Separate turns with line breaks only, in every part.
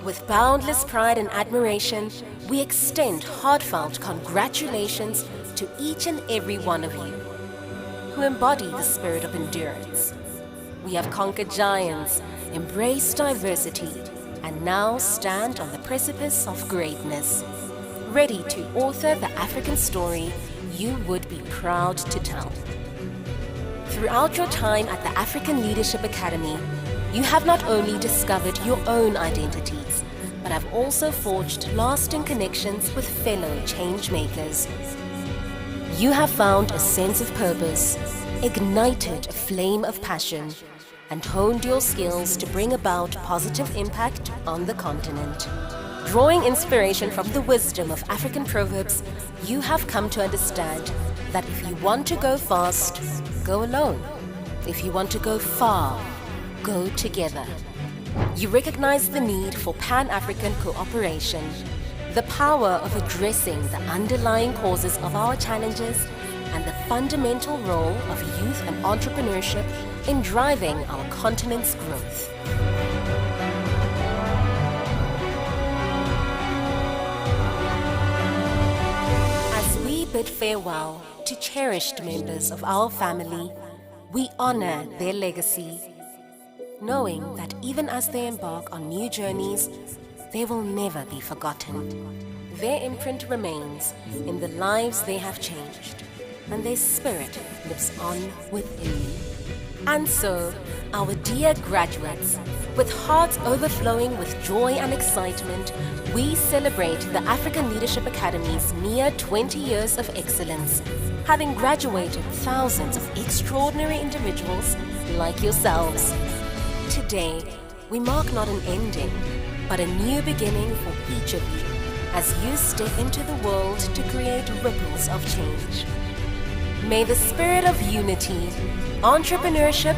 With boundless pride and admiration, we extend heartfelt congratulations to each and every one of you who embody the spirit of endurance. We have conquered giants, embraced diversity, and now stand on the precipice of greatness, ready to author the African story you would be proud to tell. Throughout your time at the African Leadership Academy, you have not only discovered your own identities, but have also forged lasting connections with fellow change makers. You have found a sense of purpose, ignited a flame of passion, and honed your skills to bring about positive impact on the continent. Drawing inspiration from the wisdom of African proverbs, you have come to understand that if you want to go fast, go alone. If you want to go far, go together. You recognize the need for Pan-African cooperation, the power of addressing the underlying causes of our challenges, and the fundamental role of youth and entrepreneurship in driving our continent's growth. As we bid farewell to cherished members of our family, we honor their legacy, knowing that even as they embark on new journeys, they will never be forgotten. Their imprint remains in the lives they have changed, and their spirit lives on within you. And so, our dear graduates, with hearts overflowing with joy and excitement, we celebrate the African Leadership Academy's near 20 years of excellence, having graduated thousands of extraordinary individuals like yourselves. Today, we mark not an ending, but a new beginning for each of you as you step into the world to create ripples of change. May the spirit of unity, entrepreneurship,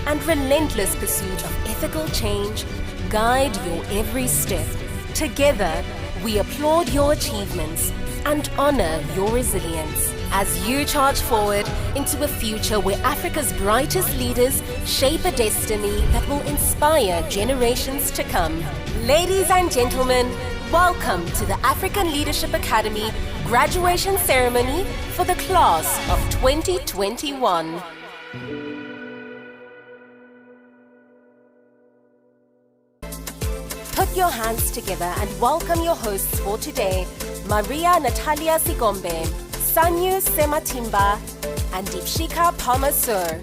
and relentless pursuit of ethical change guide your every step. Together, we applaud your achievements and honor your resilience as you charge forward into a future where Africa's brightest leaders shape a destiny that will inspire generations to come. Ladies and gentlemen, welcome to the African Leadership Academy graduation ceremony for the class of 2021. Put your hands together and welcome your hosts for today, Maria Natalia Sigombe, Sanyu Sematimba, and Dipshika Palmasur.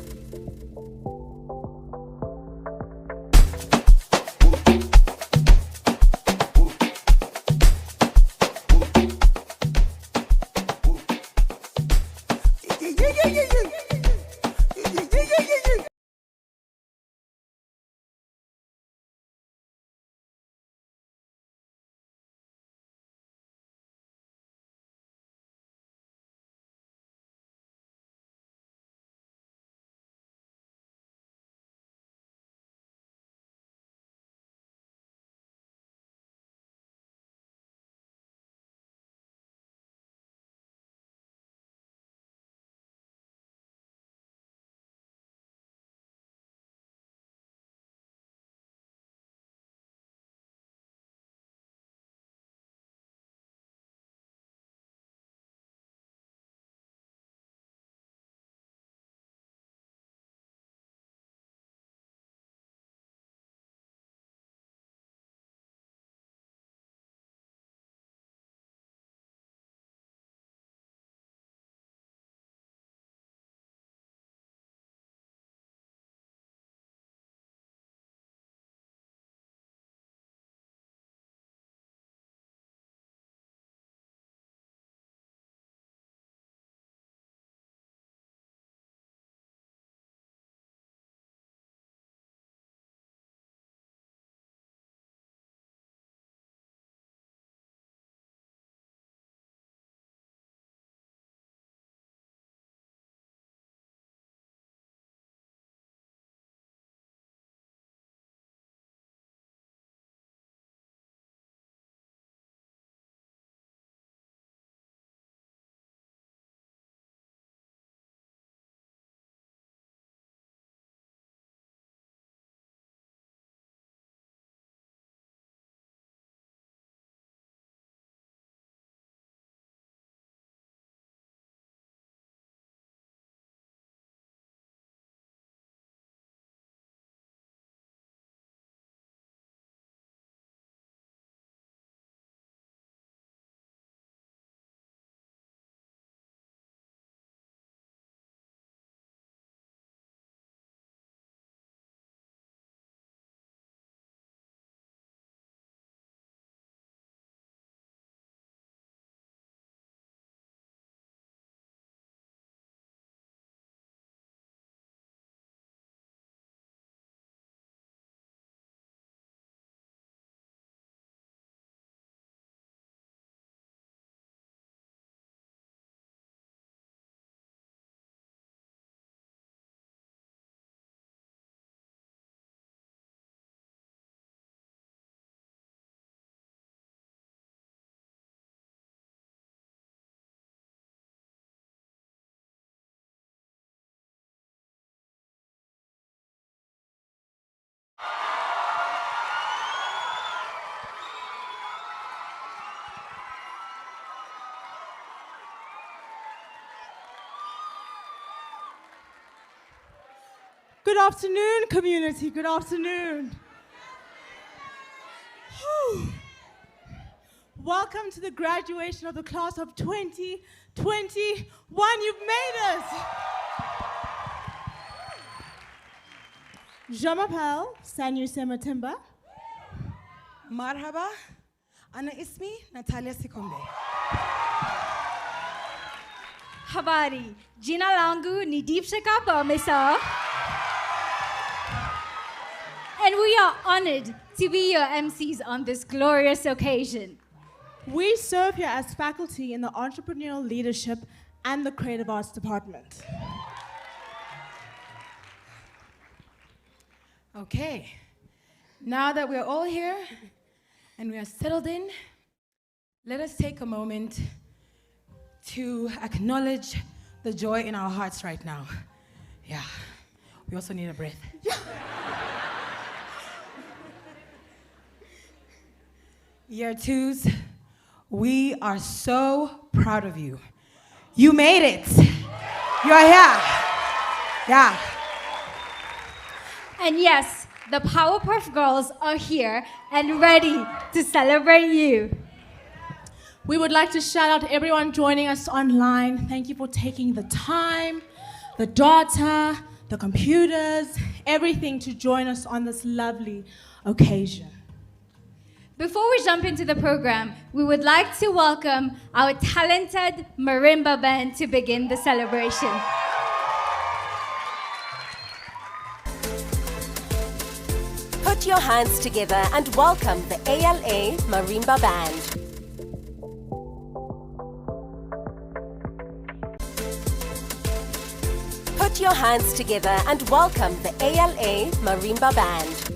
Good afternoon, community. Good afternoon. Whew. Welcome to the graduation of the class of 2021. You've made it. Je m'appelle Sani Matimba.
Marhaba, ana ismi Natalia Sikombe.
Habari, jina langu ni Deepshika Parmesa. And we are honored to be your MCs on this glorious occasion.
We serve here as faculty in the entrepreneurial leadership and the creative arts department.
Okay, now that we're all here and we are settled in, let us take a moment to acknowledge the joy in our hearts right now. Yeah, we also need a breath. Year twos, we are so proud of you. You made it. You're here. Yeah.
And yes, the Powerpuff Girls are here and ready to celebrate you.
We would like to shout out to everyone joining us online. Thank you for taking the time, the data, the computers, everything to join us on this lovely occasion.
Before we jump into the program, we would like to welcome our talented Marimba band to begin the celebration.
Put your hands together and welcome the ALA Marimba Band. Put your hands together and welcome the ALA Marimba Band.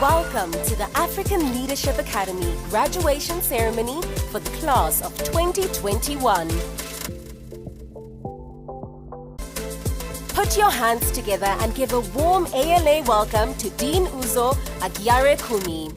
Welcome to the African Leadership Academy graduation ceremony for the class of 2021. Put your hands together and give a warm ALA welcome to Dean Uzo Agiare Kumi.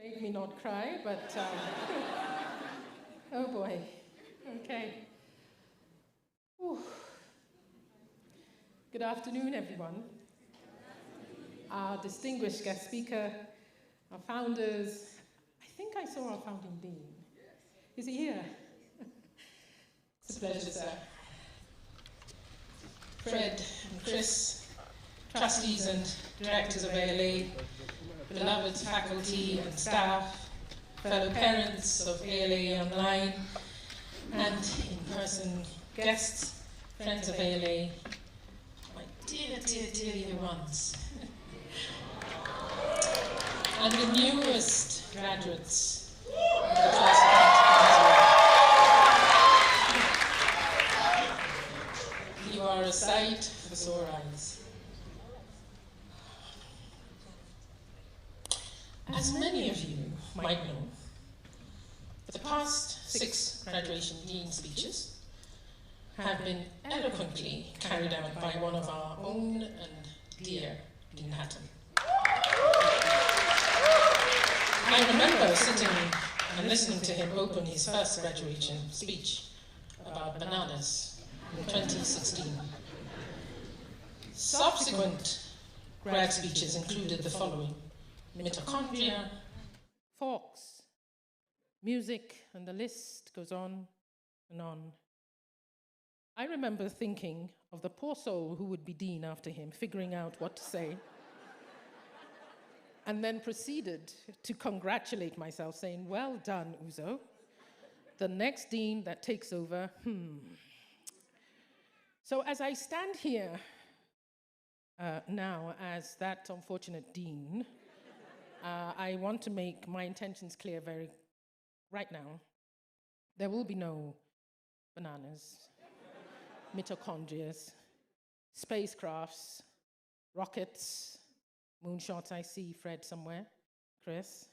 Made me not cry, but oh boy, okay. Whew. Good afternoon, everyone. Our distinguished guest speaker, our founders. I think I saw our founding dean. Is he here? It's a pleasure, sir. Fred and Chris, trustees and directors of ALA, beloved faculty and staff, fellow parents of ALA online, and in-person guests, friends of ALA, my dear, dear, dear ones, and the newest graduates of the class of 2020. You are a sight for sore eyes. As many of you might know, the past 6 graduation dean speeches have been eloquently carried out by one of our own and dear Dean Hatton. I remember sitting and listening to him open his first graduation speech about bananas in 2016. Subsequent grad speeches included the following: mitochondria, forks, music, and the list goes on and on. I remember thinking of the poor soul who would be dean after him, figuring out what to say, and then proceeded to congratulate myself, saying, well done, Uzo. The next dean that takes over, So as I stand here now as that unfortunate dean, I want to make my intentions clear right now. There will be no bananas, mitochondrias, spacecrafts, rockets, moonshots. I see Fred somewhere, Chris.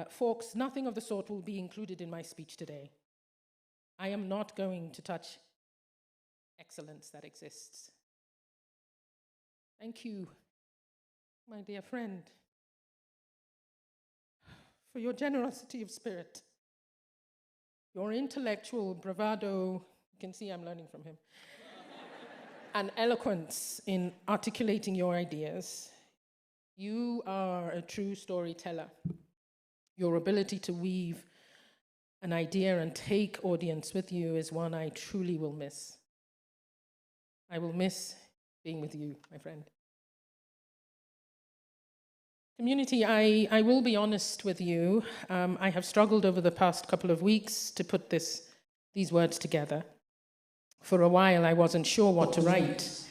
Forks, nothing of the sort will be included in my speech today. I am not going to touch excellence that exists. Thank you, my dear friend, for your generosity of spirit, your intellectual bravado, you can see I'm learning from him, and eloquence in articulating your ideas. You are a true storyteller. Your ability to weave an idea and take audience with you is one I truly will miss. I will miss being with you, my friend. Community, I will be honest with you. I have struggled over the past couple of weeks to put these words together. For a while, I wasn't sure what to write.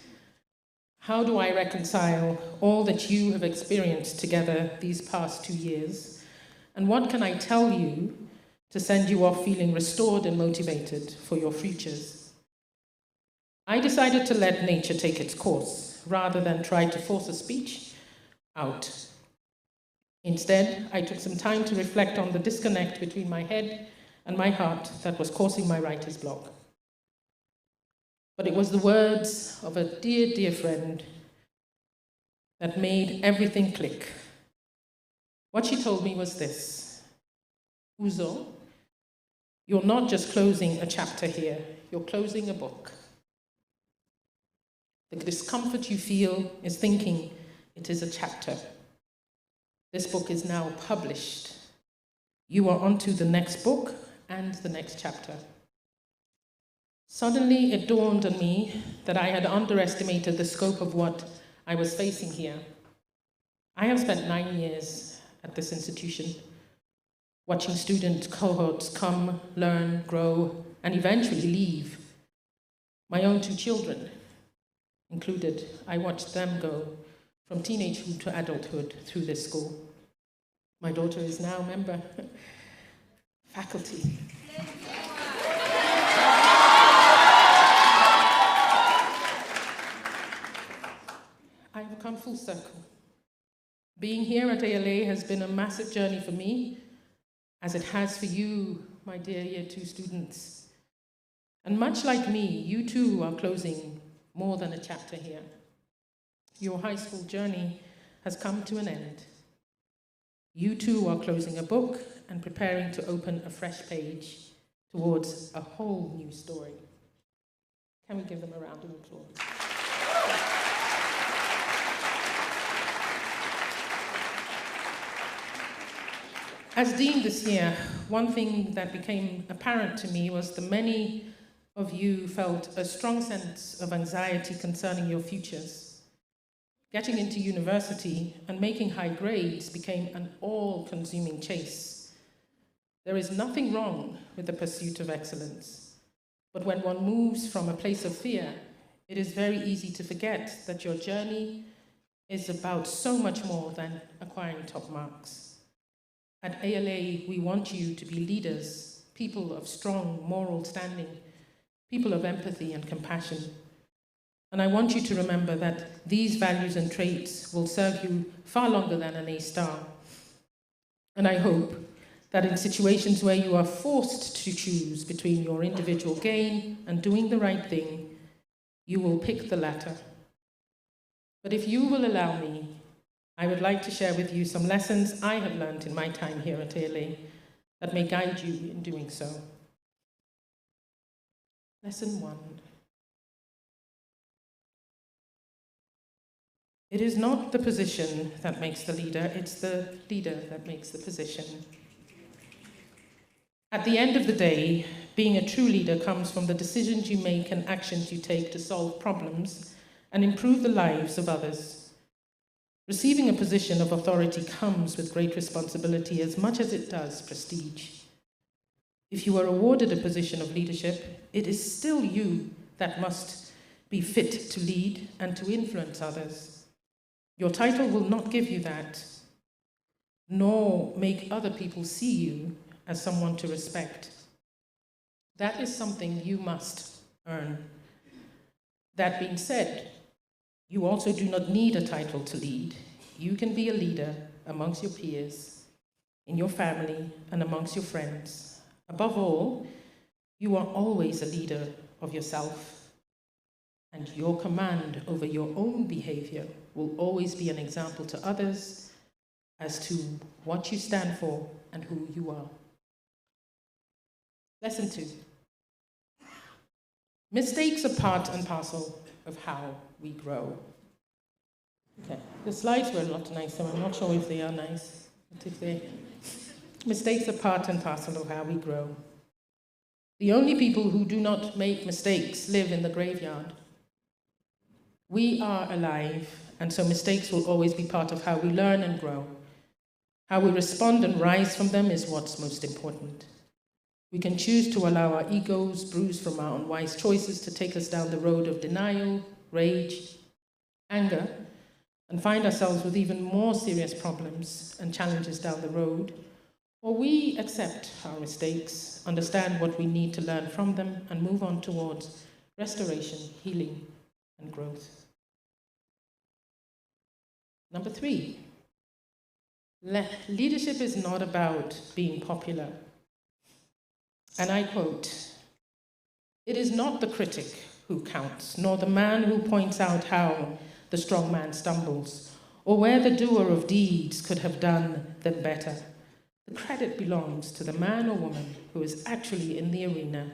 How do I reconcile all that you have experienced together these past 2 years? And what can I tell you to send you off feeling restored and motivated for your futures. I decided to let nature take its course rather than try to force a speech out. Instead, I took some time to reflect on the disconnect between my head and my heart that was causing my writer's block. But it was the words of a dear, dear friend that made everything click. What she told me was this: Uzo, you're not just closing a chapter here, you're closing a book. The discomfort you feel is thinking it is a chapter. This book is now published. You are on to the next book and the next chapter. Suddenly, it dawned on me that I had underestimated the scope of what I was facing here. I have spent 9 years at this institution, watching student cohorts come, learn, grow, and eventually leave. My own 2 children included, I watched them go from teenagehood to adulthood through this school. My daughter is now a member, faculty. I have come full circle. Being here at ALA has been a massive journey for me, as it has for you, my dear Year 2 students. And much like me, you too are closing more than a chapter here. Your high school journey has come to an end. You too are closing a book and preparing to open a fresh page towards a whole new story. Can we give them a round of applause? As Dean this year, one thing that became apparent to me was that many of you felt a strong sense of anxiety concerning your futures. Getting into university and making high grades became an all-consuming chase. There is nothing wrong with the pursuit of excellence, but when one moves from a place of fear, it is very easy to forget that your journey is about so much more than acquiring top marks. At ALA, we want you to be leaders, people of strong moral standing, people of empathy and compassion. And I want you to remember that these values and traits will serve you far longer than an A star. And I hope that in situations where you are forced to choose between your individual gain and doing the right thing, you will pick the latter. But if you will allow me, I would like to share with you some lessons I have learned in my time here at ALA that may guide you in doing so. Lesson 1. It is not the position that makes the leader, it's the leader that makes the position. At the end of the day, being a true leader comes from the decisions you make and actions you take to solve problems and improve the lives of others. Receiving a position of authority comes with great responsibility as much as it does prestige. If you are awarded a position of leadership, it is still you that must be fit to lead and to influence others. Your title will not give you that, nor make other people see you as someone to respect. That is something you must earn. That being said, you also do not need a title to lead. You can be a leader amongst your peers, in your family, and amongst your friends. Above all, you are always a leader of yourself, and your command over your own behavior will always be an example to others as to what you stand for and who you are. Lesson 2. Mistakes are part and parcel of how we grow. Okay, the slides were a lot nicer. I'm not sure if they are nice, but if they... Mistakes are part and parcel of how we grow. The only people who do not make mistakes live in the graveyard. We are alive, and so mistakes will always be part of how we learn and grow. How we respond and rise from them is what's most important. We can choose to allow our egos, bruised from our unwise choices, to take us down the road of denial, rage, anger, and find ourselves with even more serious problems and challenges down the road. or we accept our mistakes, understand what we need to learn from them, and move on towards restoration, healing, and growth. Number 3, leadership is not about being popular. And I quote, "It is not the critic who counts, nor the man who points out how the strong man stumbles, or where the doer of deeds could have done them better. The credit belongs to the man or woman who is actually in the arena,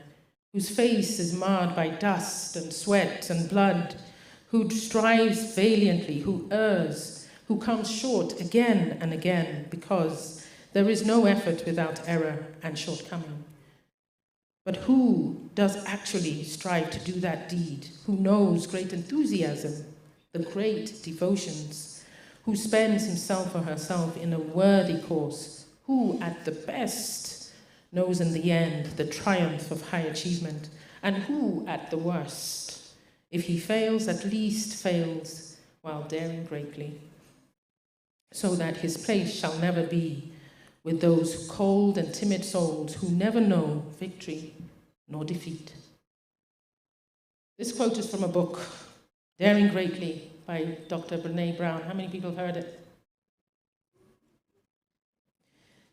whose face is marred by dust and sweat and blood, who strives valiantly, who errs, who comes short again and again, because there is no effort without error and shortcoming. But who does actually strive to do that deed, who knows great enthusiasm, the great devotions, who spends himself or herself in a worthy cause, who at the best knows in the end the triumph of high achievement, and who at the worst, if he fails, at least fails while daring greatly, so that his place shall never be with those cold and timid souls who never know victory nor defeat." This quote is from a book, Daring Greatly, by Dr. Brene Brown. How many people have heard it?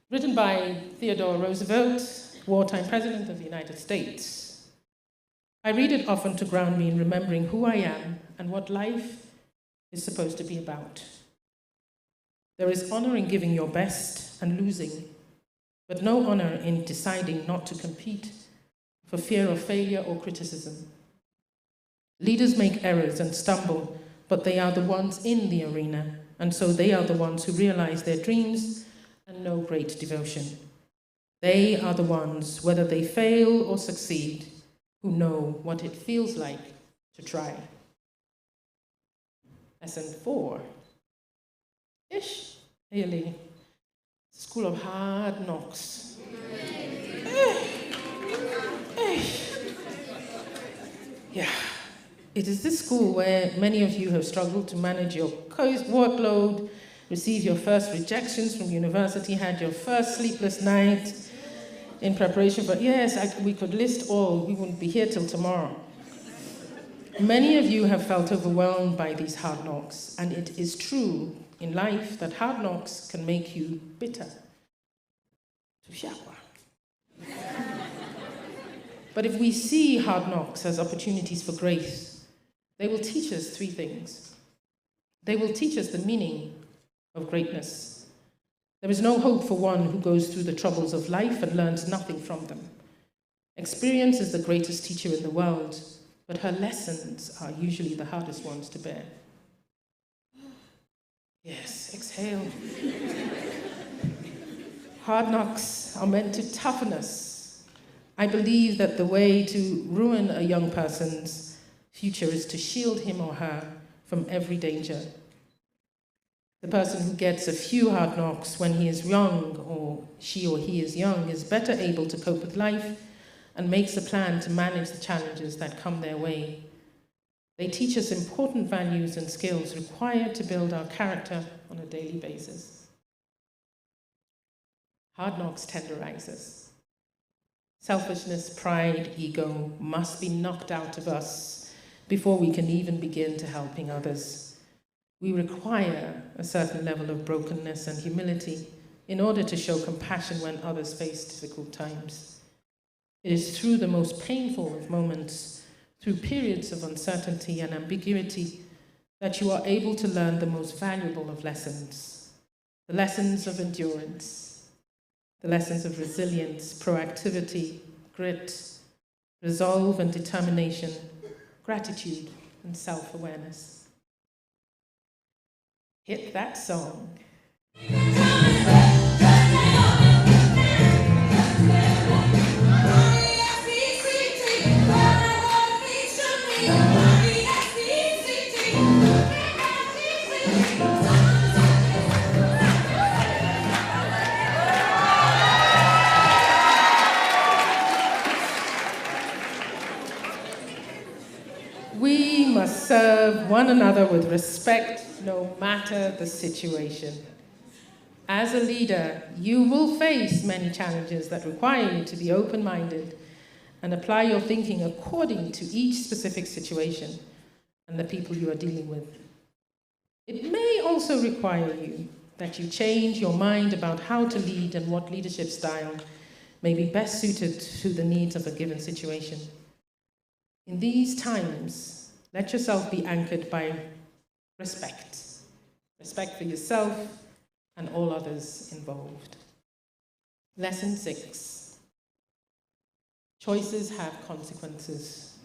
Written by Theodore Roosevelt, wartime president of the United States. I read it often to ground me in remembering who I am and what life is supposed to be about. There is honor in giving your best and losing, but no honor in deciding not to compete for fear of failure or criticism. Leaders make errors and stumble, but they are the ones in the arena, and so they are the ones who realize their dreams and know great devotion. They are the ones, whether they fail or succeed, who know what it feels like to try. Lesson 4. Ish, really. School of hard knocks. Yeah. It is this school where many of you have struggled to manage your workload, received your first rejections from university, had your first sleepless night in preparation for, we could list all, we wouldn't be here till tomorrow. Many of you have felt overwhelmed by these hard knocks, and it is true in life that hard knocks can make you bitter. But if we see hard knocks as opportunities for grace, they will teach us 3 things. They will teach us the meaning of greatness. There is no hope for one who goes through the troubles of life and learns nothing from them. Experience is the greatest teacher in the world, but her lessons are usually the hardest ones to bear. Yes, exhale. Hard knocks are meant to toughen us. I believe that the way to ruin a young person's future is to shield him or her from every danger. The person who gets a few hard knocks when he is young, or she or he is young, is better able to cope with life and makes a plan to manage the challenges that come their way. They teach us important values and skills required to build our character on a daily basis. Hard knocks tenderize us. Selfishness, pride, ego must be knocked out of us before we can even begin to helping others. We require a certain level of brokenness and humility in order to show compassion when others face difficult times. It is through the most painful of moments, through periods of uncertainty and ambiguity, that you are able to learn the most valuable of lessons, the lessons of endurance, the lessons of resilience, proactivity, grit, resolve and determination, gratitude and self-awareness. Hit that song. We must serve one another with respect no matter the situation. As a leader, you will face many challenges that require you to be open-minded and apply your thinking according to each specific situation and the people you are dealing with. It may also require you that you change your mind about how to lead and what leadership style may be best suited to the needs of a given situation. In these times, let yourself be anchored by respect. Respect for yourself and all others involved. Lesson 6. Choices have consequences.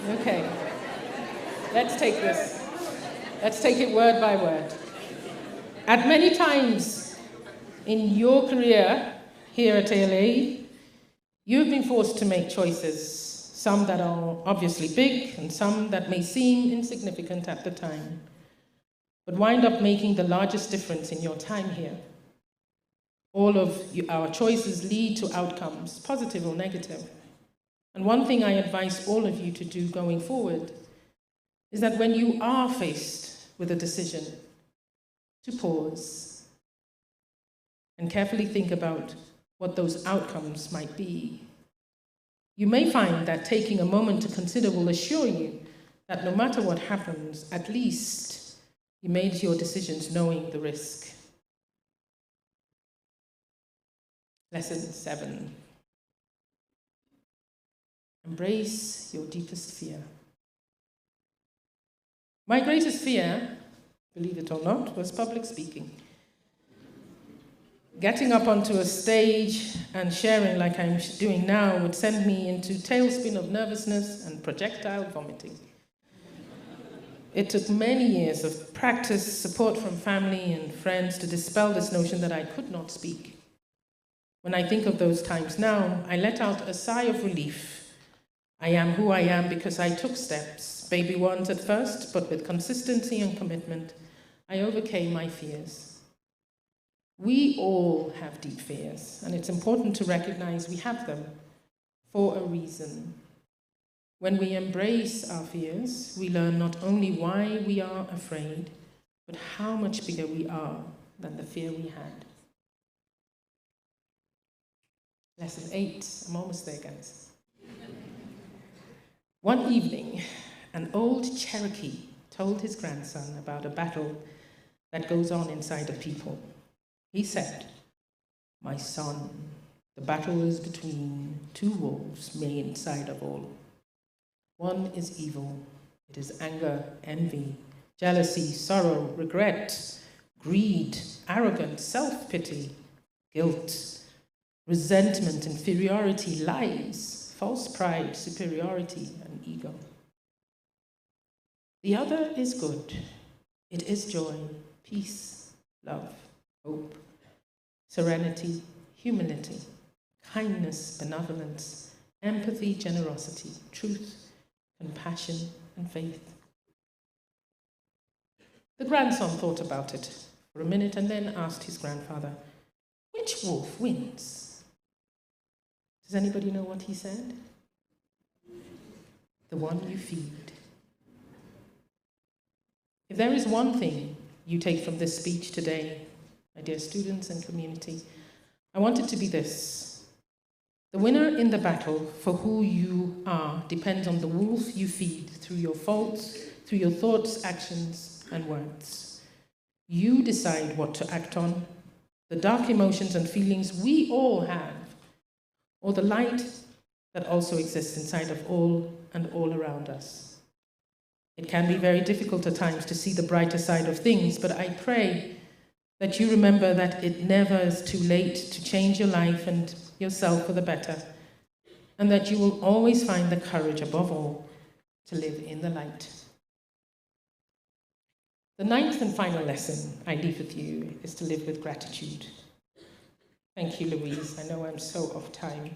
Okay, let's take this. Let's take it word by word. At many times in your career here at ALA, you've been forced to make choices, some that are obviously big and some that may seem insignificant at the time, but wind up making the largest difference in your time here. All of our choices lead to outcomes, positive or negative. And one thing I advise all of you to do going forward is that when you are faced with a decision, to pause and carefully think about what those outcomes might be. You may find that taking a moment to consider will assure you that no matter what happens, at least you made your decisions knowing the risk. Lesson 7. Embrace your deepest fear. My greatest fear, believe it or not, was public speaking. Getting up onto a stage and sharing like I'm doing now would send me into tailspin of nervousness and projectile vomiting. It took many years of practice, support from family and friends to dispel this notion that I could not speak. When I think of those times now, I let out a sigh of relief. I am who I am because I took steps, baby ones at first, but with consistency and commitment, I overcame my fears. We all have deep fears, and it's important to recognize we have them for a reason. When we embrace our fears, we learn not only why we are afraid, but how much bigger we are than the fear we had. Lesson 8, I'm almost there, guys. One evening, an old Cherokee told his grandson about a battle that goes on inside of people. He said, "My son, the battle is between two wolves made inside of all. One is evil. It is anger, envy, jealousy, sorrow, regret, greed, arrogance, self-pity, guilt, resentment, inferiority, lies, false pride, superiority, and ego. The other is good. It is joy, peace, love, hope, serenity, humility, kindness, benevolence, empathy, generosity, truth, compassion, and faith." The grandson thought about it for a minute and then asked his grandfather, "Which wolf wins?" Does anybody know what he said? "The one you feed." If there is one thing you take from this speech today, my dear students and community, I want it to be this. The winner in the battle for who you are depends on the wolf you feed through your faults, through your thoughts, actions, and words. You decide what to act on, the dark emotions and feelings we all have, or the light that also exists inside of all and all around us. It can be very difficult at times to see the brighter side of things, but I pray that you remember that it never is too late to change your life and yourself for the better, and that you will always find the courage, above all, to live in the light. The 9th and final lesson I leave with you is to live with gratitude. Thank you, Louise. I know I'm so off time.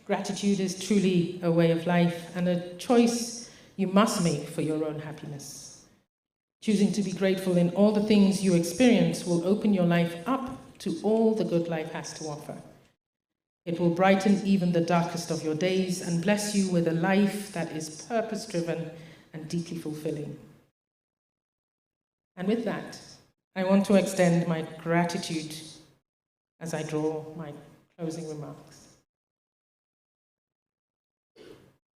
Gratitude is truly a way of life and a choice you must make for your own happiness. Choosing to be grateful in all the things you experience will open your life up to all the good life has to offer. It will brighten even the darkest of your days and bless you with a life that is purpose-driven and deeply fulfilling. And with that, I want to extend my gratitude as I draw my closing remarks.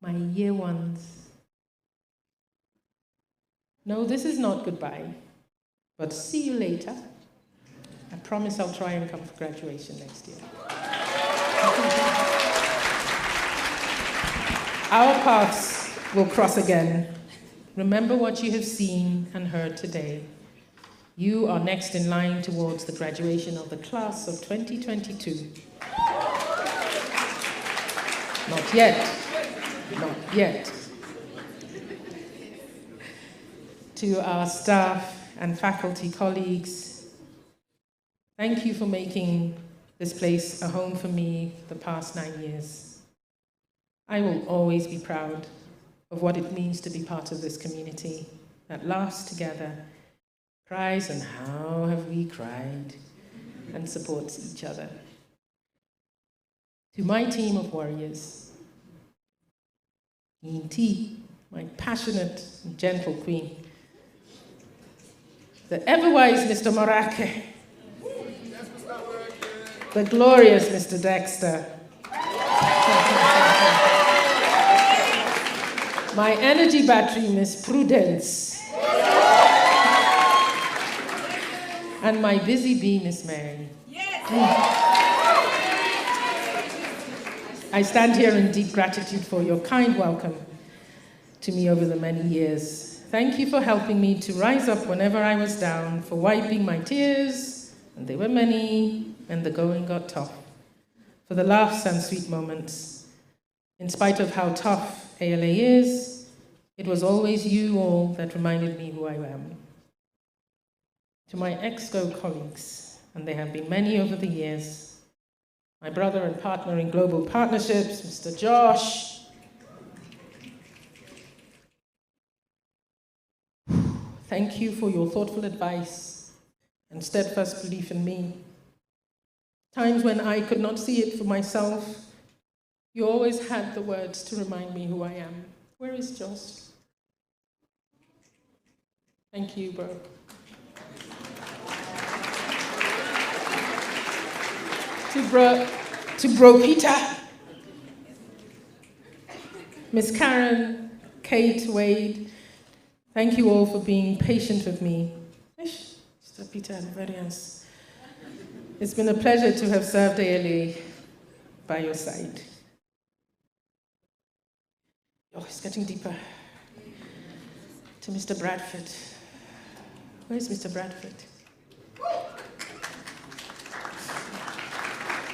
My year ones. No, this is not goodbye, but see you later. I promise I'll try and come for graduation next year. Our paths will cross again. Remember what you have seen and heard today. You are next in line towards the graduation of the class of 2022. Not yet. Not yet. To our staff and faculty colleagues, thank you for making this place a home for me the past 9 years. I will always be proud of what it means to be part of this community that laughs together, cries, and how have we cried, and supports each other. To my team of warriors, T, my passionate and gentle queen, the ever-wise Mr. Morake, the glorious Mr. Dexter, my energy battery, Miss Prudence, and my busy bee, Miss Mary. I stand here in deep gratitude for your kind welcome to me over the many years. Thank you for helping me to rise up whenever I was down, for wiping my tears, and they were many, when the going got tough, for the laughs and sweet moments. In spite of how tough ALA is, it was always you all that reminded me who I am. To my EXCO colleagues, and there have been many over the years, my brother and partner in global partnerships, Mr. Josh. Thank you for your thoughtful advice and steadfast belief in me. Times when I could not see it for myself, you always had the words to remind me who I am. Where is Josh? Thank you, bro. To bro Peter, Miss Karen, Kate, Wade, thank you all for being patient with me. Mr. Peter and Brilliance. It's been a pleasure to have served ALA by your side. Oh, it's getting deeper. To Mr. Bradford. Where's Mr. Bradford?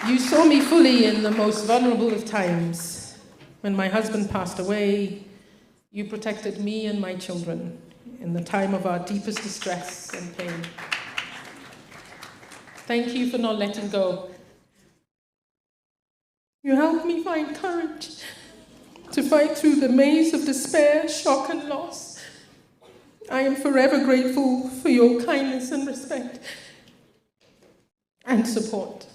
You saw me fully in the most vulnerable of times. When my husband passed away, you protected me and my children in the time of our deepest distress and pain. Thank you for not letting go. You helped me find courage to fight through the maze of despair, shock, and loss. I am forever grateful for your kindness and respect and support.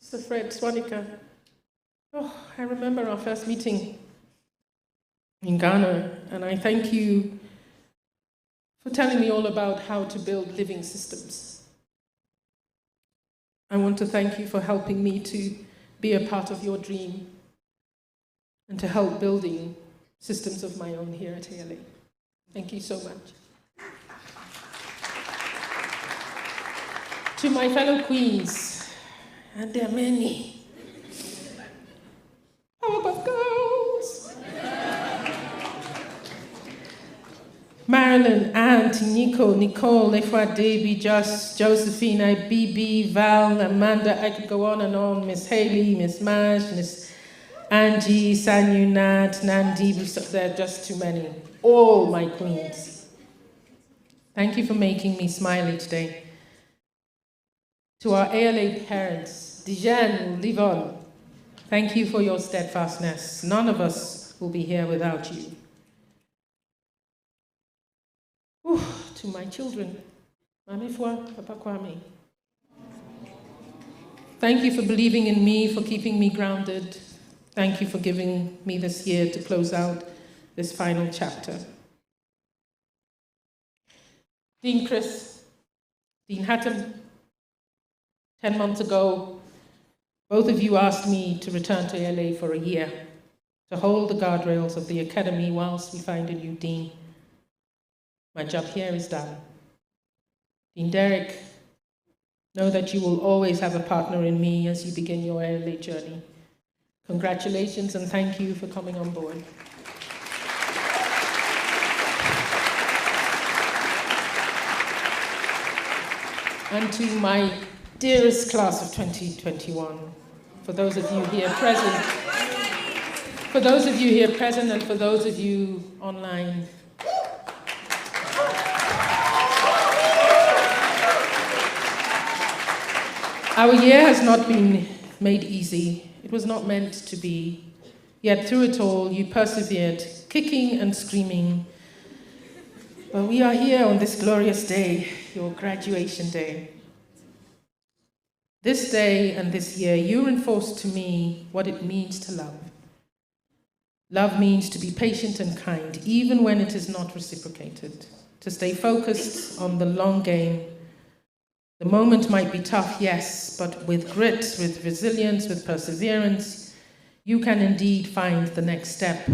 Mr. Fred Swanika, I remember our first meeting in Ghana, and I thank you for telling me all about how to build living systems. I want to thank you for helping me to be a part of your dream and to help building systems of my own here at ALA. Thank you so much. To my fellow queens, and there are many, Powerpuff Girls, Marilyn, Aunt, Nico, Nicole, Efwa, Davy, Josephine, BB, Val, Amanda, I could go on and on, Miss Haley, Miss Marsh, Miss Angie, Sanyu, Nat, Nandi, there are just too many. All my queens. Thank you for making me smile each day. To our ALA parents, Dijan, live on. Thank you for your steadfastness. None of us will be here without you. To my children, Mamifwa, Papa Kwame. Thank you for believing in me, for keeping me grounded. Thank you for giving me this year to close out this final chapter. Dean Chris, Dean Hatton, 10 months ago, both of you asked me to return to LA for a year, to hold the guardrails of the academy whilst we find a new dean. My job here is done. Dean Derek, know that you will always have a partner in me as you begin your LA journey. Congratulations and thank you for coming on board. And to my dearest class of 2021, for those of you here present, and for those of you online, our year has not been made easy. It was not meant to be. Yet through it all, you persevered, kicking and screaming. But we are here on this glorious day, your graduation day. This day and this year, you reinforced to me what it means to love. Love means to be patient and kind, even when it is not reciprocated. To stay focused on the long game. The moment might be tough, yes, but with grit, with resilience, with perseverance, you can indeed find the next step.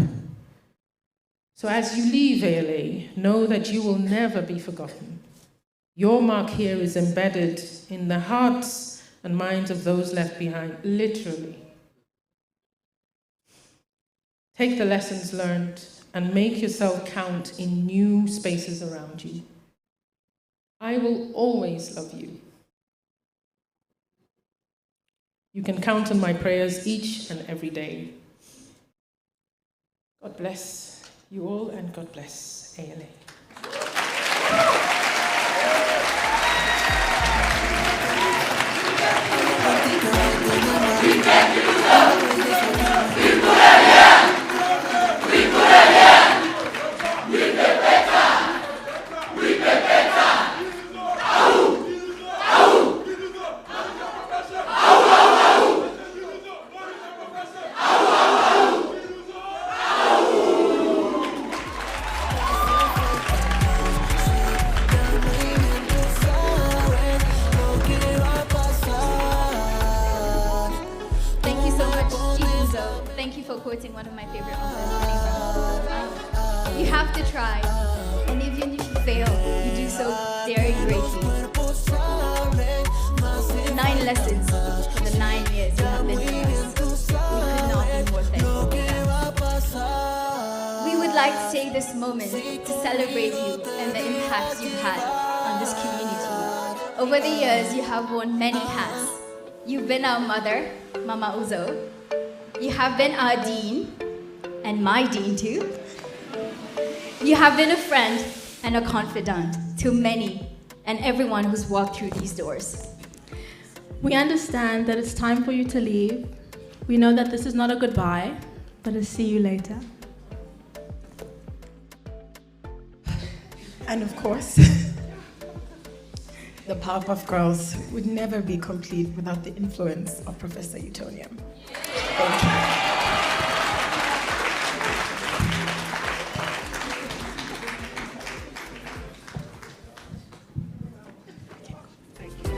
So as you leave ALA, know that you will never be forgotten. Your mark here is embedded in the hearts and minds of those left behind, literally. Take the lessons learned and make yourself count in new spaces around you. I will always love you. You can count on my prayers each and every day. God bless you all and God bless ALA.
Quoting one of my favorite authors, Marimba. You have to try, and even if you fail, you do so very greatly. 9 lessons for the 9 years you have been with us. We could not be more thankful for them. We would like to take this moment to celebrate you and the impact you've had on this community. Over the years, you have worn many hats. You've been our mother, Mama Uzo. You have been our dean, and my dean too. You have been a friend and a confidant to many and everyone who's walked through these doors.
We understand that it's time for you to leave. We know that this is not a goodbye, but a see you later.
And of course, the Powerpuff Girls would never be complete without the influence of Professor Utonium. Thank you.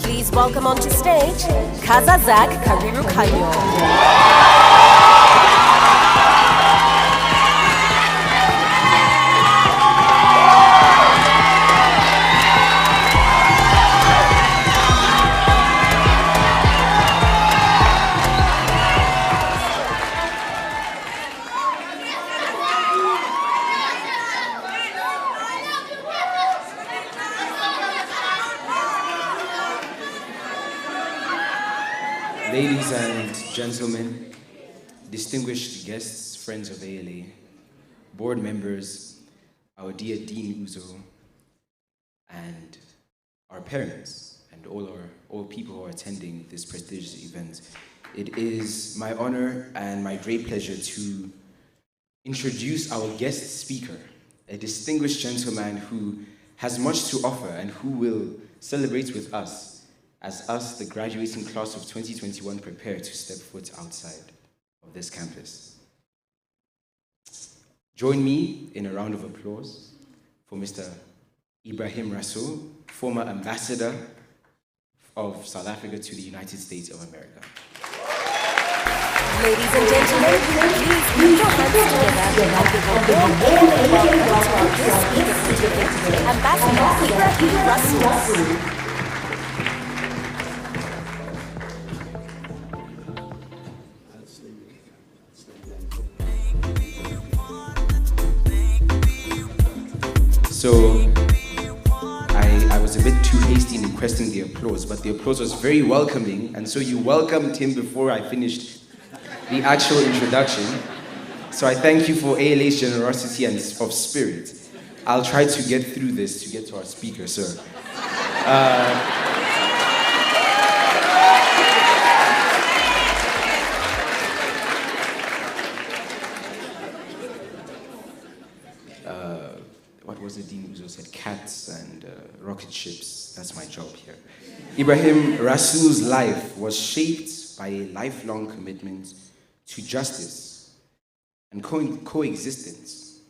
Please welcome onto stage, Kazazak Karirukanyo.
Ladies and gentlemen, distinguished guests, friends of ALA, board members, our dear Dean Uzo, and our parents, and all people who are attending this prestigious event. It is my honor and my great pleasure to introduce our guest speaker, a distinguished gentleman who has much to offer and who will celebrate with us as us, the graduating class of 2021, prepare to step foot outside of this campus. Join me in a round of applause for Mr. Ibrahim Rasool, former ambassador of South Africa to the United States of America.
Ladies and gentlemen, please put your hands together and give a warm and welcome to our guest speaker for today, Ambassador Ibrahim Rasool.
So I was a bit too hasty in requesting the applause, but the applause was very welcoming, and so you welcomed him before I finished the actual introduction. So I thank you for ALA's generosity and of spirit. I'll try to get through this to get to our speaker, sir. What was it Dean Uzo said? Cats and rocket ships. That's my job here. Ibrahim Rasool's life was shaped by a lifelong commitment to justice and coexistence.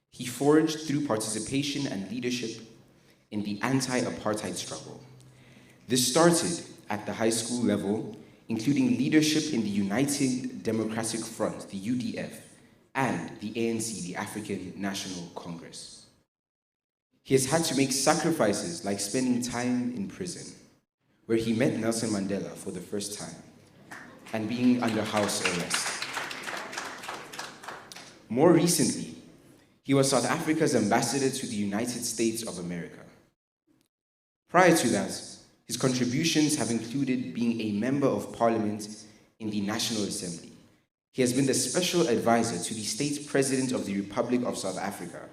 He forged through participation and leadership in the anti-apartheid struggle. This started at the high school level, including leadership in the United Democratic Front, the UDF, and the ANC, the African National Congress. He has had to make sacrifices like spending time in prison, where he met Nelson Mandela for the first time, and being under house arrest. More recently, he was South Africa's ambassador to the United States of America. Prior to that, his contributions have included being a member of parliament in the National Assembly. He has been the special advisor to the state president of the Republic of South Africa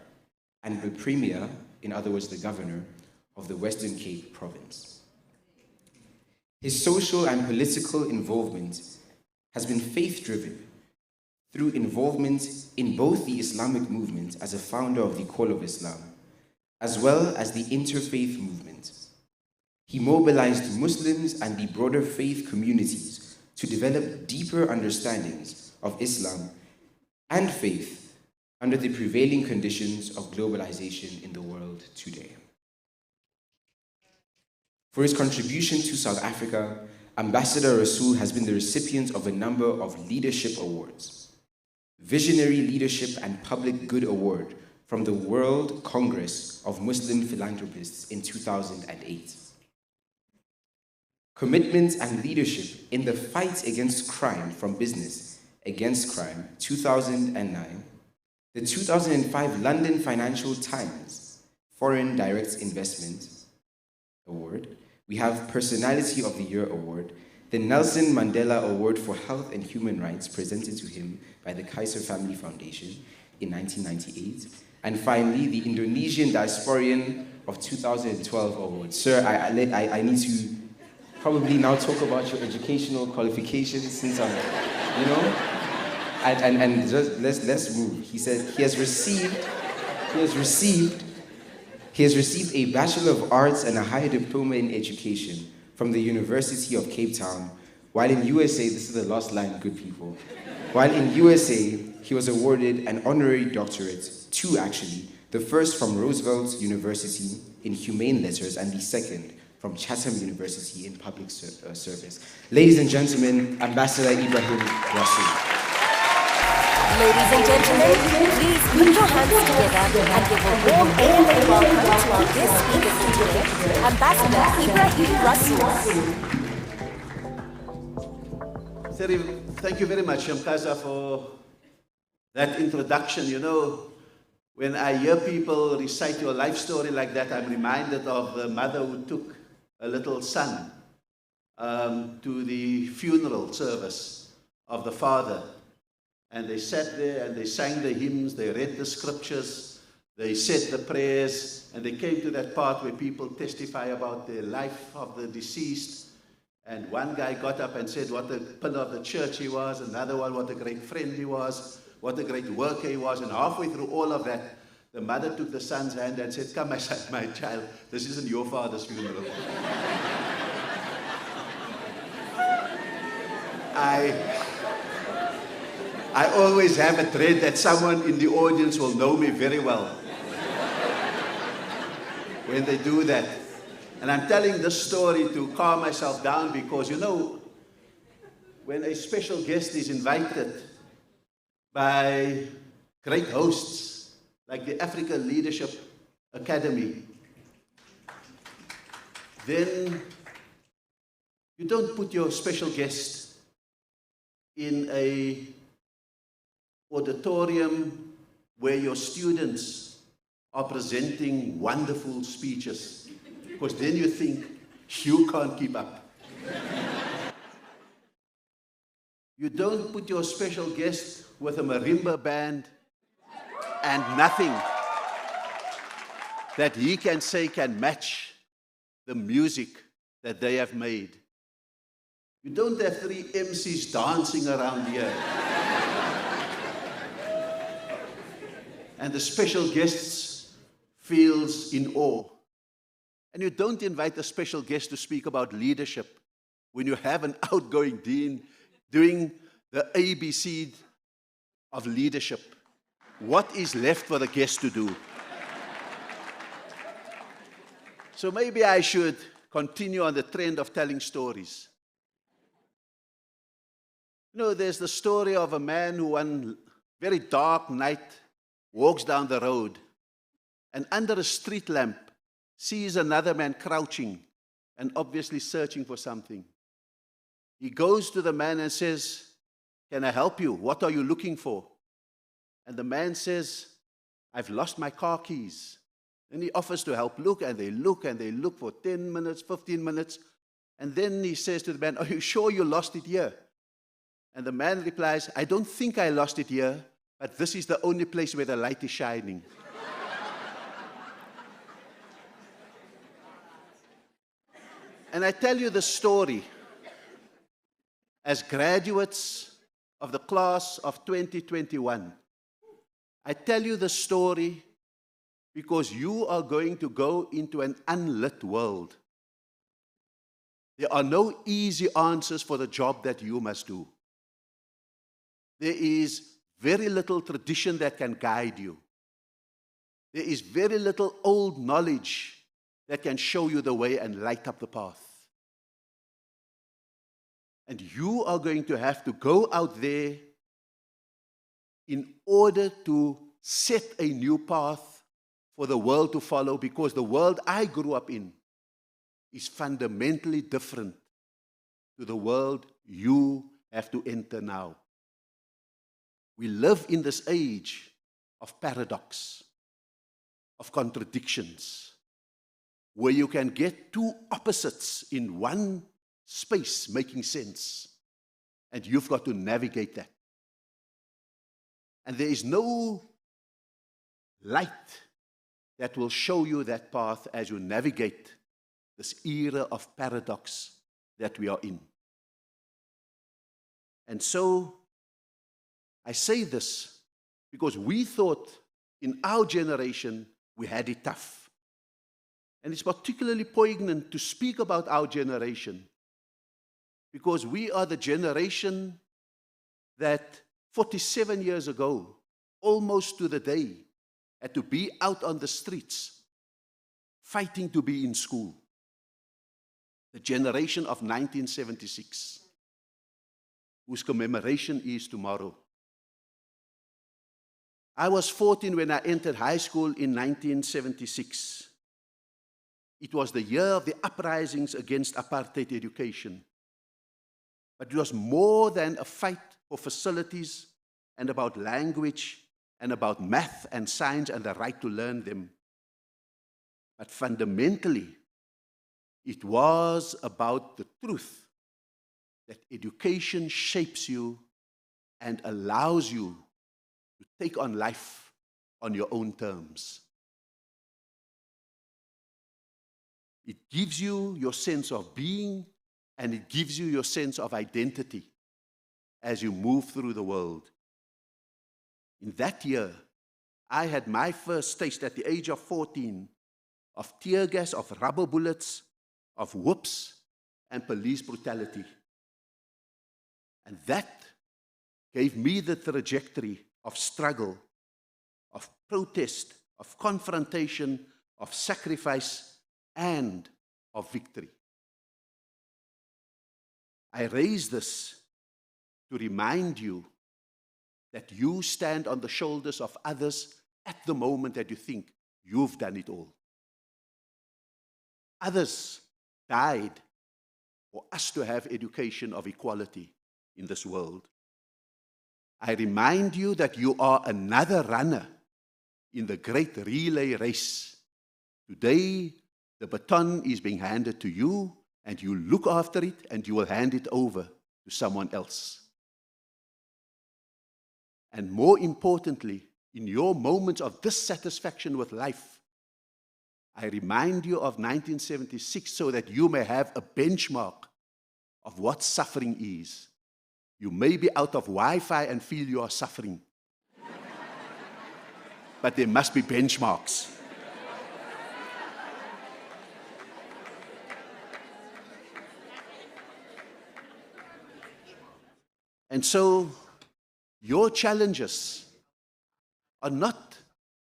and the premier, in other words, the governor of the Western Cape province. His social and political involvement has been faith-driven through involvement in both the Islamic movement as a founder of the Call of Islam, as well as the interfaith movement. He mobilized Muslims and the broader faith communities to develop deeper understandings of Islam and faith under the prevailing conditions of globalization in the world today. For his contribution to South Africa, Ambassador Rasool has been the recipient of a number of leadership awards. Visionary Leadership and Public Good Award from the World Congress of Muslim Philanthropists in 2008. Commitment and leadership in the fight against crime from Business Against Crime, 2009, the 2005 London Financial Times Foreign Direct Investment Award. We have Personality of the Year Award, the Nelson Mandela Award for Health and Human Rights presented to him by the Kaiser Family Foundation in 1998, and finally, the Indonesian Diasporian of 2012 Award. Sir, I need to probably now talk about your educational qualifications since I'm, and just let's move. He said he has received a Bachelor of Arts and a higher diploma in education from the University of Cape Town, while in USA, this is the last line, good people, while in USA, he was awarded an honorary doctorate, two actually, the first from Roosevelt University in Humane Letters and the second from Chatham University in Public Service. Ladies and gentlemen, Ambassador Ibrahim Rasool.
Ladies and gentlemen, please put your hands together and give a warm and welcome to our guest speaker for today, Ambassador Ibrahim
Rasool. Thank you very much, Mkaza, for that introduction. When I hear people recite your life story like that, I'm reminded of the mother who took a little son to the funeral service of the father. And they sat there and they sang the hymns, they read the scriptures, they said the prayers, and they came to that part where people testify about the life of the deceased. And one guy got up and said what a pillar of the church he was, another one what a great friend he was, what a great worker he was, and halfway through all of that, the mother took the son's hand and said, "Come, my son, my child, this isn't your father's funeral." I always have a dread that someone in the audience will know me very well when they do that. And I'm telling this story to calm myself down because, you know, when a special guest is invited by great hosts like the Africa Leadership Academy, then you don't put your special guest in a auditorium where your students are presenting wonderful speeches, because then you think you can't keep up. You don't put your special guest with a marimba band and nothing that he can say can match the music that they have made. You don't have 3 MCs dancing around here. And the special guests feels in awe. And you don't invite a special guest to speak about leadership when you have an outgoing dean doing the ABC of leadership. What is left for the guest to do? So maybe I should continue on the trend of telling stories. You know, there's the story of a man who one very dark night walks down the road and under a street lamp sees another man crouching and obviously searching for something. He goes to the man and says, "Can I help you? What are you looking for?" And the man says, "I've lost my car keys." And he offers to help look, and they look for 10 minutes, 15 minutes. And then he says to the man, "Are you sure you lost it here?" And the man replies, "I don't think I lost it here, but this is the only place where the light is shining." And I tell you the story as graduates of the class of 2021. I tell you the story because you are going to go into an unlit world. There are no easy answers for the job that you must do. There is very little tradition that can guide you. There is very little old knowledge that can show you the way and light up the path. And you are going to have to go out there in order to set a new path for the world to follow, because the world I grew up in is fundamentally different to the world you have to enter now. We live in this age of paradox, of contradictions, where you can get 2 opposites in one space making sense, and you've got to navigate that. And there is no light that will show you that path as you navigate this era of paradox that we are in. And so, I say this because we thought in our generation we had it tough. And it's particularly poignant to speak about our generation because we are the generation that 47 years ago, almost to the day, had to be out on the streets fighting to be in school. The generation of 1976, whose commemoration is tomorrow. I was 14 when I entered high school in 1976. It was the year of the uprisings against apartheid education. But it was more than a fight for facilities and about language and about math and science and the right to learn them. But fundamentally, it was about the truth that education shapes you and allows you to take on life on your own terms. It gives you your sense of being and it gives you your sense of identity as you move through the world. In that year, I had my first taste at the age of 14 of tear gas, of rubber bullets, of whoops, and police brutality. And that gave me the trajectory of struggle, of protest, of confrontation, of sacrifice, and of victory. I raise this to remind you that you stand on the shoulders of others at the moment that you think you've done it all. Others died for us to have education of equality in this world. I remind you that you are another runner in the great relay race. Today, the baton is being handed to you, and you look after it, and you will hand it over to someone else. And more importantly, in your moments of dissatisfaction with life, I remind you of 1976 so that you may have a benchmark of what suffering is. You may be out of Wi-Fi and feel you are suffering. But there must be benchmarks. And so, your challenges are not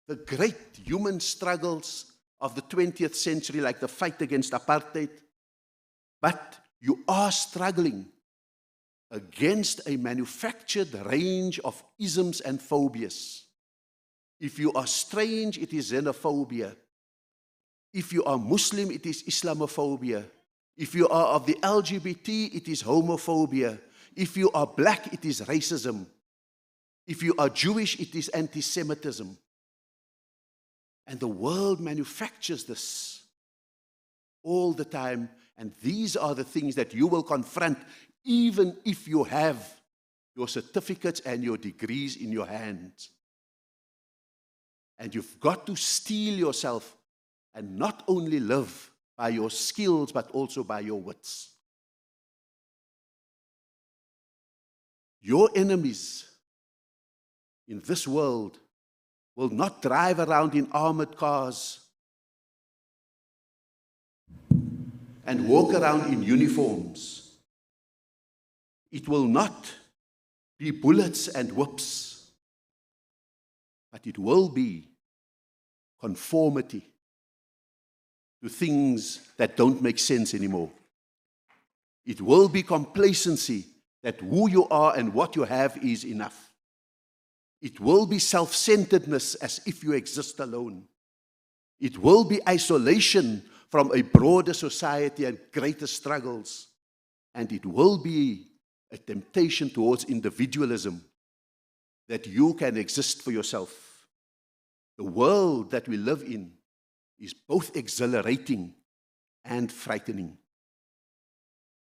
the great human struggles of the 20th century, like the fight against apartheid, but you are struggling against a manufactured range of isms and phobias. If you are strange, it is xenophobia. If you are Muslim, it is Islamophobia. If you are of the LGBT, it is homophobia. If you are black, it is racism. If you are Jewish, it is anti-Semitism. And the world manufactures this all the time, and these are the things that you will confront even if you have your certificates and your degrees in your hands. And you've got to steel yourself and not only live by your skills, but also by your wits. Your enemies in this world will not drive around in armored cars and walk around in uniforms. It will not be bullets and whips, but it will be conformity to things that don't make sense anymore. It will be complacency that who you are and what you have is enough. It will be self-centeredness as if you exist alone. It will be isolation from a broader society and greater struggles. And it will be a temptation towards individualism, that you can exist for yourself. The world that we live in is both exhilarating and frightening,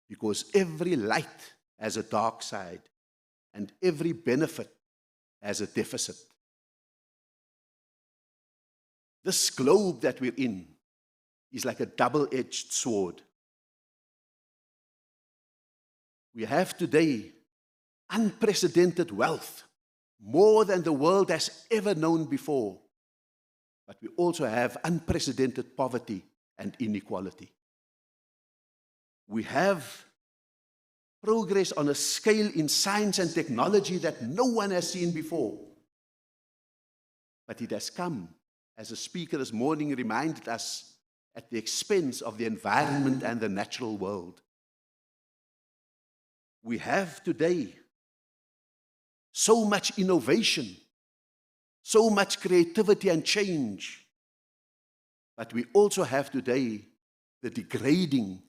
because every light has a dark side, and every benefit has a deficit. This globe that we're in is like a double-edged sword. We have today unprecedented wealth, more than the world has ever known before. But we also have unprecedented poverty and inequality. We have progress on a scale in science and technology that no one has seen before. But it has come, as a speaker this morning reminded us, at the expense of the environment and the natural world. We have today so much innovation, so much creativity and change, but we also have today the degrading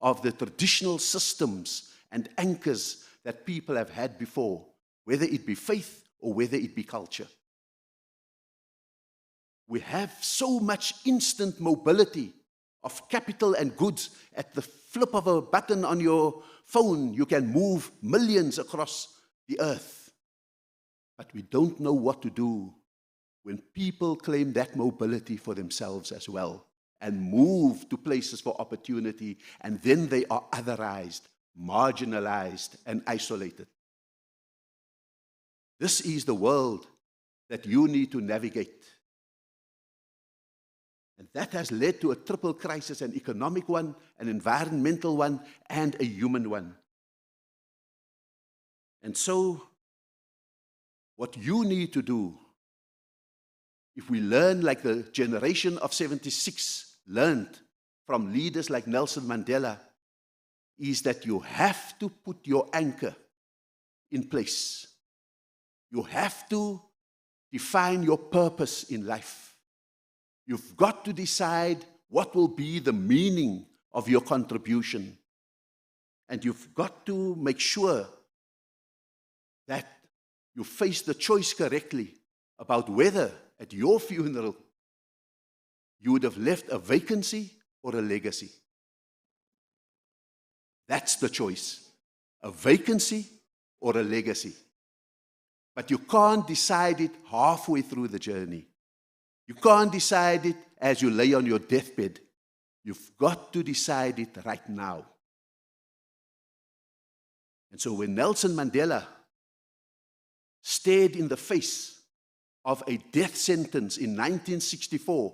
of the traditional systems and anchors that people have had before, whether it be faith or whether it be culture. We have so much instant mobility of capital and goods. At the flip of a button on your phone, you can move millions across the earth. But we don't know what to do when people claim that mobility for themselves as well, and move to places for opportunity, and then they are otherized, marginalized, and isolated. This is the world that you need to navigate. And that has led to a triple crisis, an economic one, an environmental one, and a human one. And so, what you need to do, if we learn like the generation of 76 learned from leaders like Nelson Mandela, is that you have to put your anchor in place. You have to define your purpose in life. You've got to decide what will be the meaning of your contribution. And you've got to make sure that you face the choice correctly about whether at your funeral you would have left a vacancy or a legacy. That's the choice, a vacancy or a legacy. But you can't decide it halfway through the journey. You can't decide it as you lay on your deathbed. You've got to decide it right now. And so when Nelson Mandela stared in the face of a death sentence in 1964,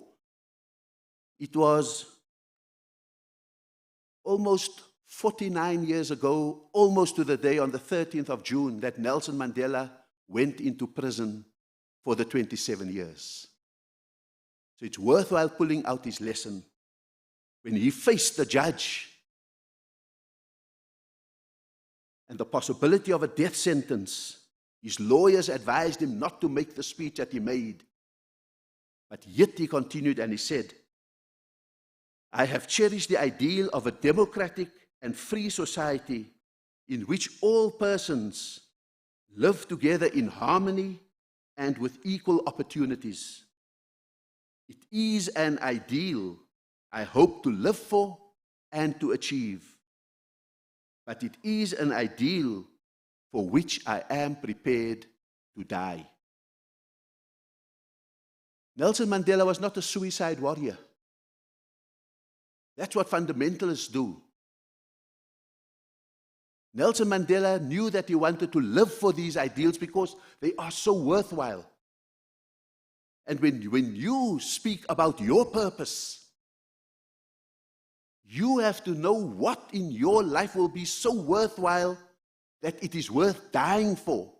it was almost 49 years ago, almost to the day on the 13th of June, that Nelson Mandela went into prison for the 27 years. So it's worthwhile pulling out his lesson. When he faced the judge and the possibility of a death sentence, his lawyers advised him not to make the speech that he made. But yet he continued and he said, "I have cherished the ideal of a democratic and free society in which all persons live together in harmony and with equal opportunities. It is an ideal I hope to live for and to achieve, but it is an ideal for which I am prepared to die." Nelson Mandela was not a suicide warrior. That's what fundamentalists do. Nelson Mandela knew that he wanted to live for these ideals because they are so worthwhile. And when you speak about your purpose, you have to know what in your life will be so worthwhile that it is worth dying for.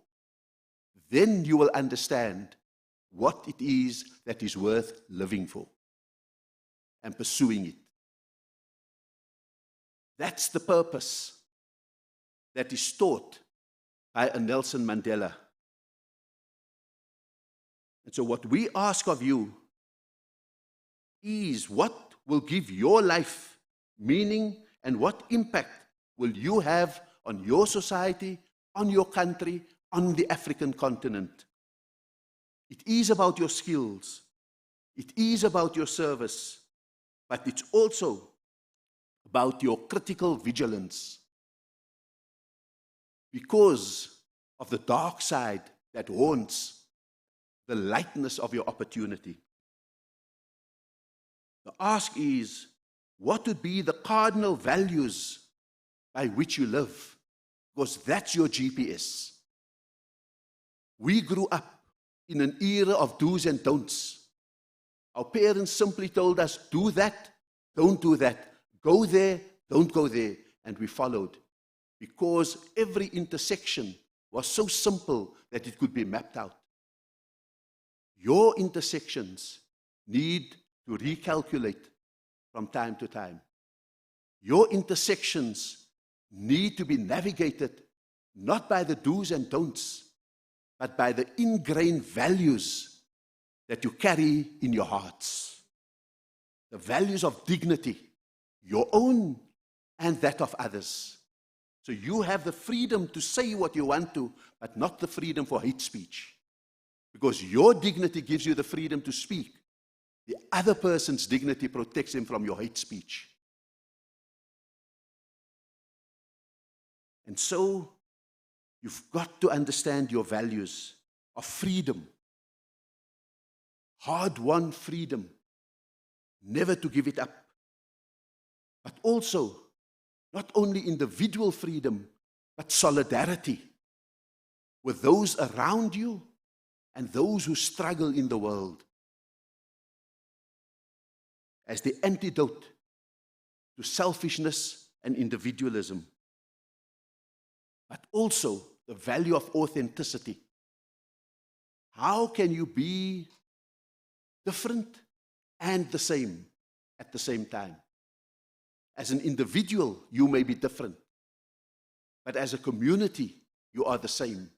Then you will understand what it is that is worth living for and pursuing it. That's the purpose that is taught by a Nelson Mandela. And so what we ask of you is, what will give your life meaning and what impact will you have on your society, on your country, on the African continent? It is about your skills. It is about your service. But it's also about your critical vigilance. Because of the dark side that haunts the lightness of your opportunity. The ask is, what would be the cardinal values by which you live? Because that's your GPS. We grew up in an era of do's and don'ts. Our parents simply told us, do that, don't do that. Go there, don't go there. And we followed. Because every intersection was so simple that it could be mapped out. Your intersections need to recalculate from time to time. Your intersections need to be navigated not by the do's and don'ts, but by the ingrained values that you carry in your hearts. The values of dignity, your own and that of others. So you have the freedom to say what you want to, but not the freedom for hate speech. Because your dignity gives you the freedom to speak. The other person's dignity protects him from your hate speech. And so, you've got to understand your values of freedom. Hard-won freedom. never to give it up, but also not only individual freedom, but solidarity with those around you and those who struggle in the world, as the antidote to selfishness and individualism, but also the value of authenticity. How can you be different and the same at the same time? As an individual, you may be different, but as a community, you are the same.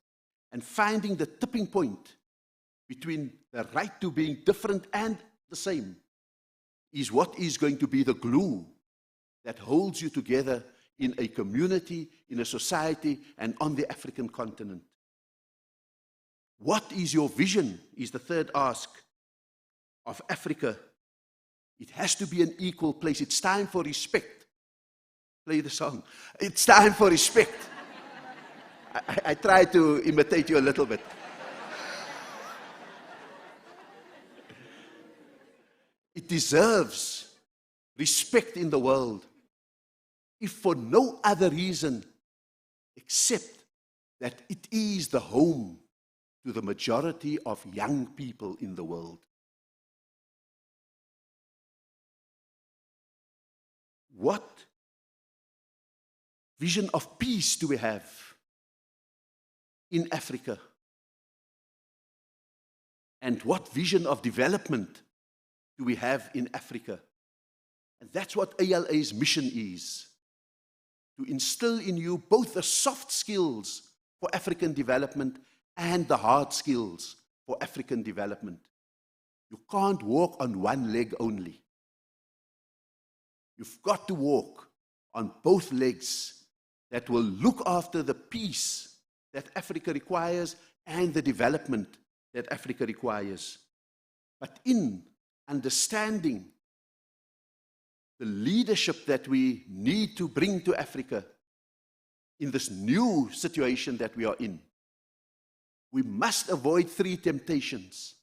And finding the tipping point between the right to being different and the same is what is going to be the glue that holds you together in a community, in a society, and on the African continent. What is your vision, is the third ask, of Africa? It has to be an equal place. It's time for respect. Play the song. It's time for respect. I try to imitate you a little bit. It deserves respect in the world, if for no other reason except that it is the home to the majority of young people in the world. What vision of peace do we have in Africa? And what vision of development do we have in Africa? And that's what ALA's mission is, to instill in you both the soft skills for African development and the hard skills for African development. You can't walk on one leg only. You've got to walk on both legs that will look after the peace that Africa requires and the development that Africa requires. But in understanding the leadership that we need to bring to Africa in this new situation that we are in, we must avoid three temptations.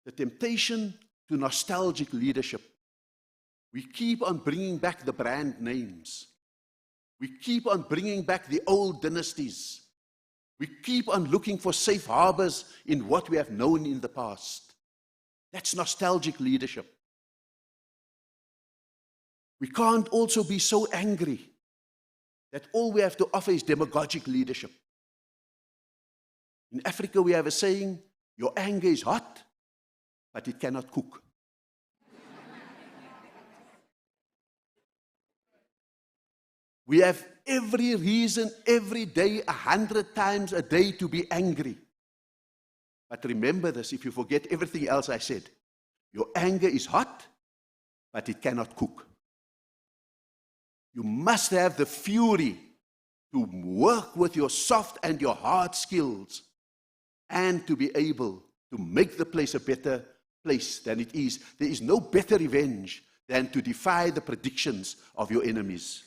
The temptation to nostalgic leadership. We keep on bringing back the brand names. We keep on bringing back the old dynasties. We keep on looking for safe harbors in what we have known in the past. That's nostalgic leadership. We can't also be so angry that all we have to offer is demagogic leadership. In Africa, we have a saying, your anger is hot, but it cannot cook. We have every reason, every day, 100 times a day to be angry. But remember this, if you forget everything else I said, your anger is hot, but it cannot cook. You must have the fury to work with your soft and your hard skills and to be able to make the place a better place than it is. There is no better revenge than to defy the predictions of your enemies.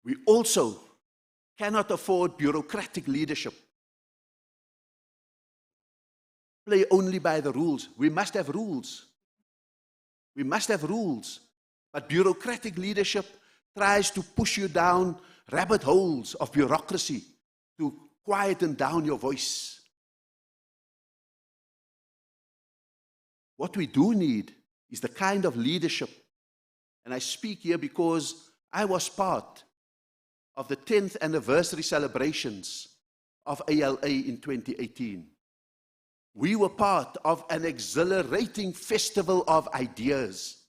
We also cannot afford bureaucratic leadership. Play only by the rules. We must have rules. We must have rules. But bureaucratic leadership tries to push you down rabbit holes of bureaucracy to quieten down your voice. What we do need is the kind of leadership, and I speak here because I was part of the 10th anniversary celebrations of ALA in 2018. We were part of an exhilarating festival of ideas.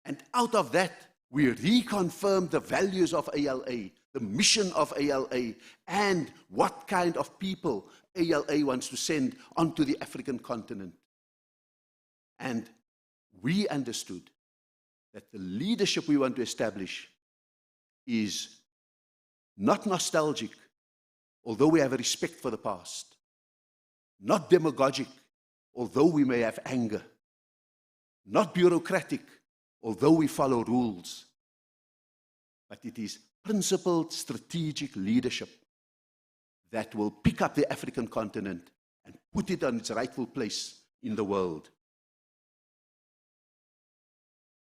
And out of that, we reconfirmed the values of ALA, the mission of ALA, and what kind of people ALA wants to send onto the African continent. And we understood that the leadership we want to establish is not nostalgic, although we have a respect for the past. Not demagogic, although we may have anger. Not bureaucratic, although we follow rules. But it is principled strategic leadership that will pick up the African continent and put it on its rightful place in the world.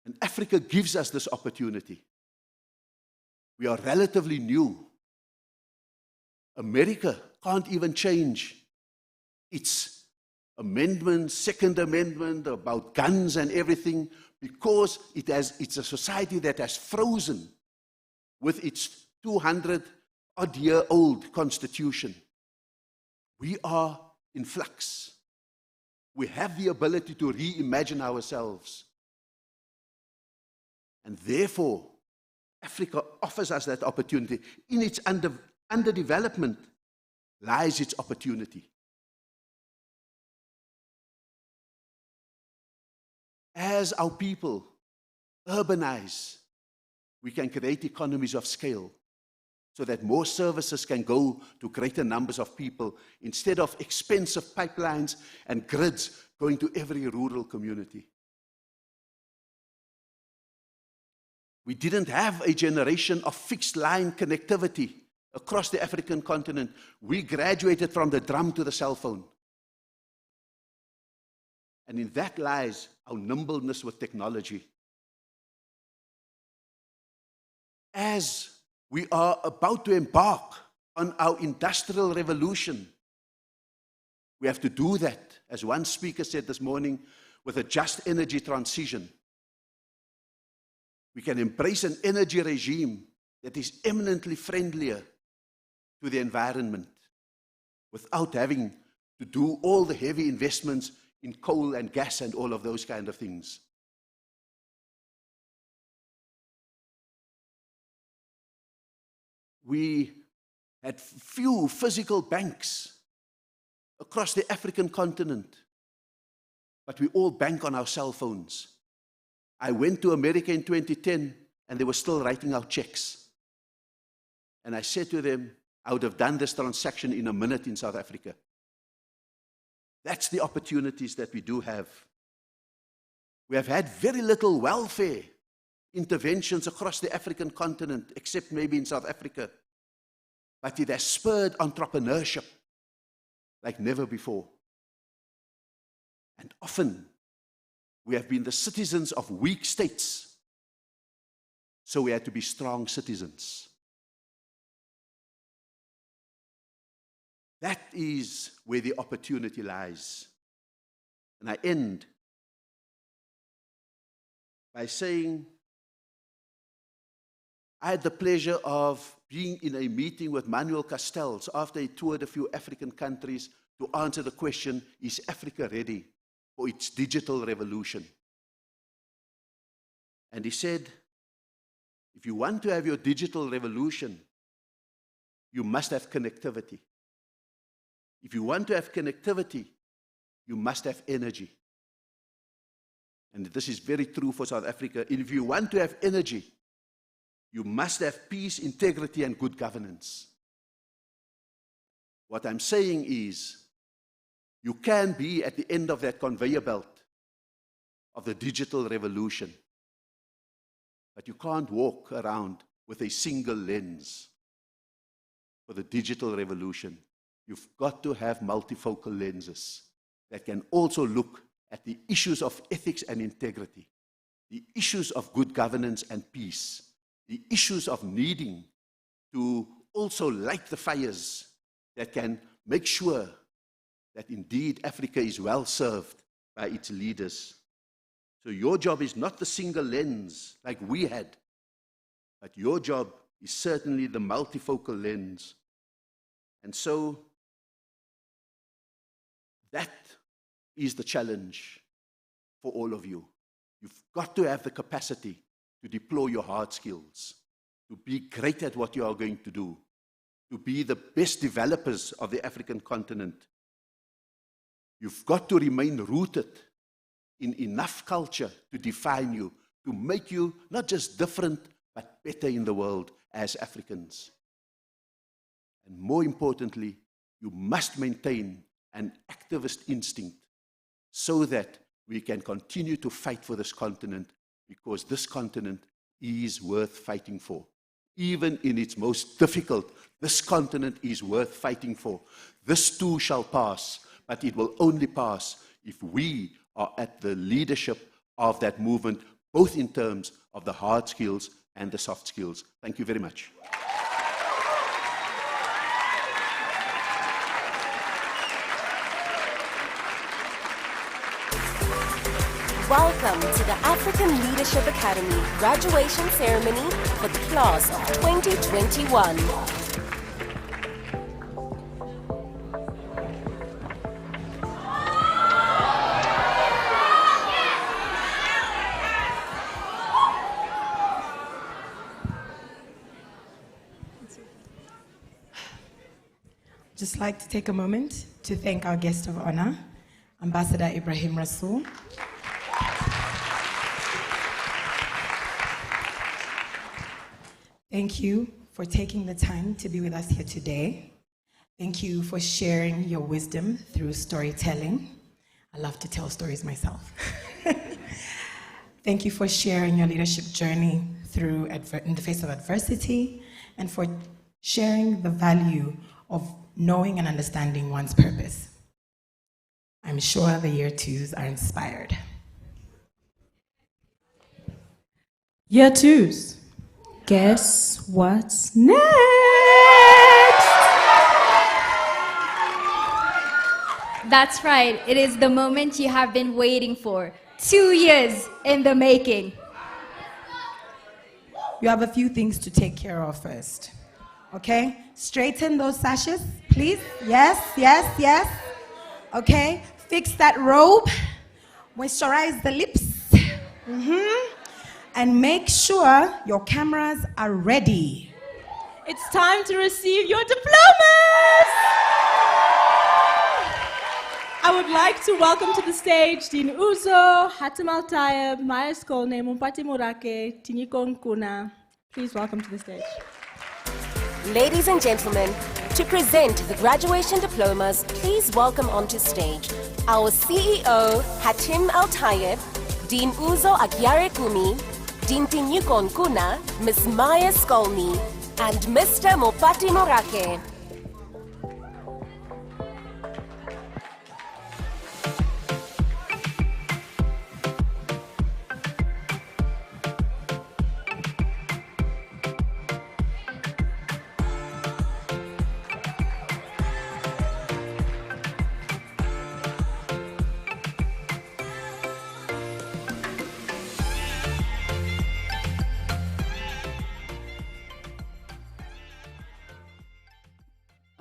And Africa gives us this opportunity. We are relatively new. America can't even change its amendment, Second Amendment about guns and everything, because it's a society that has frozen with its 200-odd-year-old constitution. We are in flux. We have the ability to reimagine ourselves. And therefore, Africa offers us that opportunity. In its underdevelopment lies its opportunity. As our people urbanize, we can create economies of scale so that more services can go to greater numbers of people instead of expensive pipelines and grids going to every rural community. We didn't have a generation of fixed line connectivity across the African continent. We graduated from the drum to the cell phone. And in that lies our nimbleness with technology. As we are about to embark on our industrial revolution, we have to do that, as one speaker said this morning, with a just energy transition. We can embrace an energy regime that is eminently friendlier to the environment without having to do all the heavy investments in coal and gas and all of those kind of things. We had few physical banks across the African continent, but we all bank on our cell phones. I went to America in 2010, and they were still writing out checks. And I said to them, I would have done this transaction in a minute in South Africa. That's the opportunities that we do have. We have had very little welfare interventions across the African continent, except maybe in South Africa. But it has spurred entrepreneurship like never before. And often, we have been the citizens of weak states, so we had to be strong citizens. That is where the opportunity lies. And I end by saying, I had the pleasure of being in a meeting with Manuel Castells after he toured a few African countries to answer the question, is Africa ready for its digital revolution? And he said, if you want to have your digital revolution, you must have connectivity. If you want to have connectivity, you must have energy. And this is very true for South Africa. If you want to have energy, you must have peace, integrity, and good governance. What I'm saying is, you can be at the end of that conveyor belt of the digital revolution, but you can't walk around with a single lens for the digital revolution. You've got to have multifocal lenses that can also look at the issues of ethics and integrity, the issues of good governance and peace, the issues of needing to also light the fires that can make sure that indeed Africa is well served by its leaders. So your job is not the single lens like we had, but your job is certainly the multifocal lens. And so that is the challenge for all of you. You've got to have the capacity to deploy your hard skills, to be great at what you are going to do, to be the best developers of the African continent. You've got to remain rooted in enough culture to define you, to make you not just different, but better in the world as Africans. And more importantly, you must maintain an activist instinct so that we can continue to fight for this continent, because this continent is worth fighting for. Even in its most difficult, this continent is worth fighting for. This too shall pass, but it will only pass if we are at the leadership of that movement, both in terms of the hard skills and the soft skills. Thank you very much.
Welcome to the African Leadership Academy graduation ceremony for the class of 2021.
Just like to take a moment to thank our guest of honor, Ambassador Ibrahim Rasool. Thank you for taking the time to be with us here today. Thank you for sharing your wisdom through storytelling. I love to tell stories myself. Thank you for sharing your leadership journey through in the face of adversity, and for sharing the value of knowing and understanding one's purpose. I'm sure the year twos are inspired.
Year twos, guess what's next?
That's right. It is the moment you have been waiting for. 2 years in the making.
You have a few things to take care of first. Okay? Straighten those sashes, please. Yes, yes, yes. Okay? Fix that robe. Moisturize the lips. And make sure your cameras are ready.
It's time to receive your diplomas! I would like to welcome to the stage Dean Uzo, Hatem Al-Tayeb, Maya Skolne, Mumpati Murake, Tinyiko Nkuna. Please welcome to the stage.
Ladies and gentlemen, to present the graduation diplomas, please welcome onto stage our CEO, Hatem Al-Tayeb, Dean Uzo Agyare Kumi, Dean Tinyiko Nkuna, Ms. Maya Skolne, and Mr. Mopati Morake.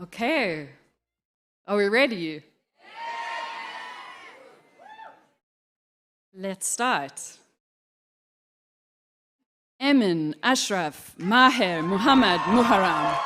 Okay, are we ready? Let's start. Emin, Ashraf, Maher, Muhammad, Muharram.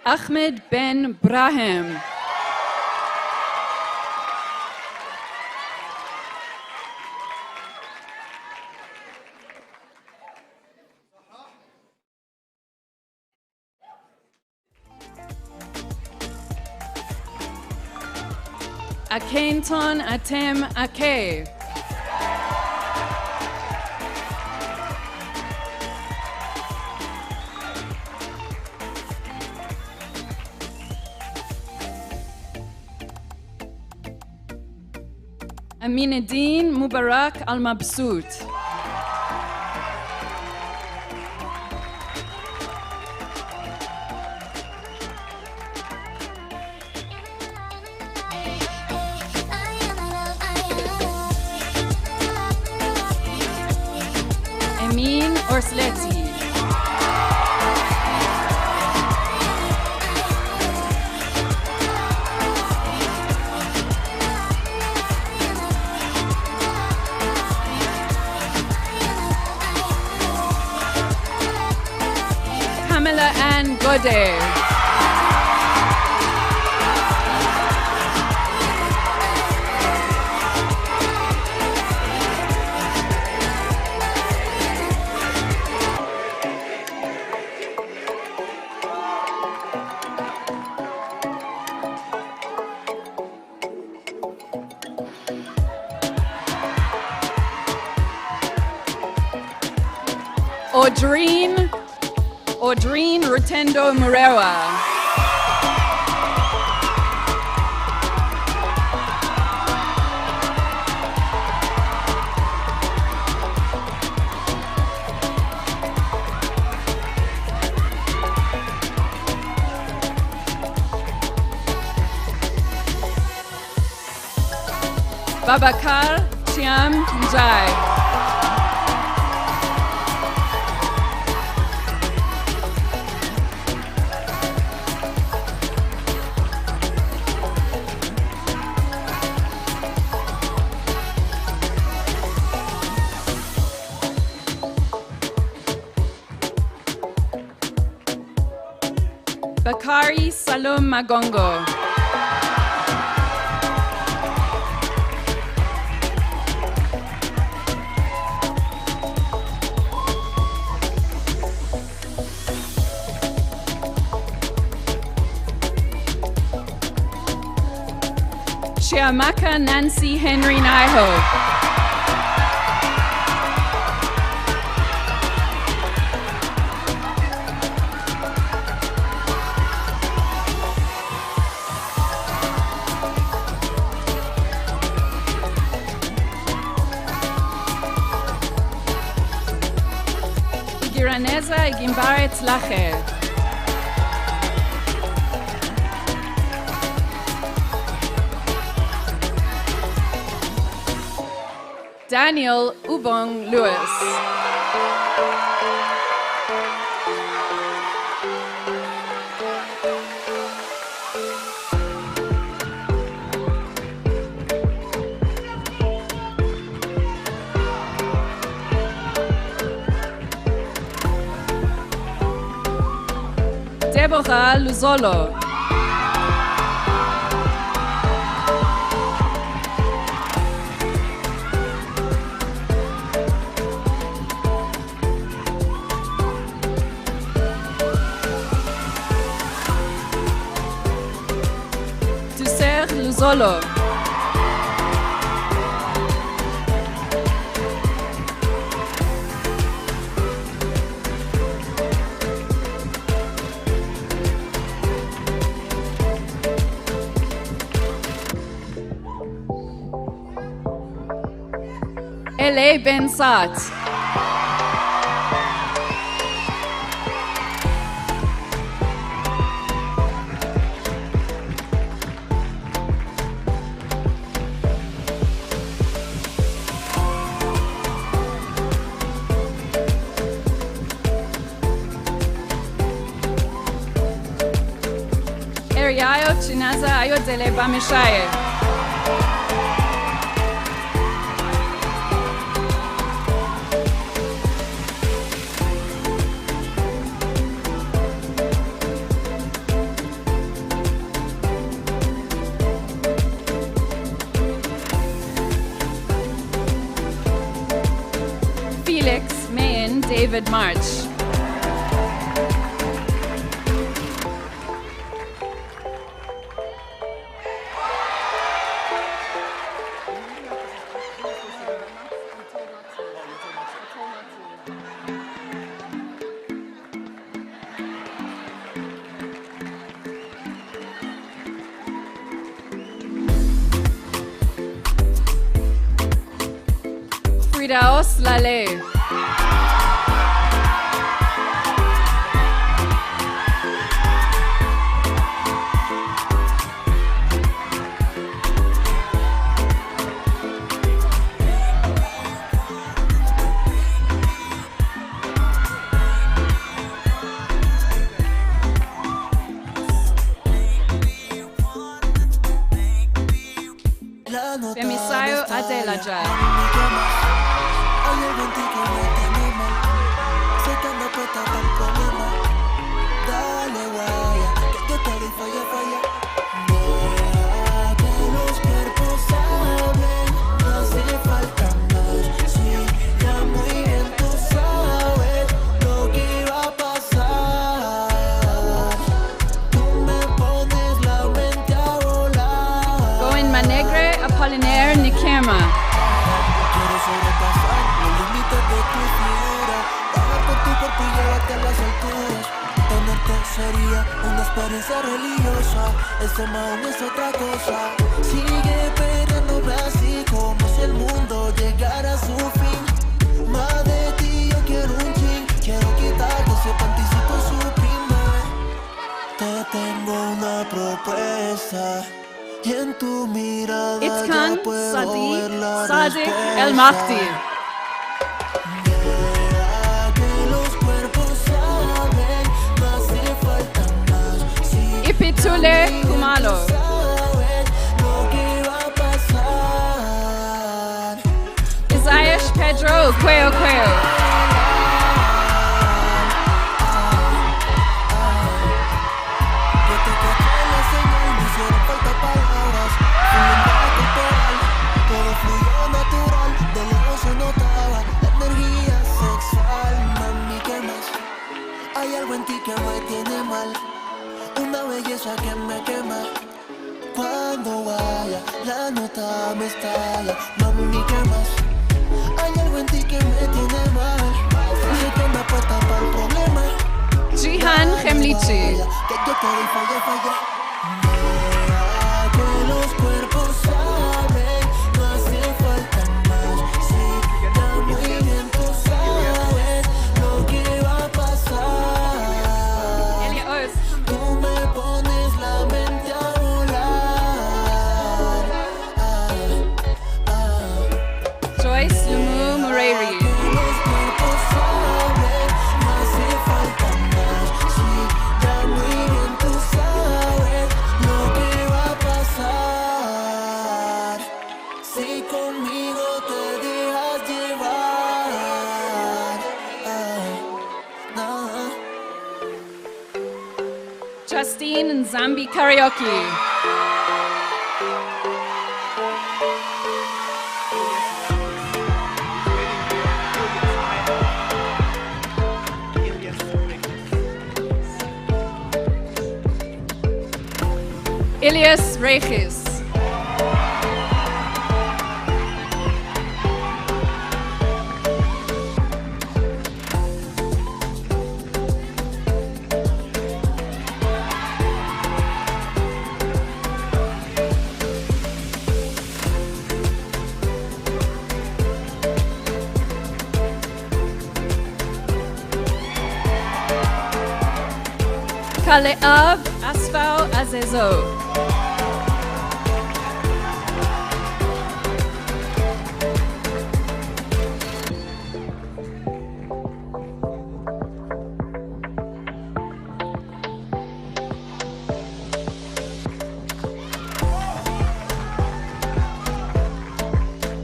Ahmed Ben Brahim. Akenton Atem Ake. Aminuddin Mubarak Al-Mabsout. Amin Orsleti. Pamela Ann Goddard. Audrine Rotendo Murewa. Babakar Chiam Njai. Bakari Salum Magongo. Chiamaka Nancy Henry Naiho. Giraneza Gimbaret Lacher. Daniel Ubong Lewis. Deborah Luzolo. Luzolo. L.A. Ben Saat. Eriayo Chinaza Ayodele Bamishaye. Felix Mayen David March. Fridaos Lale. Femisayo Adelaja. Going Manegre Apollinaire Nikema.
por ti llévate a las alturas. Tenerte sería una experiencia religiosa. Este maón es otra cosa. Sigue perdiéndome así como si el mundo llegara a su fin. Más de ti yo quiero un chin. Quiero quitarte ese panticito suprime. Te tengo una propuesta. Y en tu mirada
Itkan
ya puedo
Sadi
ver la
Sadiq
respuesta.
El Mahdi.
Deja que los cuerpos hablen, no hace falta más. Si
Ipitule Kumalo.
sabes lo que va a pasar.
Isaiah Pedro Queo Queo.
Yo te caché la señal, no hicieron falta palabras. Un lenguaje corporal, todo fluyó natural. De lejos se notaba la energía sexual. Mami, ¿qué más? Hay algo en ti que me tiene mal. Una belleza que me quema. Cuando vaya, la nota me estalla. Mami, ¿qué más? Hay algo en ti que me tiene mal. Sé que me apuesta para el problema.
Jihan Khemlichi.
Que yo te doy falla. Deja que los cuerpos hablen, no hace falta más. Si ya muy bien tú sabes lo que va a pasar.
Elia Oz.
Tú me pones la mente a volar.
Joyce Lumu Murari.
Que los cuerpos hablen, no hace falta más. Si ya muy bien tú sabes lo que va a pasar. Si conmigo te dejas llevar.
Justine Nzambi Karaoke. Elias Regis. Kale'av Asfau Azezo.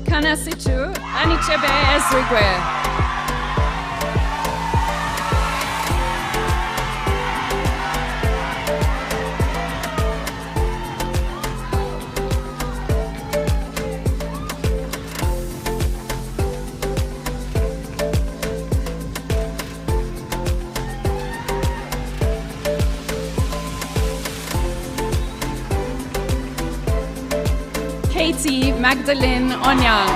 Kanasichu Anichebe Ezrigwe. Katie Magdalene Onyang.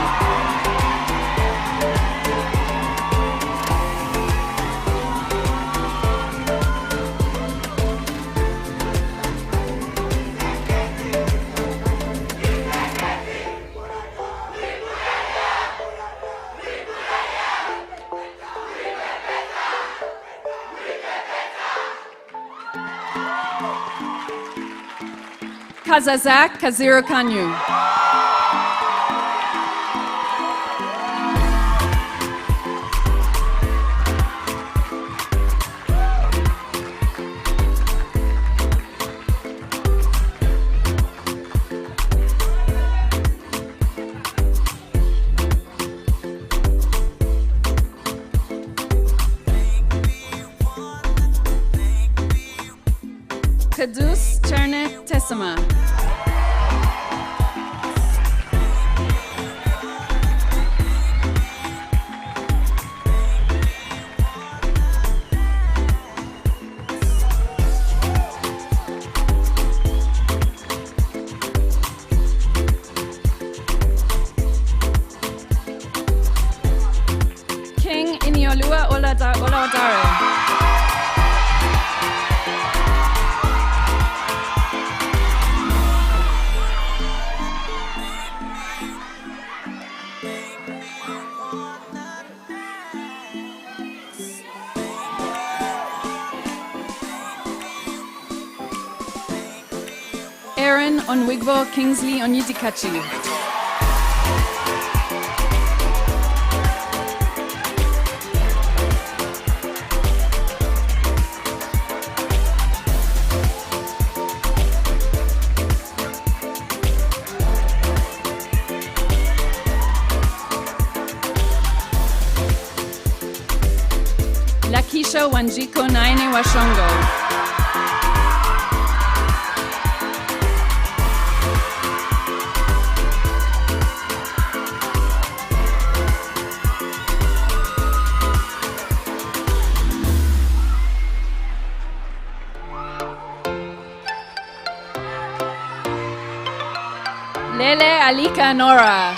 Kazazak Kazira Kanyu. Kadus Chernet Tessama. King Iniolua Marimba Oladare. Aaron Onwigbo Kingsley Onyitikachi. Lakisha Wanjiko Naine Washongo. Lele Alika Nora.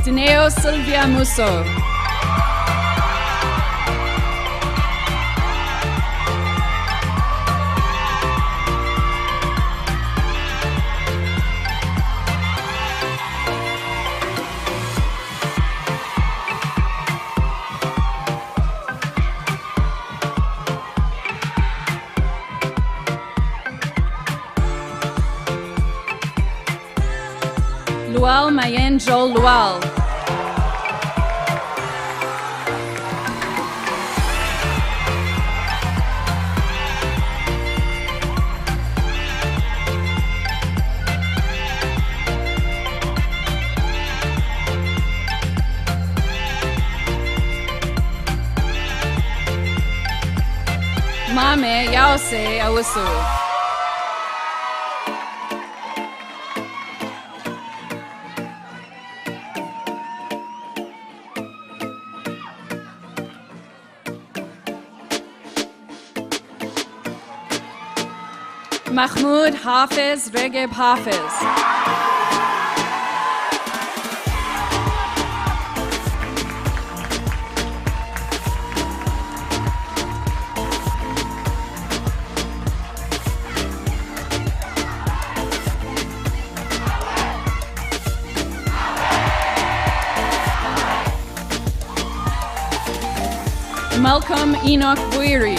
Dineo Sylvia Musso. Lual Mayen Joel Lual. Mame Yause Awusu. Mahmoud Hafiz Regeb Hafiz. Malcolm Enoch Buiri.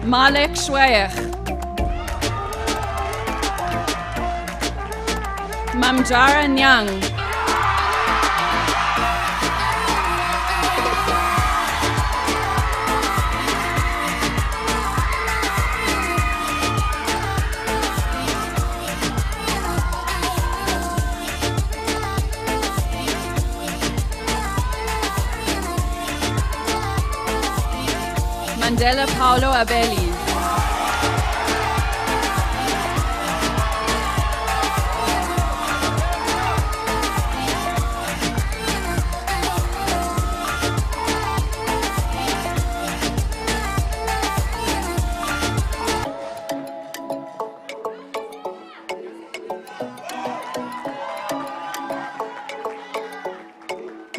Malek Shweich. Mamjara Nyang. Mandela Paulo Abeli.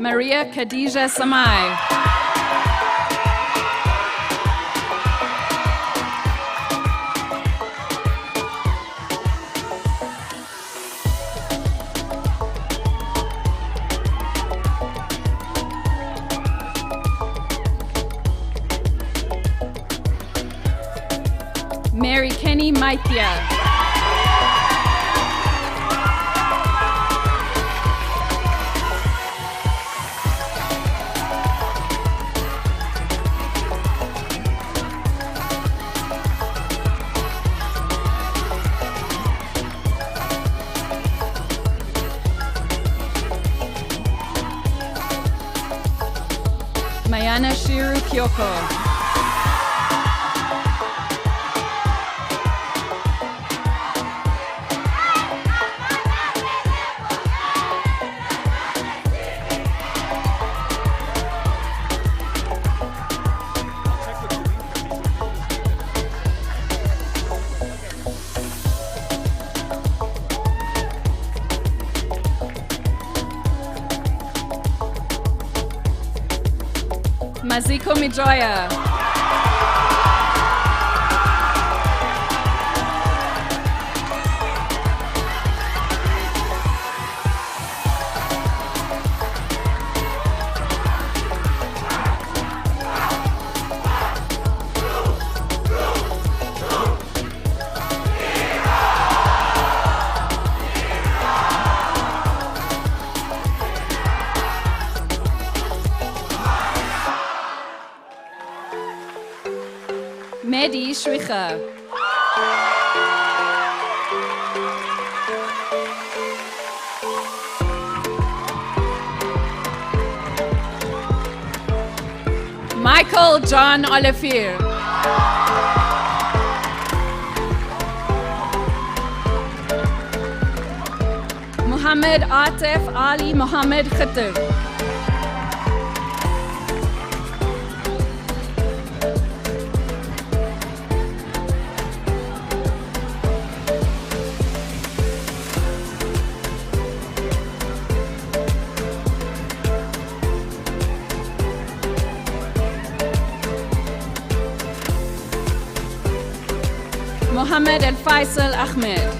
Maria Khadija Samai. Mary Kenny Maithia. Yanashiru Kyoko. Maziko Mijoya. Mehdi Shricha. Michael John Olivier. Muhammad Atif Ali Muhammad Khatir. Mohammed El Faisal Ahmed.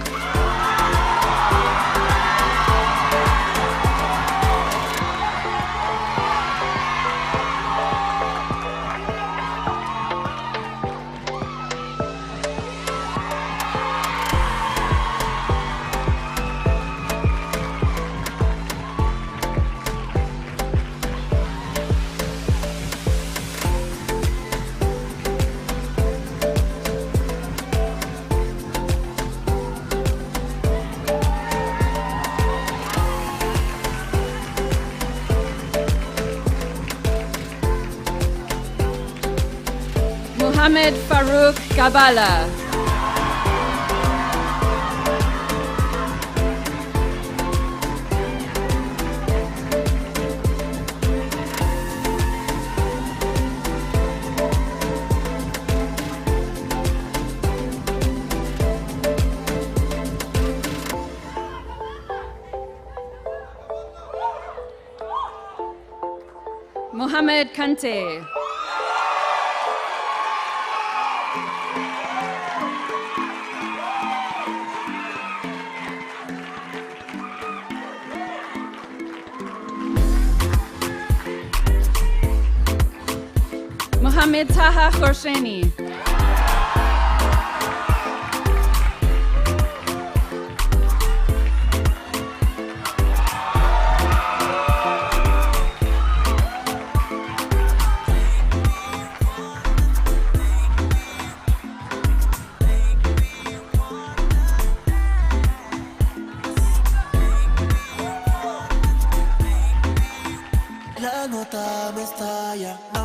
Mohammed Farouk Gabala. Mohammed Kante. Mohammed Taha Khorsheni.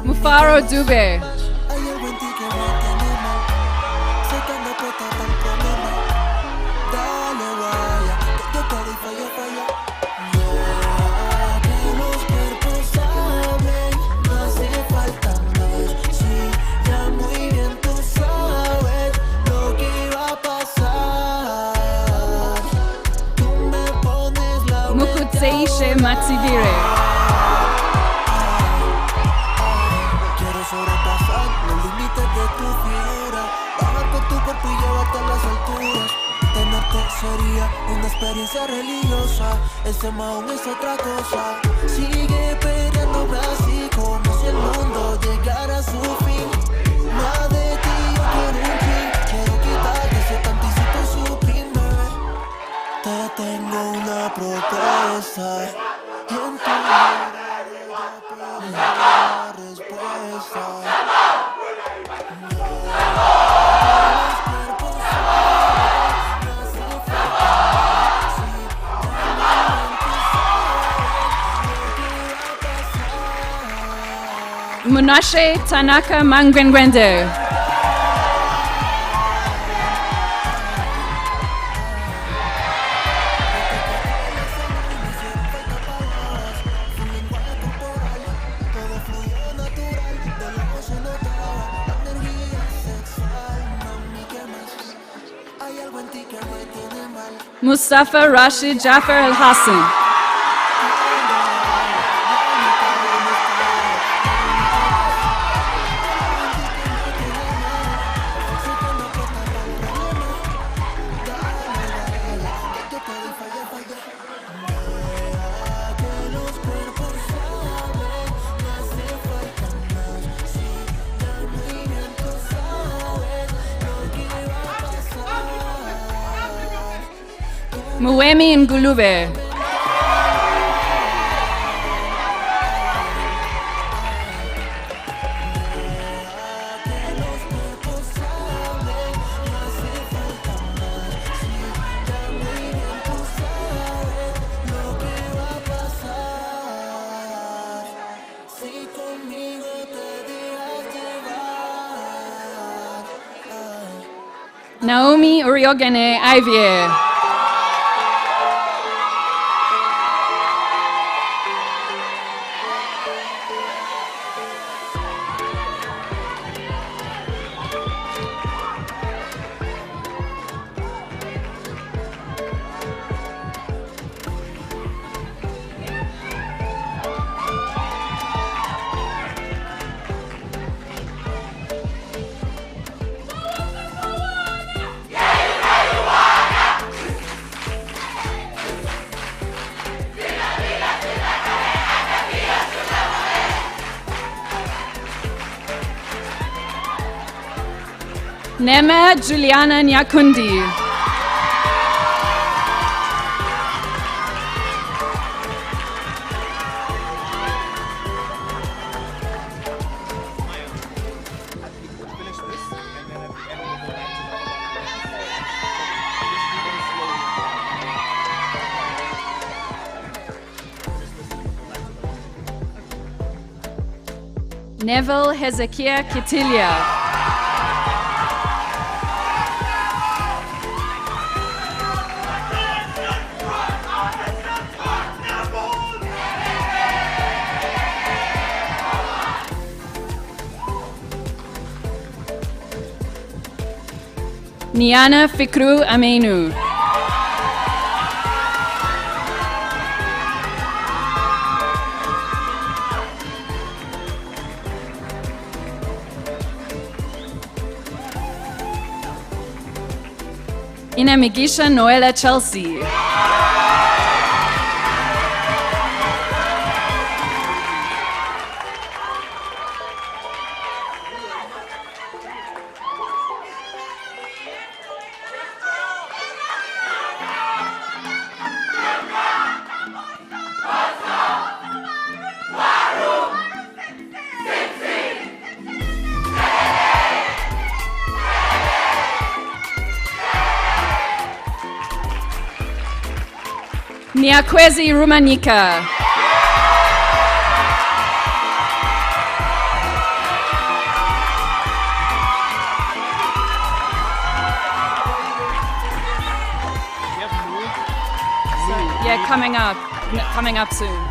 Mufaro Dube.
Hay algo en ti que me tiene mal. Sé que ando puesta para el problema. Dale, guaya, que yo te doy falla. Ya que los cuerpos hablen, no hace falta más. Sí, ya muy bien tú sabes lo que iba a pasar. Tú me pones la
Mukutseishe Matsibire.
sobrepasar los límites de tu figura, bajar con tu cuerpo y llevarte a las alturas. Tenerte sería una experiencia religiosa, ese maón es otra cosa. Sigue peleándome así como si el mundo llegara a su fin. Más de ti yo quiero un fin, quiero quitarte ese panticito suprime. Te tengo una propuesta y en tu la respuesta.
Tinashe Tanaka Mangwengwende. Mustafa Rashid Jafar Al Hassan. Muemi Ngulube. Naomi Uriogene Ivie. Nema Juliana Nyakundi. Neville Hezekiah Kitilia. Niana Fikru Amenu. Inamigisha Noela Chelsea. Niakwezi Rumanika. Yeah, coming up soon.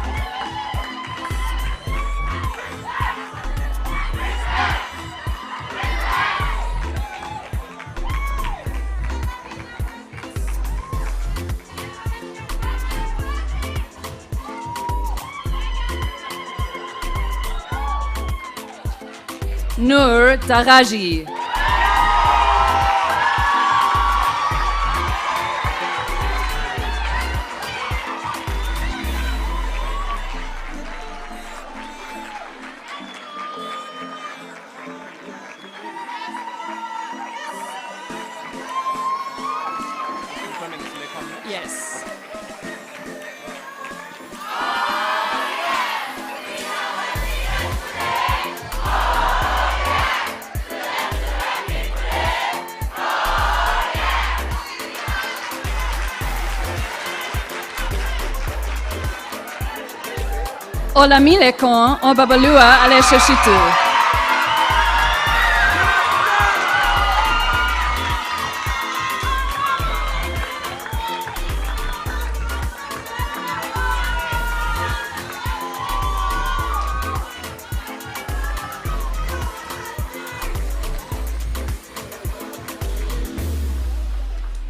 Nur Daraji. Yes. Olamile kon o babalua ale shoshitu.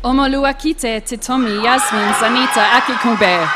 Omoluakite Titomi Yasmin Zanita Akikube.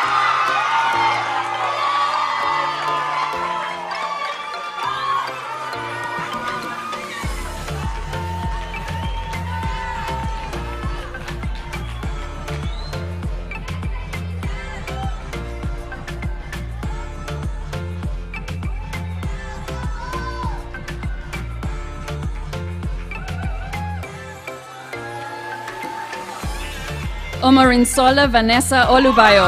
Omorinsola Vanessa Olubayo.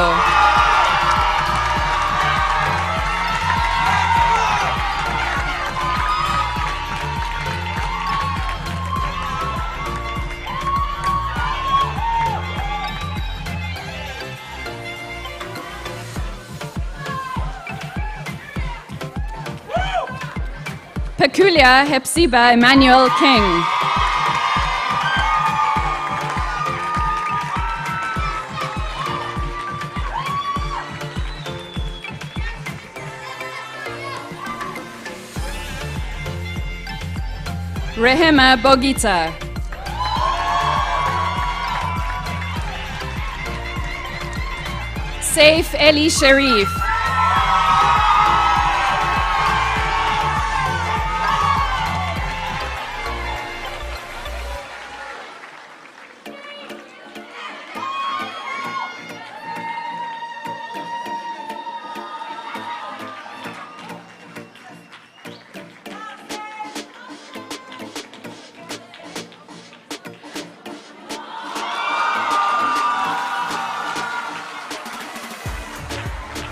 Peculiar Hepzibah Emmanuel King. Rehema Bogita. Saif Eli Sharif.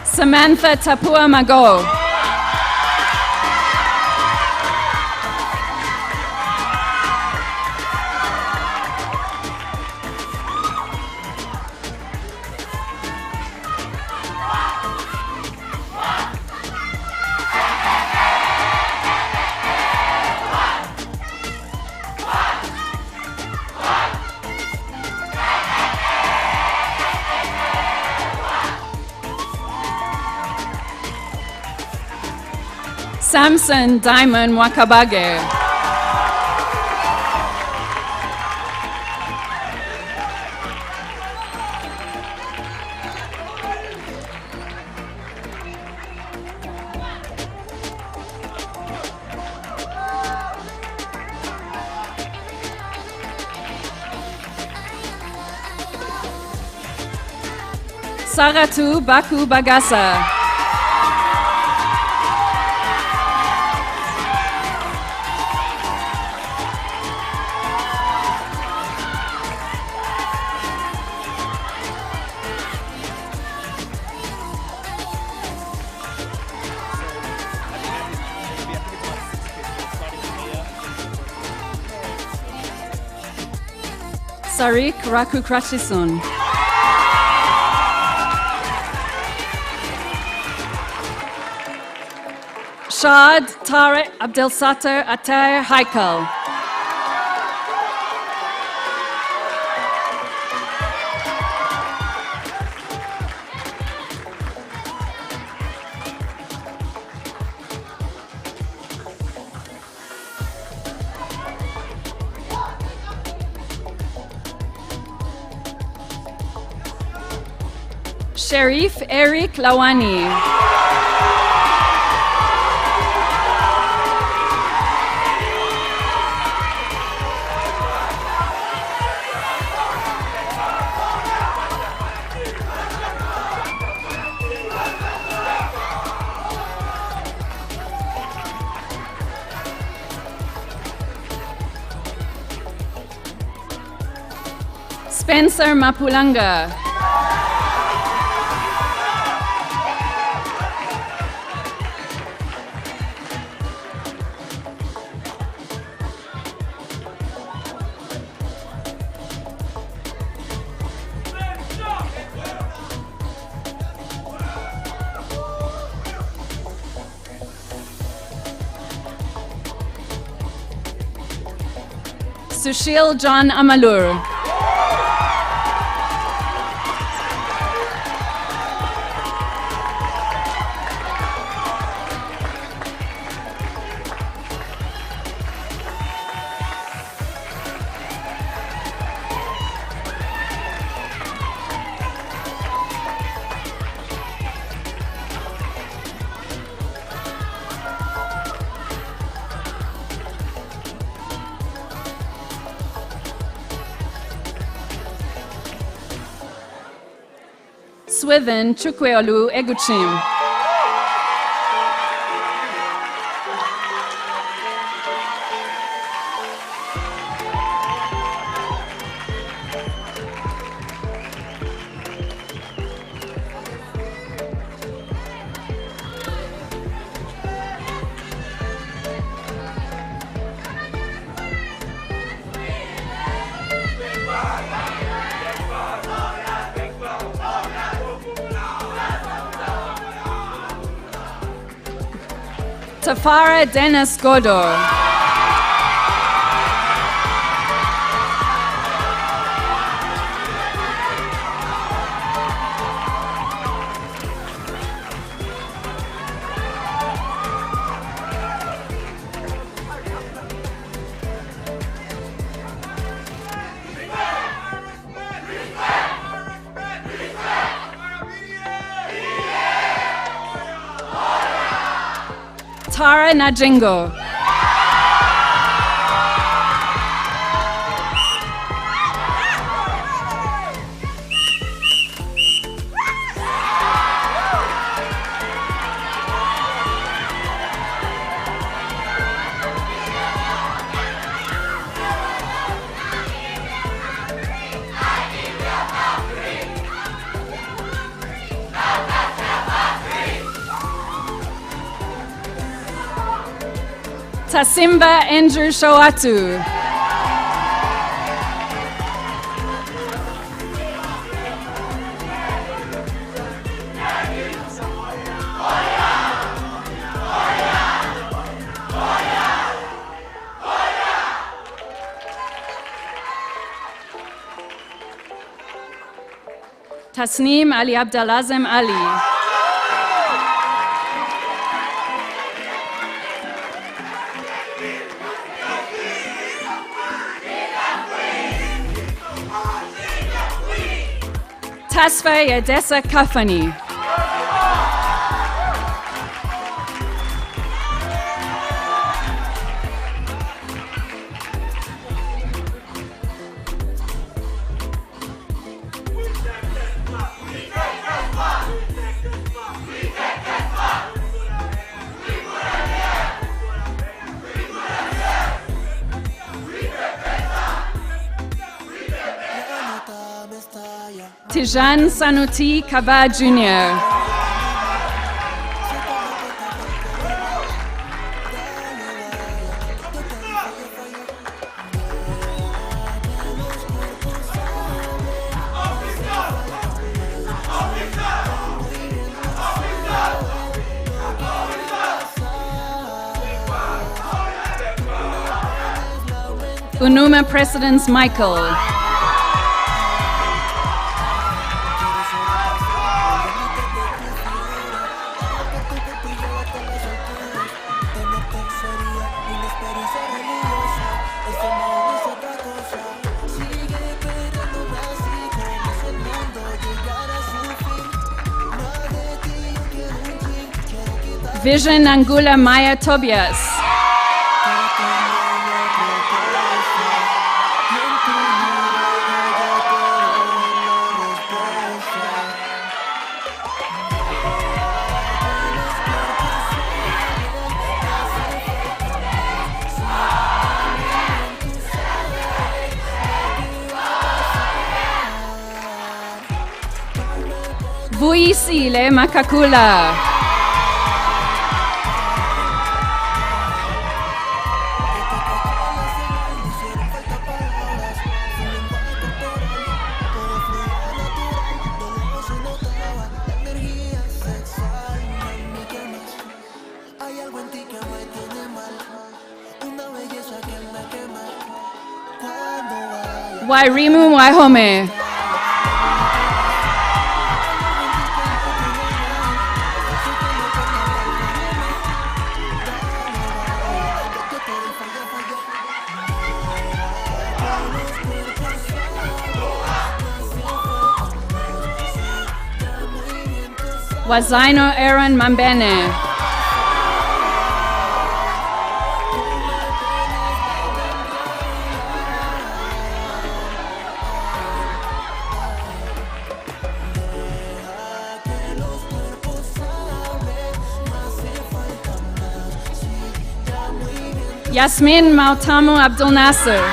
Samantha Tapua Mago. Samson Diamond Wakabage. Saratu Baku Bagasa. Sarik Raku Kratisun. Shad Tariq Abdel Sattar Attar Haikal. Sharif Eric Lawani. Spencer Mapulanga. Sushil John Amalur. Swithin Chukweolu Eguchim. Tafara Dennis Godor. Tara Najingo. Tasimba Andrew Shoatu. Tasneem Ali Abdalazem Ali. Tasfa Yadessa Kafani. Tijan Sanuti Kaba Jr. Unuma Presidents Michael. Vision Angula Maya Tobias. Vuisile Makakula. Wairimu Waihome. Wazaino Aaron Mambene. Yasmin Mautamu Abdul Nasser.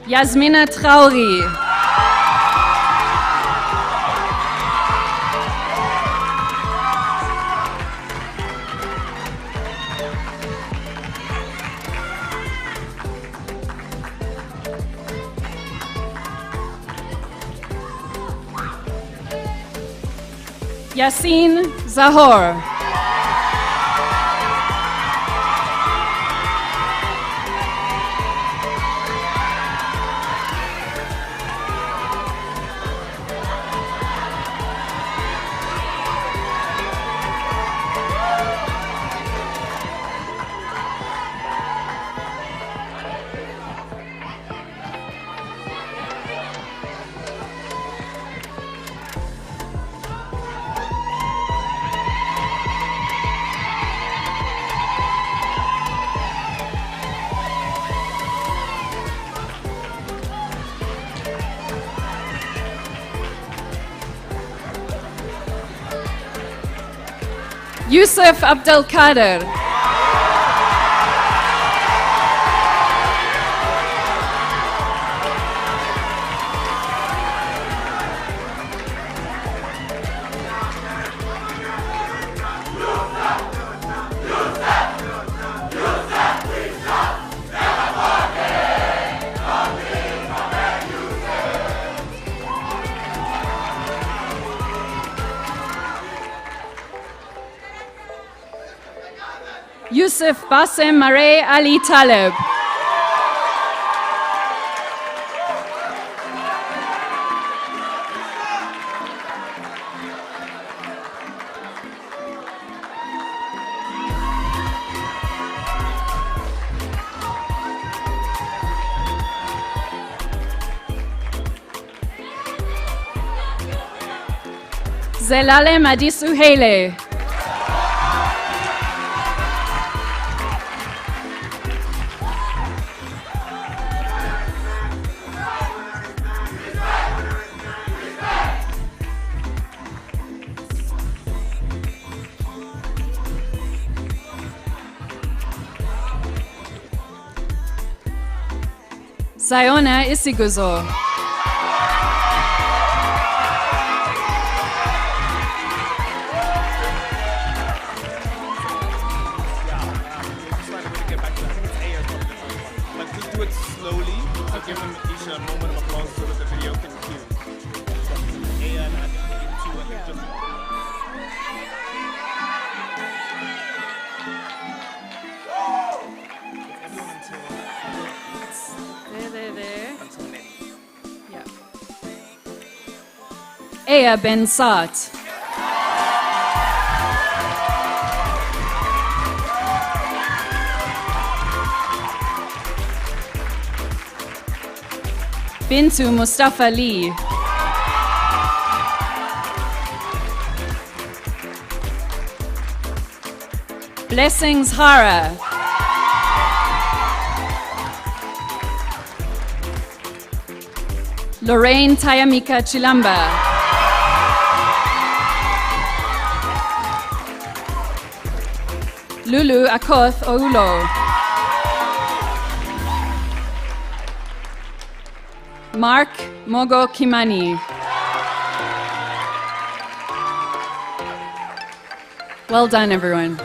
Yasmina Trauri. Yasin Zahor. Yusuf Abdel Kader. Yusuf Bassem Mare Ali Taleb. Zelale Madisuhele. Sayona Isiguzo. Aya Ben Saat. Bintu Mustafa Lee. Blessings Hara. Lorraine Tayamika Chilamba. Lulu Akoth Oulo. Mark Mogo Kimani. Well done, everyone.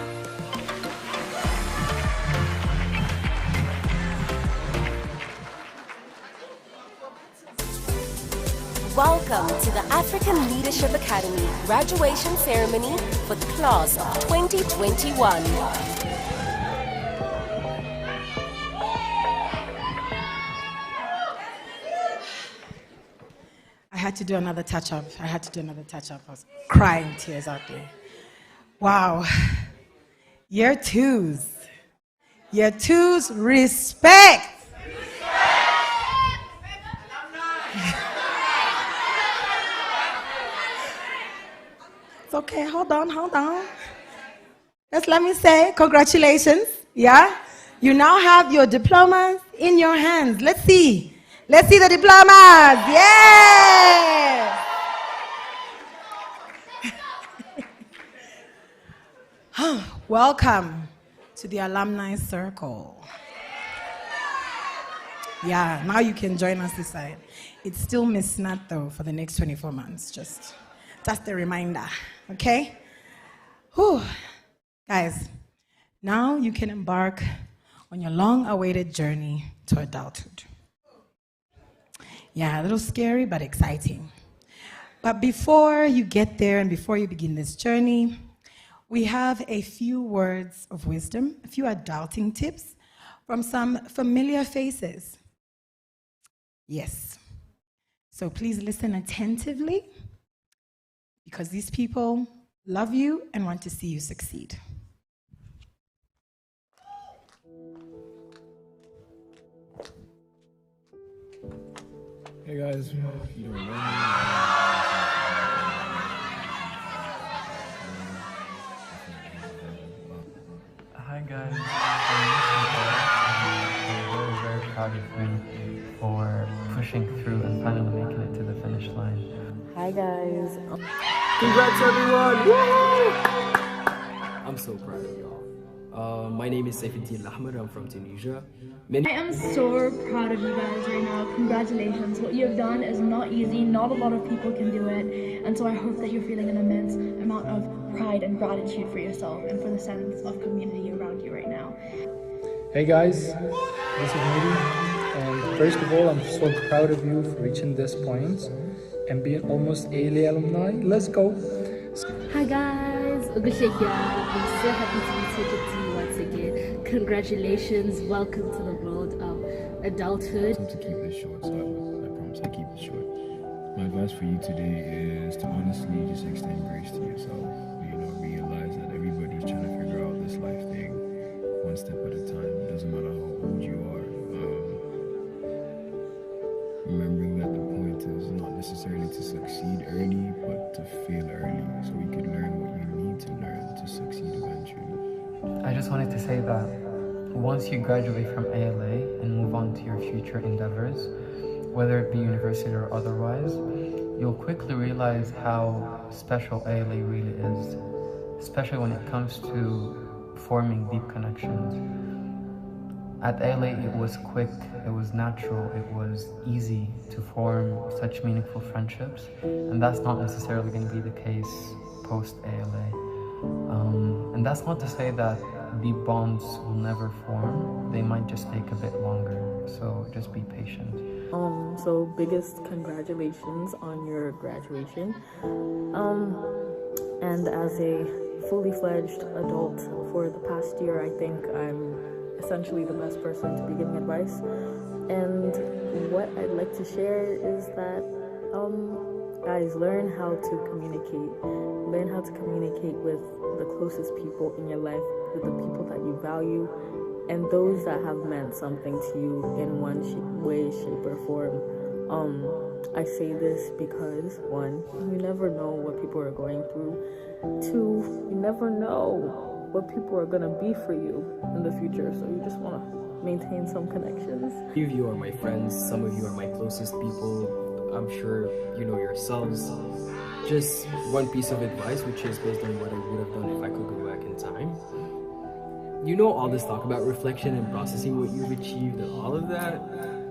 Welcome to the African Leadership Academy graduation ceremony for the class of 2021.
I had to do another touch-up. I was crying tears out there. Wow. Year twos, respect. It's okay. Hold on. Just let me say congratulations. Yeah? You now have your diplomas in your hands. Let's see. Let's see the diplomas. Yeah! Welcome to the Alumni Circle. Yeah, now you can join us this side. It's still Miss Nat though for the next 24 months. Just a reminder, okay? Whew. Guys, now you can embark on your long-awaited journey to adulthood. Yeah, a little scary, but exciting. But before you get there and before you begin this journey, we have a few words of wisdom, a few adulting tips from some familiar faces. Yes. So please listen attentively because these people love you and want to see you succeed.
Hey guys, you don't know me.
Hi guys, I'm very, very proud of you for pushing through and finally making it to the finish line.
Hi guys.
Congrats everyone! Woo! I'm so proud of y'all. My name is Saifuddin Ahmed, I'm from Tunisia.
I am so proud of you guys right now. Congratulations. What you have done is not easy. Not a lot of people can do it. And so I hope that you're feeling an immense amount of pride and gratitude for yourself and for the sense of community around you right now.
Hey guys, this is Miri. And first of all, I'm so proud of you for reaching this point and being almost ALA alumni. Let's go.
Hi guys, Ugushe here. I'm so happy to be talking to you once again. Congratulations, welcome to the world of adulthood.
To keep this short, so I promise I keep it short. My advice for you today is to honestly just extend grace to yourself. You know, realize that everybody's trying to figure out this life thing one step at a time. It doesn't matter how old you are. Remembering that the point is not necessarily to succeed early, but to fail early, so you can learn what you need to learn to succeed eventually.
I just wanted to say that once you graduate from ALA and move on to your future endeavors, whether it be university or otherwise, you'll quickly realize how special ALA really is, especially when it comes to forming deep connections. At ALA, it was quick, it was natural, it was easy to form such meaningful friendships, and that's not necessarily going to be the case post-ALA. And that's not to say that deep bonds will never form, they might just take a bit longer, so just be patient.
So biggest congratulations on your graduation. And as a fully fledged adult for the past year, I think I'm essentially the best person to be giving advice. And what I'd like to share is that guys, learn how to communicate. Learn how to communicate with the closest people in your life, with the people that you value, and those that have meant something to you in one way, shape, or form. I say this because 1, you never know what people are going through. 2, you never know what people are gonna be for you in the future, so you just wanna maintain some connections.
Few of you are my friends, some of you are my closest people. I'm sure you know yourselves. Just one piece of advice, which is based on what I would have done if I could go back in time. You know, all this talk about reflection and processing what you've achieved and all of that,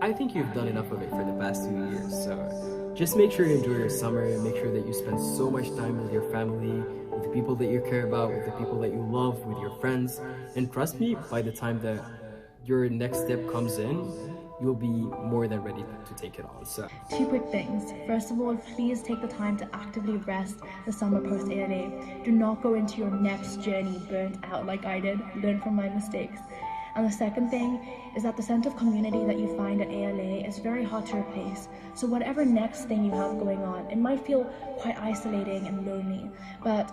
I think you've done enough of it for the past 2 years. So just make sure you enjoy your summer and make sure that you spend so much time with your family, with the people that you care about, with the people that you love, with your friends. And trust me, by the time that your next step comes in, you'll be more than ready to take it on. So
2 quick things. First of all, please take the time to actively rest the summer post-ALA. Do not go into your next journey burnt out like I did. Learn from my mistakes. And the second thing is that the sense of community that you find at ALA is very hard to replace. So whatever next thing you have going on, it might feel quite isolating and lonely, but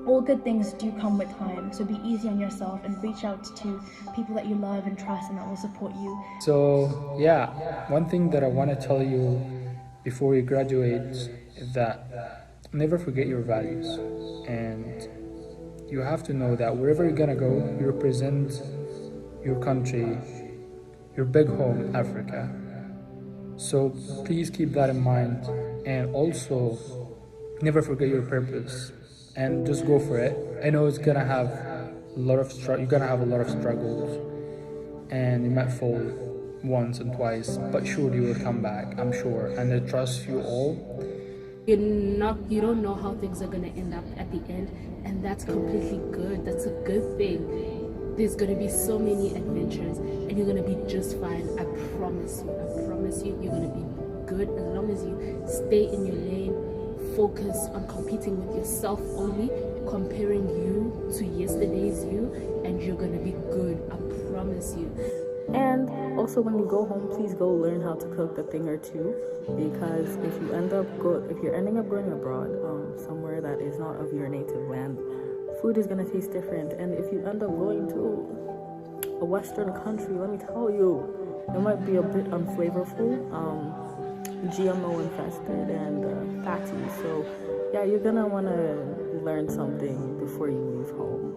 all good things do come with time. So be easy on yourself and reach out to people that you love and trust and that will support you.
So yeah, one thing that I want to tell you before you graduate is that
never forget your values. And you have to know that wherever you're gonna go, you represent your country, your big home, Africa. So please keep that in mind, and also never forget your purpose and just go for it. I know it's gonna have a lot of you're gonna have a lot of struggles, and you might fall once and twice, but surely you will come back, I'm sure, and I trust you all.
You don't know how things are gonna end up at the end, and that's completely good. That's a good thing. There's gonna be so many adventures, and you're gonna be just fine. I promise you. I promise you, you're gonna be good as long as you stay in your lane, focus on competing with yourself only, comparing you to yesterday's you, and you're gonna be good. I promise you.
And also, when you go home, please go learn how to cook a thing or two, because if you're ending up going abroad, somewhere that is not of your native land, food is gonna taste different. And if you end up going to a Western country, let me tell you, it might be a bit unflavorful, GMO infested and fatty. So yeah, you're gonna wanna learn something before you leave home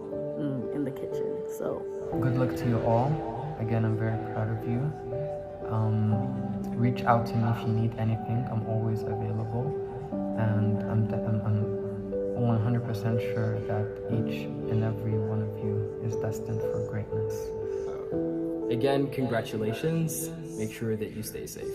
in the kitchen. So
good luck to you all. Again, I'm very proud of you. Reach out to me if you need anything. I'm always available, and I'm 100% sure that each and every one of you is destined for greatness.
Again, congratulations. Make sure that you stay safe.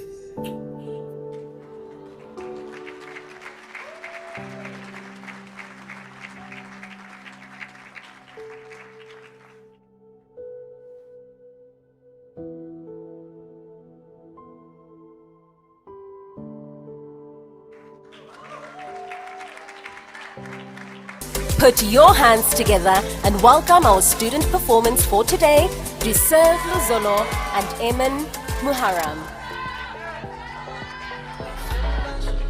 Put your hands together and welcome our student performance for today, Duserve Luzolo and Emin Muharram.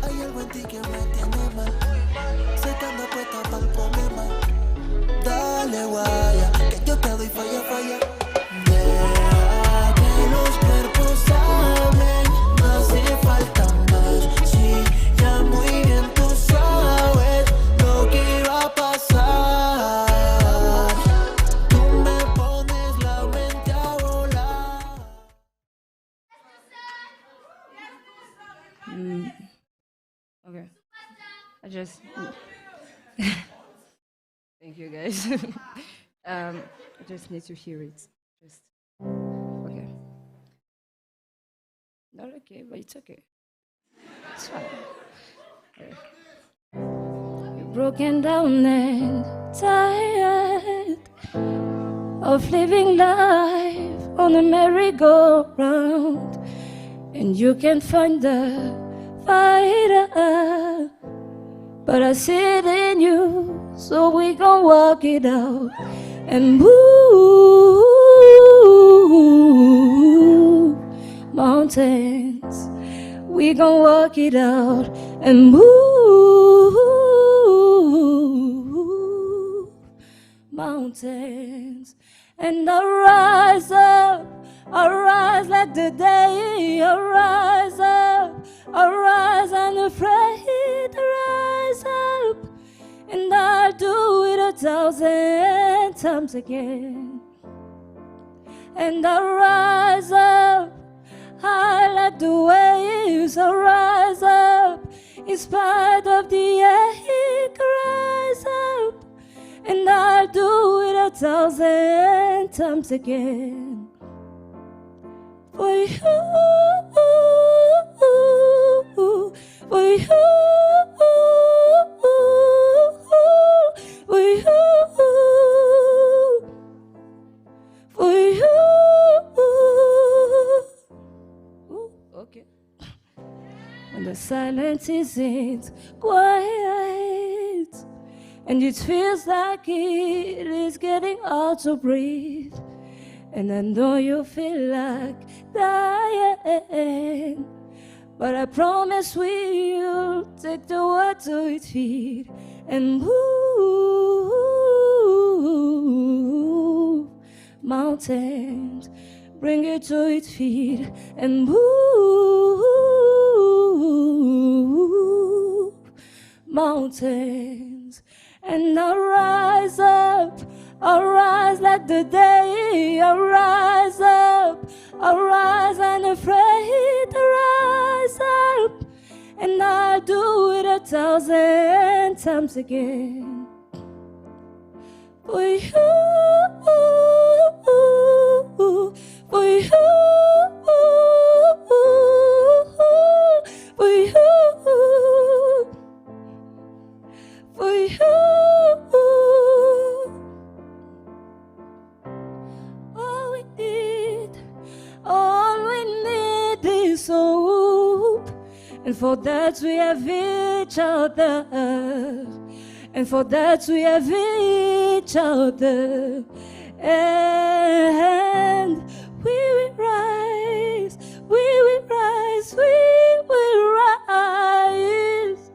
Hay algo en ti que me tiene mal. Sé que ando puesta para el problema. Dale guaya, que yo te doy falla, falla. Deja que los cuerpos hablen, no hace falta más. Sí, ya muy bien tú sabes lo que va a pasar. Tú me pones la mente a volar.
Okay. Thank you guys. I just need to hear it. Okay. Not okay, but it's okay. It's fine. Okay.
You're broken down and tired of living life on a merry-go-round, and you can't find the fighter, but I see it in you, so we gon' walk it out and move mountains. We gon' walk it out and move mountains. And I rise up, I rise like the day, I rise up, I rise unafraid, I rise up, and I'll do it 1,000 times again. And I rise up, high like the waves, I rise up, in spite of the ache, rise up, and I'll do it 1,000 times again. For you, for you, for you, for you. Okay. When the silence isn't quiet, and it feels like it is getting hard to breathe, and I know you feel like dying, but I promise we'll take the word to its feet and move mountains, bring it to its feet and move mountains. And I'll rise up, I'll rise like the day. I'll rise up, I'll rise unafraid. I'll rise up, and I'll do it 1,000 times again. For you, for you, for you, for you. All we need is hope, and for that we have each other, and for that we have each other, and we will rise, we will rise, we will rise.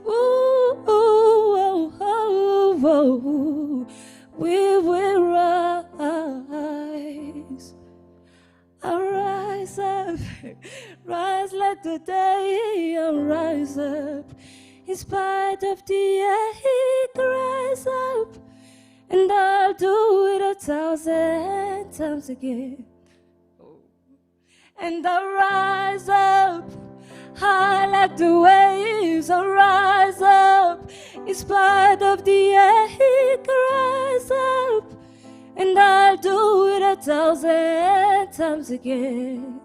Ooh, ooh, oh, oh, oh, we will rise. I'll rise up, rise like the day. I'll rise up, in spite of the heat. Rise up, and I'll do it 1,000 times again. And I'll rise up, high like the waves. I'll rise up, in spite of the heat. Rise up, and I'll do it 1,000 times again.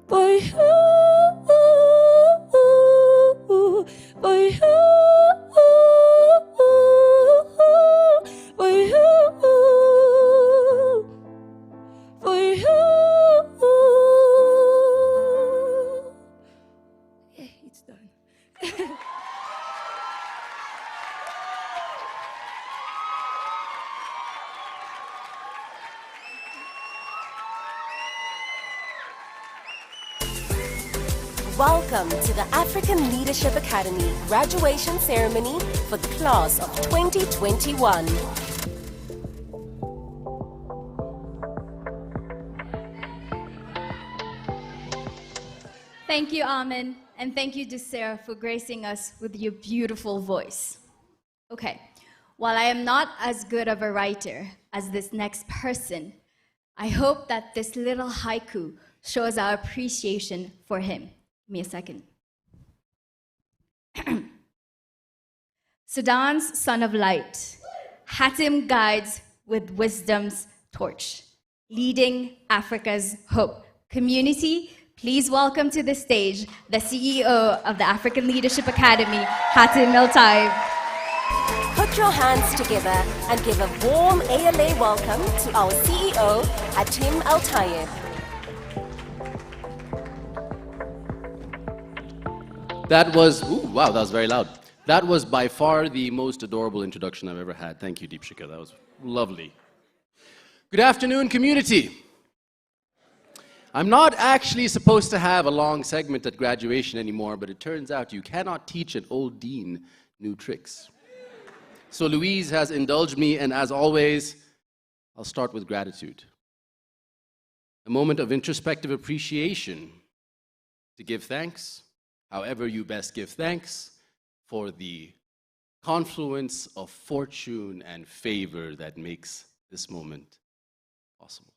For you, for you, for you, for you. Yeah, it's done.
Welcome to the African Leadership Academy graduation ceremony for the class of 2021.
Thank you, Amen, and thank you, Desera, for gracing us with your beautiful voice. Okay, while I am not as good of a writer as this next person, I hope that this little haiku shows our appreciation for him. Give me a second. Sudan's son of light, Hatim guides with wisdom's torch, leading Africa's hope. Community, please welcome to the stage the CEO of the African Leadership Academy, Hatim El-Taib.
Put your hands together and give a warm ALA welcome to our CEO, Hatim El-Taib.
That was, ooh, wow, that was very loud. That was by far the most adorable introduction I've ever had. Thank you, Deepshika. That was lovely. Good afternoon, community. I'm not actually supposed to have a long segment at graduation anymore, but it turns out you cannot teach an old dean new tricks. So Louise has indulged me, and as always, I'll start with gratitude. A moment of introspective appreciation to give thanks, however you best give thanks, for the confluence of fortune and favor that makes this moment possible.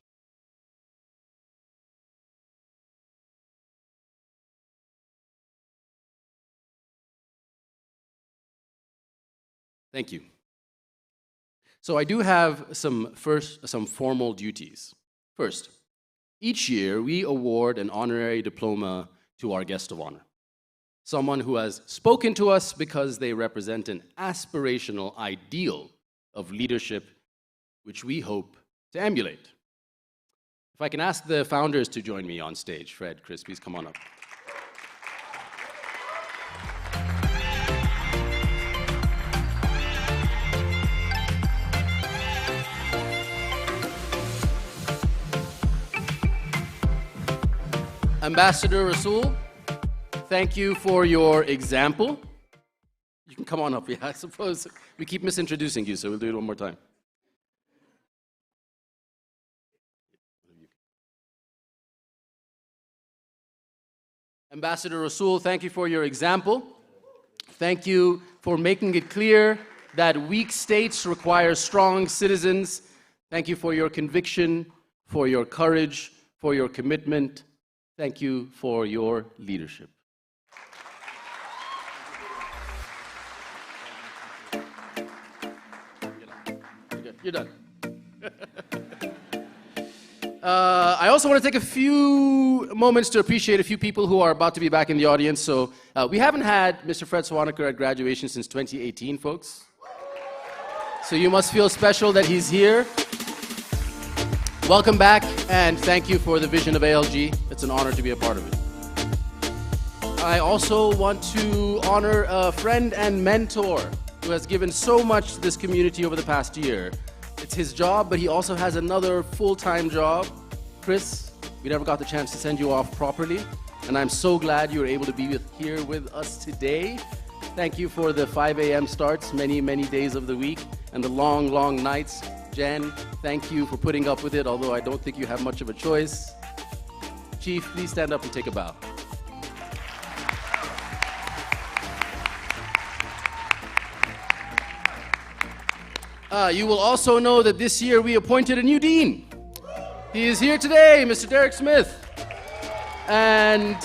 Thank you. So I do have some formal duties. First, each year we award an honorary diploma to our guest of honor. Someone who has spoken to us because they represent an aspirational ideal of leadership which we hope to emulate. If I can ask the founders to join me on stage. Fred, Chris, please come on up. Ambassador Rasool, thank you for your example. You can come on up, yeah, I suppose. We keep misintroducing you, so we'll do it one more time. Ambassador Rasool, thank you for your example. Thank you for making it clear that weak states require strong citizens. Thank you for your conviction, for your courage, for your commitment. Thank you for your leadership. You're done. I also want to take a few moments to appreciate a few people who are about to be back in the audience. So we haven't had Mr. Fred Swaniker at graduation since 2018, folks. So you must feel special that he's here. Welcome back, and thank you for the vision of ALG. It's an honor to be a part of it. I also want to honor a friend and mentor who has given so much to this community over the past year. It's his job, but he also has another full-time job. Chris, we never got the chance to send you off properly, and I'm so glad you were able to be here with us today. Thank you for the 5 a.m. starts many, many days of the week, and the long, long nights. Jen, thank you for putting up with it, although I don't think you have much of a choice. Chief, please stand up and take a bow. You will also know that this year we appointed a new dean. He is here today, Mr. Derek Smith. And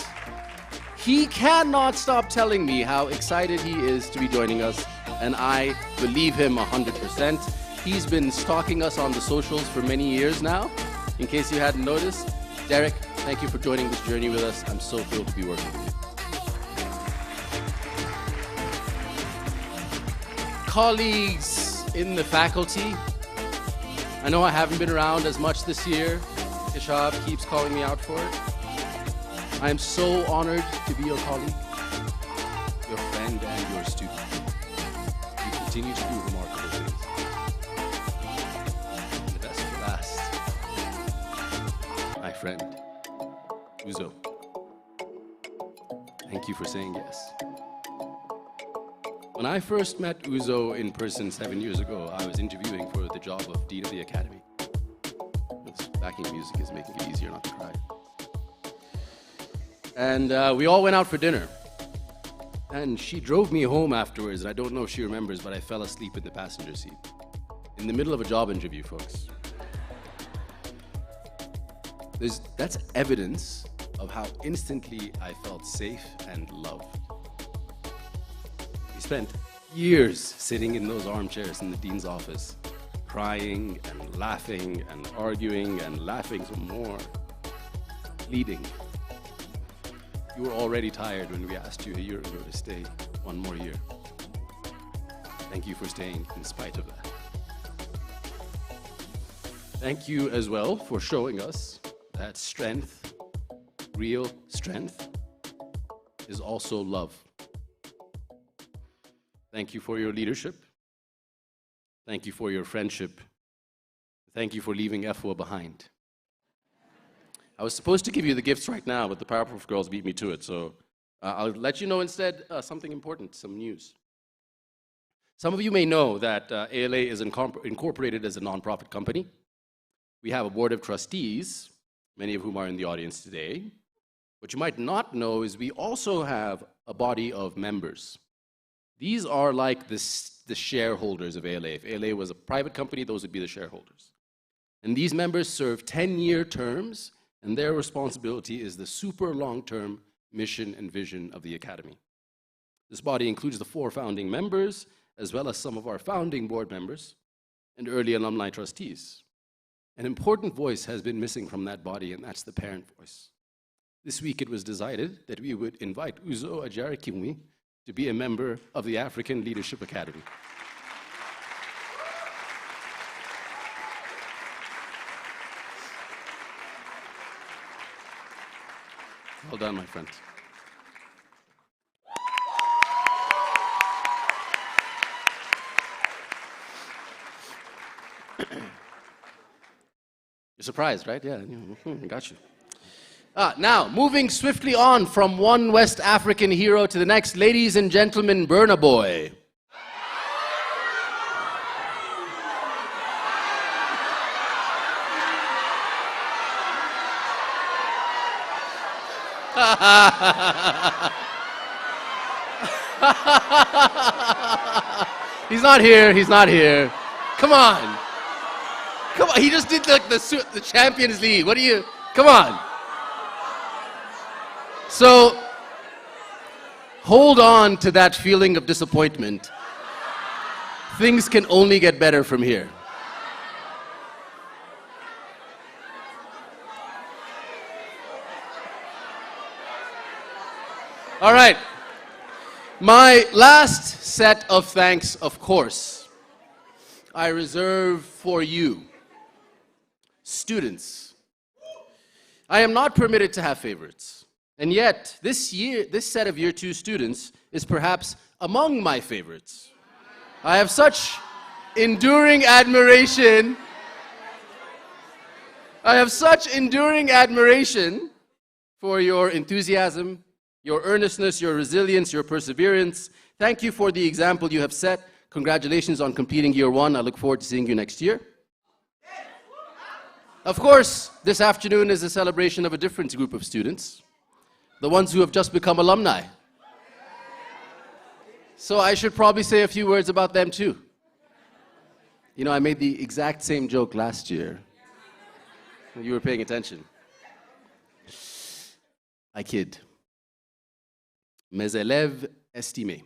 he cannot stop telling me how excited he is to be joining us, and I believe him 100%. He's been stalking us on the socials for many years now, in case you hadn't noticed. Derek, thank you for joining this journey with us. I'm so thrilled to be working with you. Colleagues in the faculty, I know I haven't been around as much this year. Ishab keeps calling me out for it. I am so honored to be your colleague, your friend, and your student. You continue to do remarkable things. And the best for last, my friend, Uzo. Thank you for saying yes. When I first met Uzo in person 7 years ago, I was interviewing for the job of Dean of the Academy. This backing music is making it easier not to cry. And we all went out for dinner. And she drove me home afterwards, and I don't know if she remembers, but I fell asleep in the passenger seat. In the middle of a job interview, folks. That's evidence of how instantly I felt safe and loved. We spent years sitting in those armchairs in the dean's office, crying and laughing and arguing and laughing some more, pleading. You were already tired when we asked you a year ago to stay one more year. Thank you for staying in spite of that. Thank you as well for showing us that strength, real strength, is also love. Thank you for your leadership. Thank you for your friendship. Thank you for leaving FWA behind. I was supposed to give you the gifts right now, but the Powerpuff Girls beat me to it, so I'll let you know instead something important, some news. Some of you may know that ALA is incorporated as a nonprofit company. We have a board of trustees, many of whom are in the audience today. What you might not know is we also have a body of members. These are like the shareholders of ALA. If ALA was a private company, those would be the shareholders. And these members serve 10-year terms, and their responsibility is the super long-term mission and vision of the Academy. This body includes the 4 founding members, as well as some of our founding board members and early alumni trustees. An important voice has been missing from that body, and that's the parent voice. This week it was decided that we would invite Uzo Ajarakimwi to be a member of the African Leadership Academy. Well done, my friend. You're surprised, right? Yeah, got you. Now, moving swiftly on from one West African hero to the next, ladies and gentlemen, Burna Boy. He's not here. He's not here. Come on. Come on. He just did like the Champions League. What do you? Come on. So hold on to that feeling of disappointment. Things can only get better from here. All right. My last set of thanks, of course, I reserve for you, students. I am not permitted to have favorites. And yet, this set of Year 2 students is perhaps among my favorites. I have such enduring admiration. I have enduring admiration for your enthusiasm, your earnestness, your resilience, your perseverance. Thank you for the example you have set. Congratulations on completing Year 1. I look forward to seeing you next year. Of course, this afternoon is a celebration of a different group of students, the ones who have just become alumni. So I should probably say a few words about them too. You know, I made the exact same joke last year. You were paying attention. I kid. Mes élèves estimés.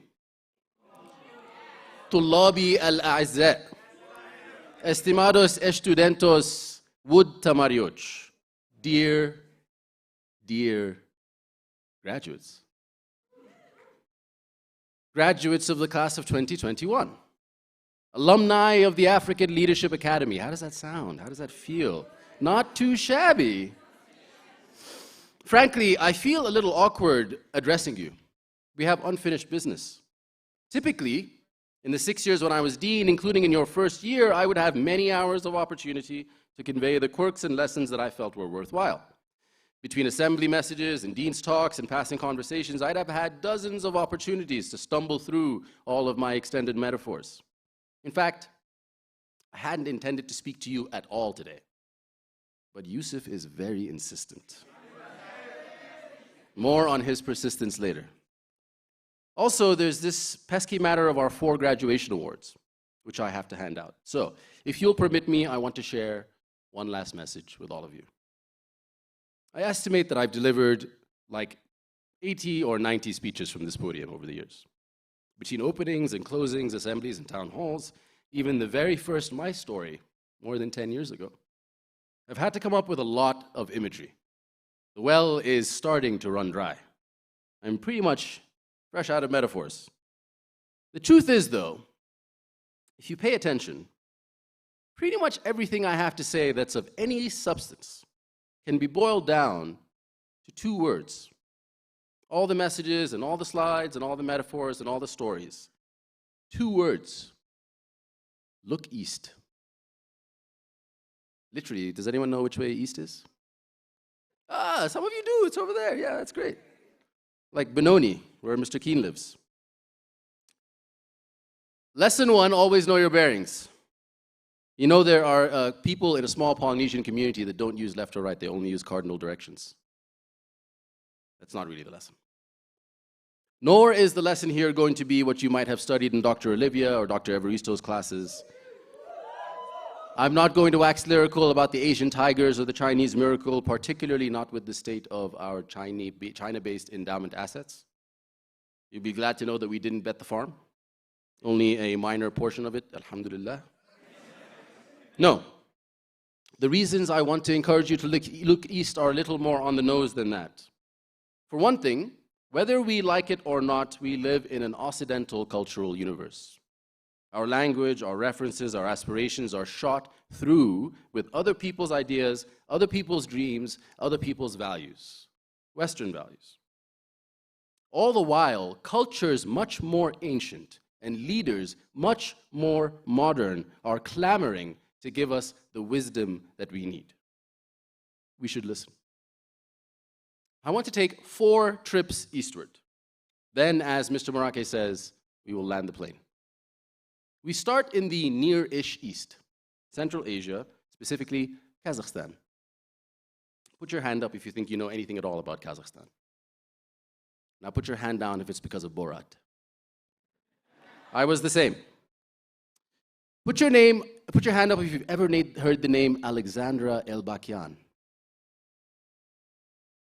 طلابي الأعزاء. Estimados estudiantes Wood Tamarioch. Dear graduates. Graduates of the class of 2021. Alumni of the African Leadership Academy. How does that sound? How does that feel? Not too shabby. Frankly, I feel a little awkward addressing you. We have unfinished business. Typically, in the 6 years when I was dean, including in your first year, I would have many hours of opportunity to convey the quirks and lessons that I felt were worthwhile. Between assembly messages and dean's talks and passing conversations, I'd have had dozens of opportunities to stumble through all of my extended metaphors. In fact, I hadn't intended to speak to you at all today. But Yusuf is very insistent. More on his persistence later. Also, there's this pesky matter of our 4 graduation awards, which I have to hand out. So, if you'll permit me, I want to share one last message with all of you. I estimate that I've delivered like 80 or 90 speeches from this podium over the years. Between openings and closings, assemblies and town halls, even the very first My Story, more than 10 years ago. I've had to come up with a lot of imagery. The well is starting to run dry. I'm pretty much fresh out of metaphors. The truth is, though, if you pay attention, pretty much everything I have to say that's of any substance can be boiled down to 2 words. All the messages and all the slides and all the metaphors and all the stories. 2 words. Look east. Literally, does anyone know which way east is? Ah, some of you do. It's over there. Yeah, that's great. Like Benoni, where Mr. Keane lives. Lesson 1, always know your bearings. You know, there are people in a small Polynesian community that don't use left or right. They only use cardinal directions. That's not really the lesson. Nor is the lesson here going to be what you might have studied in Dr. Olivia or Dr. Evaristo's classes. I'm not going to wax lyrical about the Asian tigers or the Chinese miracle, particularly not with the state of our China-based endowment assets. You'll be glad to know that we didn't bet the farm. Only a minor portion of it, alhamdulillah. No. The reasons I want to encourage you to look east are a little more on the nose than that. For one thing, whether we like it or not, we live in an Occidental cultural universe. Our language, our references, our aspirations are shot through with other people's ideas, other people's dreams, other people's values, Western values. All the while, cultures much more ancient and leaders much more modern are clamoring to give us the wisdom that we need. We should listen. I want to take 4 trips eastward. Then, as Mr. Morake says, we will land the plane. We start in the near-ish east, Central Asia, specifically Kazakhstan. Put your hand up if you think you know anything at all about Kazakhstan. Now put your hand down if it's because of Borat. I was the same. Put your hand up if you've ever heard the name Alexandra El-Bakian.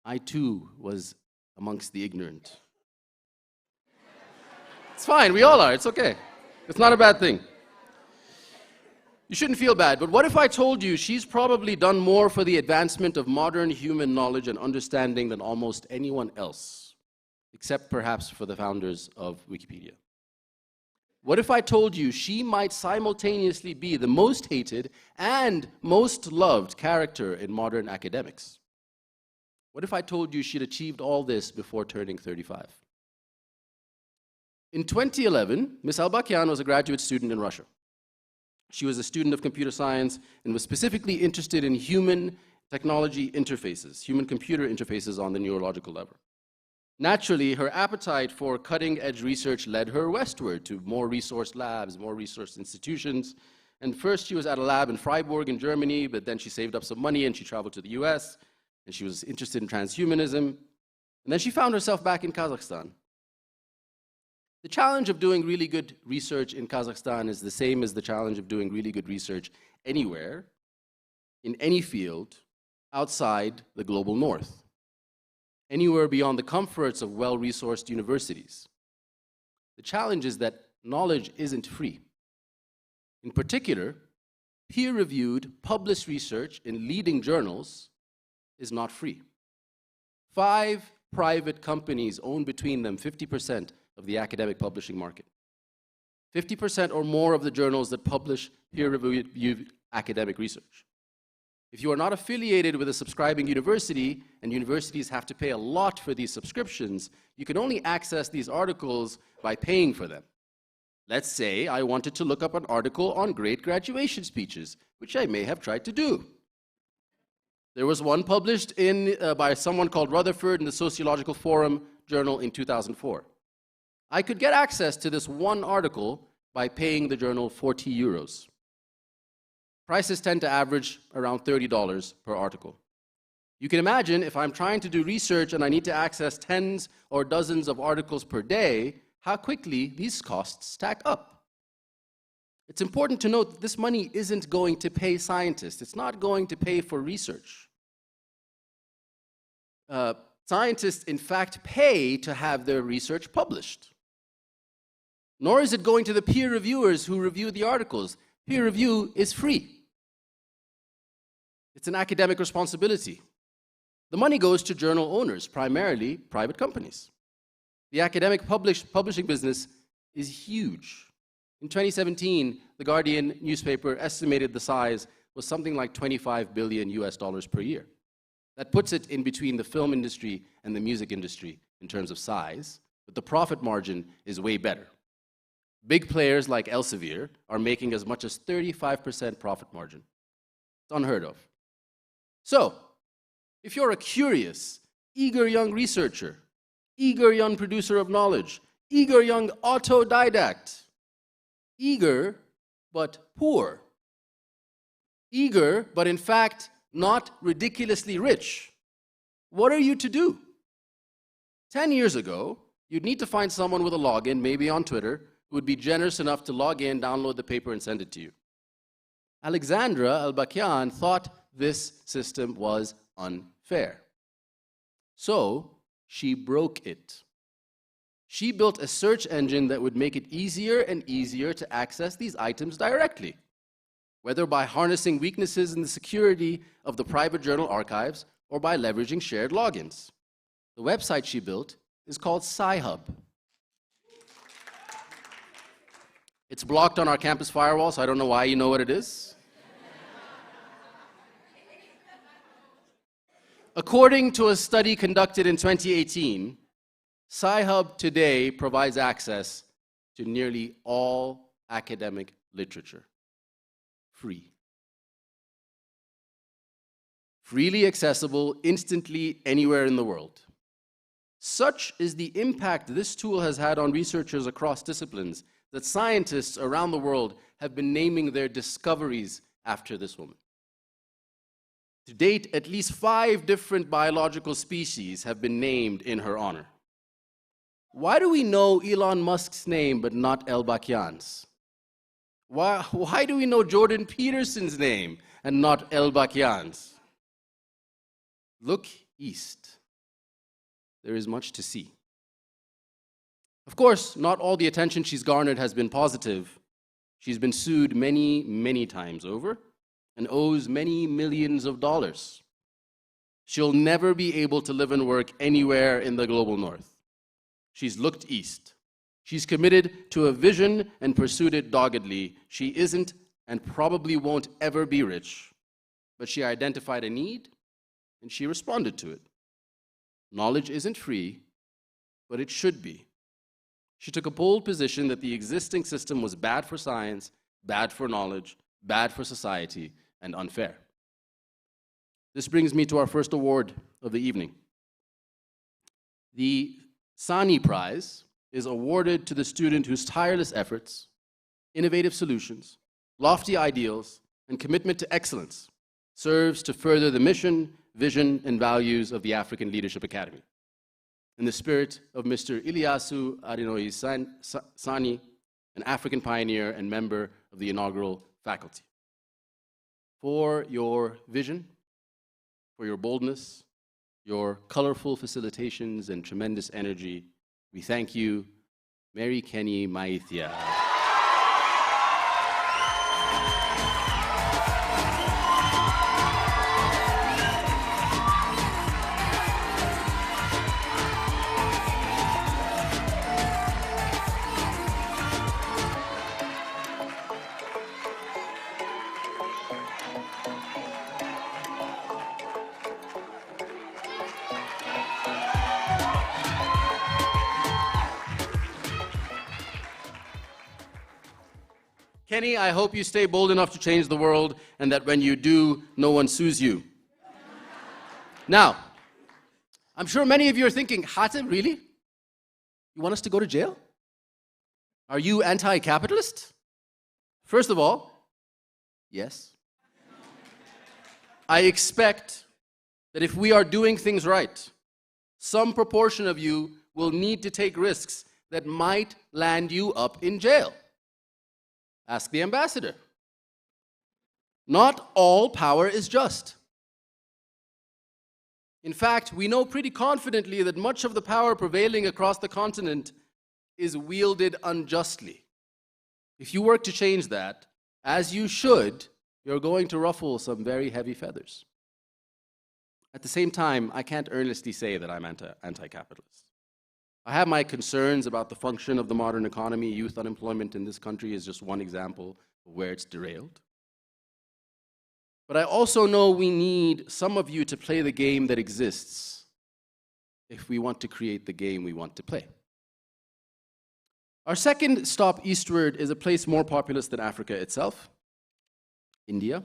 I too was amongst the ignorant. It's fine, we all are, it's okay. It's not a bad thing. You shouldn't feel bad, but what if I told you she's probably done more for the advancement of modern human knowledge and understanding than almost anyone else, except perhaps for the founders of Wikipedia? What if I told you she might simultaneously be the most hated and most loved character in modern academics? What if I told you she'd achieved all this before turning 35? In 2011, Ms. El-Bakian was a graduate student in Russia. She was a student of computer science and was specifically interested in human technology interfaces, human-computer interfaces on the neurological level. Naturally, her appetite for cutting-edge research led her westward to more resourced labs, more resourced institutions. And first she was at a lab in Freiburg in Germany, but then she saved up some money and she traveled to the US, and she was interested in transhumanism. And then she found herself back in Kazakhstan. The challenge of doing really good research in Kazakhstan is the same as the challenge of doing really good research anywhere, in any field, outside the global north, anywhere beyond the comforts of well-resourced universities. The challenge is that knowledge isn't free. In particular, peer-reviewed, published research in leading journals is not free. 5 private companies own between them 50% of the academic publishing market. 50% or more of the journals that publish peer-reviewed academic research. If you are not affiliated with a subscribing university, and universities have to pay a lot for these subscriptions, you can only access these articles by paying for them. Let's say I wanted to look up an article on great graduation speeches, which I may have tried to do. There was one published by someone called Rutherford in the Sociological Forum journal in 2004. I could get access to this one article by paying the journal 40 euros. Prices tend to average around $30 per article. You can imagine if I'm trying to do research and I need to access tens or dozens of articles per day, how quickly these costs stack up. It's important to note that this money isn't going to pay scientists. It's not going to pay for research. Scientists, in fact, pay to have their research published. Nor is it going to the peer reviewers who review the articles. Peer review is free. It's an academic responsibility. The money goes to journal owners, primarily private companies. The academic publishing business is huge. In 2017, the Guardian newspaper estimated the size was something like $25 billion per year. That puts it in between the film industry and the music industry in terms of size, but the profit margin is way better. Big players like Elsevier are making as much as 35% profit margin. It's unheard of. So, if you're a curious, eager young researcher, eager young producer of knowledge, eager young autodidact, eager but poor, eager but in fact not ridiculously rich, what are you to do? 10 years ago, you'd need to find someone with a login, maybe on Twitter, who would be generous enough to log in, download the paper, and send it to you. Alexandra El-Bakian thought this system was unfair. So she broke it. She built a search engine that would make it easier and easier to access these items directly, whether by harnessing weaknesses in the security of the private journal archives or by leveraging shared logins. The website she built is called Sci-Hub. It's blocked on our campus firewall, so I don't know why you know what it is. According to a study conducted in 2018, Sci-Hub today provides access to nearly all academic literature. Free. Freely accessible, instantly, anywhere in the world. Such is the impact this tool has had on researchers across disciplines that scientists around the world have been naming their discoveries after this woman. To date, at least 5 different biological species have been named in her honor. Why do we know Elon Musk's name but not El-Bakian's? Why do we know Jordan Peterson's name and not El-Bakian's? Look east. There is much to see. Of course, not all the attention she's garnered has been positive. She's been sued many, many times over and owes many millions of dollars. She'll never be able to live and work anywhere in the global north. She's looked east. She's committed to a vision and pursued it doggedly. She isn't and probably won't ever be rich, but she identified a need and she responded to it. Knowledge isn't free, but it should be. She took a bold position that the existing system was bad for science, bad for knowledge, bad for society, and unfair. This brings me to our first award of the evening. The Sani Prize is awarded to the student whose tireless efforts, innovative solutions, lofty ideals, and commitment to excellence serves to further the mission, vision, and values of the African Leadership Academy. In the spirit of Mr. Ilyasu Adinoyi Sani, an African pioneer and member of the inaugural faculty. For your vision, for your boldness, your colorful facilitations, and tremendous energy, we thank you, Mary Kenny Maithia. Kenny, I hope you stay bold enough to change the world and that when you do, no one sues you. Now, I'm sure many of you are thinking, Hatem, really? You want us to go to jail? Are you anti-capitalist? First of all, yes. I expect that if we are doing things right, some proportion of you will need to take risks that might land you up in jail. Ask the ambassador. Not all power is just. In fact, we know pretty confidently that much of the power prevailing across the continent is wielded unjustly. If you work to change that, as you should, you're going to ruffle some very heavy feathers. At the same time, I can't earnestly say that I'm anti-capitalist. I have my concerns about the function of the modern economy. Youth unemployment in this country is just one example of where it's derailed. But I also know we need some of you to play the game that exists if we want to create the game we want to play. Our second stop eastward is a place more populous than Africa itself, India.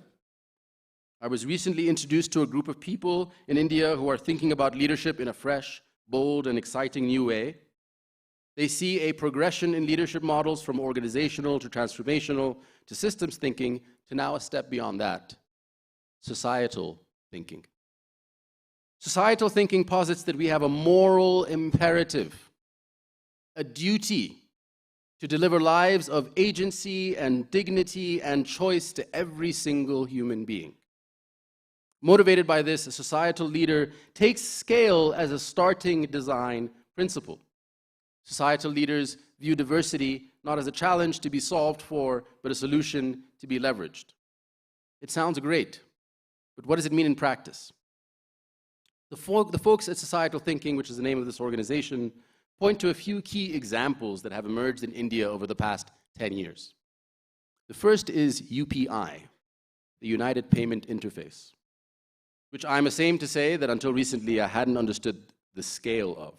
I was recently introduced to a group of people in India who are thinking about leadership in a fresh, bold, and exciting new way. They see a progression in leadership models from organizational to transformational to systems thinking to now a step beyond that, societal thinking. Societal thinking posits that we have a moral imperative, a duty to deliver lives of agency and dignity and choice to every single human being. Motivated by this, a societal leader takes scale as a starting design principle. Societal leaders view diversity not as a challenge to be solved for, but a solution to be leveraged. It sounds great, but what does it mean in practice? The folks at Societal Thinking, which is the name of this organization, point to a few key examples that have emerged in India over the past 10 years. The first is UPI, the United Payment Interface, which I'm ashamed to say that until recently I hadn't understood the scale of.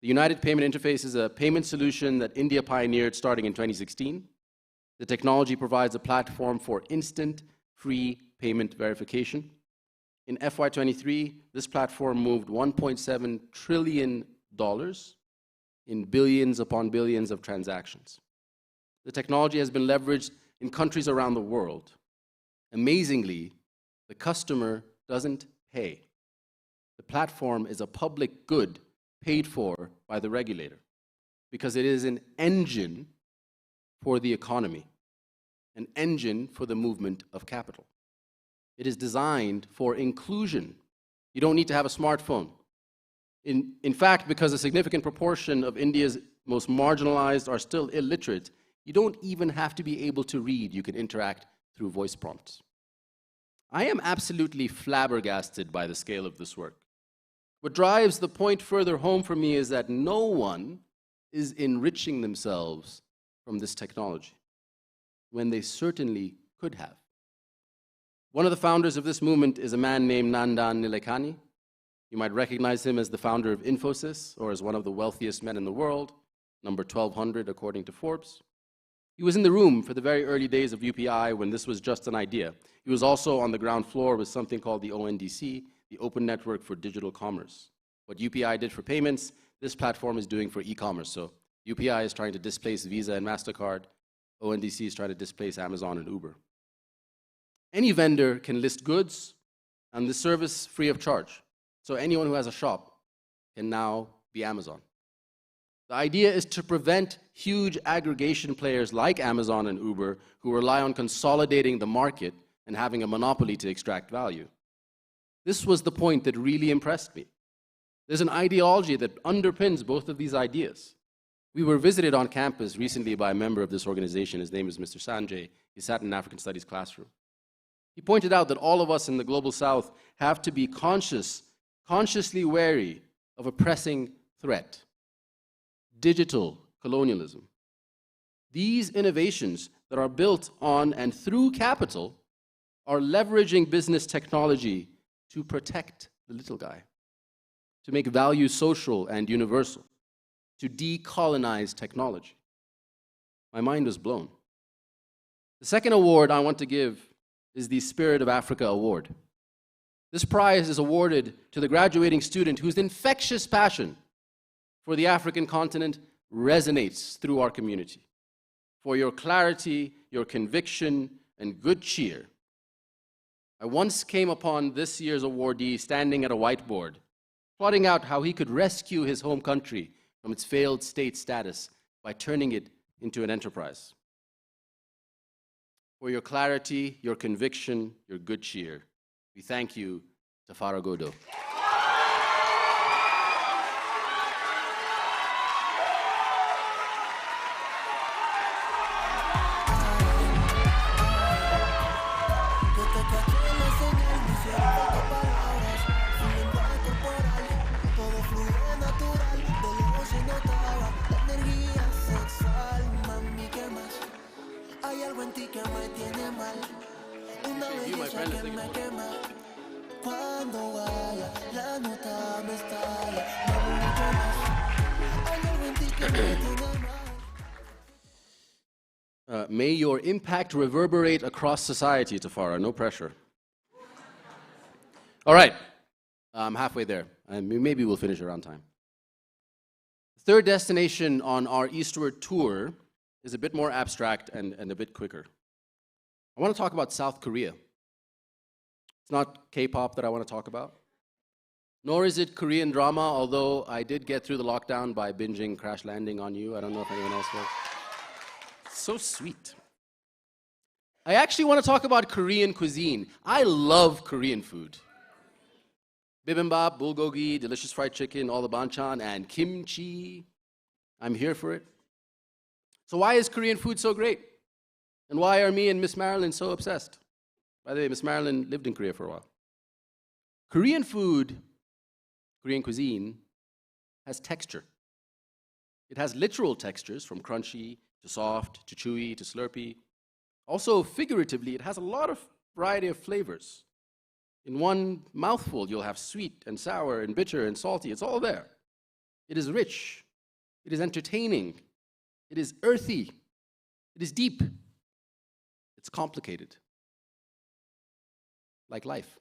The United Payment Interface is a payment solution that India pioneered starting in 2016. The technology provides a platform for instant, free payment verification. In FY23, this platform moved $1.7 trillion in billions upon billions of transactions. The technology has been leveraged in countries around the world. Amazingly, the customer doesn't pay. The platform is a public good paid for by the regulator because it is an engine for the economy, an engine for the movement of capital. It is designed for inclusion. You don't need to have a smartphone. In fact, because a significant proportion of India's most marginalized are still illiterate, you don't even have to be able to read. You can interact through voice prompts. I am absolutely flabbergasted by the scale of this work. What drives the point further home for me is that no one is enriching themselves from this technology, when they certainly could have. One of the founders of this movement is a man named Nandan Nilekani. You might recognize him as the founder of Infosys, or as one of the wealthiest men in the world, number 1200 according to Forbes. He was in the room for the very early days of UPI when this was just an idea. He was also on the ground floor with something called the ONDC, the Open Network for Digital Commerce. What UPI did for payments, this platform is doing for e-commerce. So UPI is trying to displace Visa and MasterCard. ONDC is trying to displace Amazon and Uber. Any vendor can list goods and the service free of charge. So anyone who has a shop can now be Amazon. The idea is to prevent huge aggregation players like Amazon and Uber who rely on consolidating the market and having a monopoly to extract value. This was the point that really impressed me. There's an ideology that underpins both of these ideas. We were visited on campus recently by a member of this organization. His name is Mr. Sanjay. He sat in an African Studies classroom. He pointed out that all of us in the Global South have to be consciously wary of a pressing threat: digital colonialism. These innovations that are built on and through capital are leveraging business technology to protect the little guy, to make value social and universal, to decolonize technology. My mind was blown. The second award I want to give is the Spirit of Africa Award. This prize is awarded to the graduating student whose infectious passion for the African continent resonates through our community. For your clarity, your conviction, and good cheer. I once came upon this year's awardee standing at a whiteboard, plotting out how he could rescue his home country from its failed state status by turning it into an enterprise. For your clarity, your conviction, your good cheer, we thank you, Tafara Godo. You, my friend, is thinking may your impact reverberate across society, Tafara. No pressure. All right. I'm halfway there. And maybe we'll finish around time. The third destination on our eastward tour is a bit more abstract and a bit quicker. I want to talk about South Korea. It's not K-pop that I want to talk about, nor is it Korean drama, although I did get through the lockdown by binging Crash Landing on You. I don't know if anyone else will. It's so sweet. I actually want to talk about Korean cuisine. I love Korean food. Bibimbap, bulgogi, delicious fried chicken, all the banchan, and kimchi. I'm here for it. So why is Korean food so great? And why are me and Miss Marilyn so obsessed? By the way, Miss Marilyn lived in Korea for a while. Korean food, Korean cuisine, has texture. It has literal textures, from crunchy to soft to chewy to slurpy. Also, figuratively, it has a lot of variety of flavors. In one mouthful, you'll have sweet and sour and bitter and salty. It's all there. It is rich. It is entertaining. It is earthy. It is deep. It's complicated. Like life.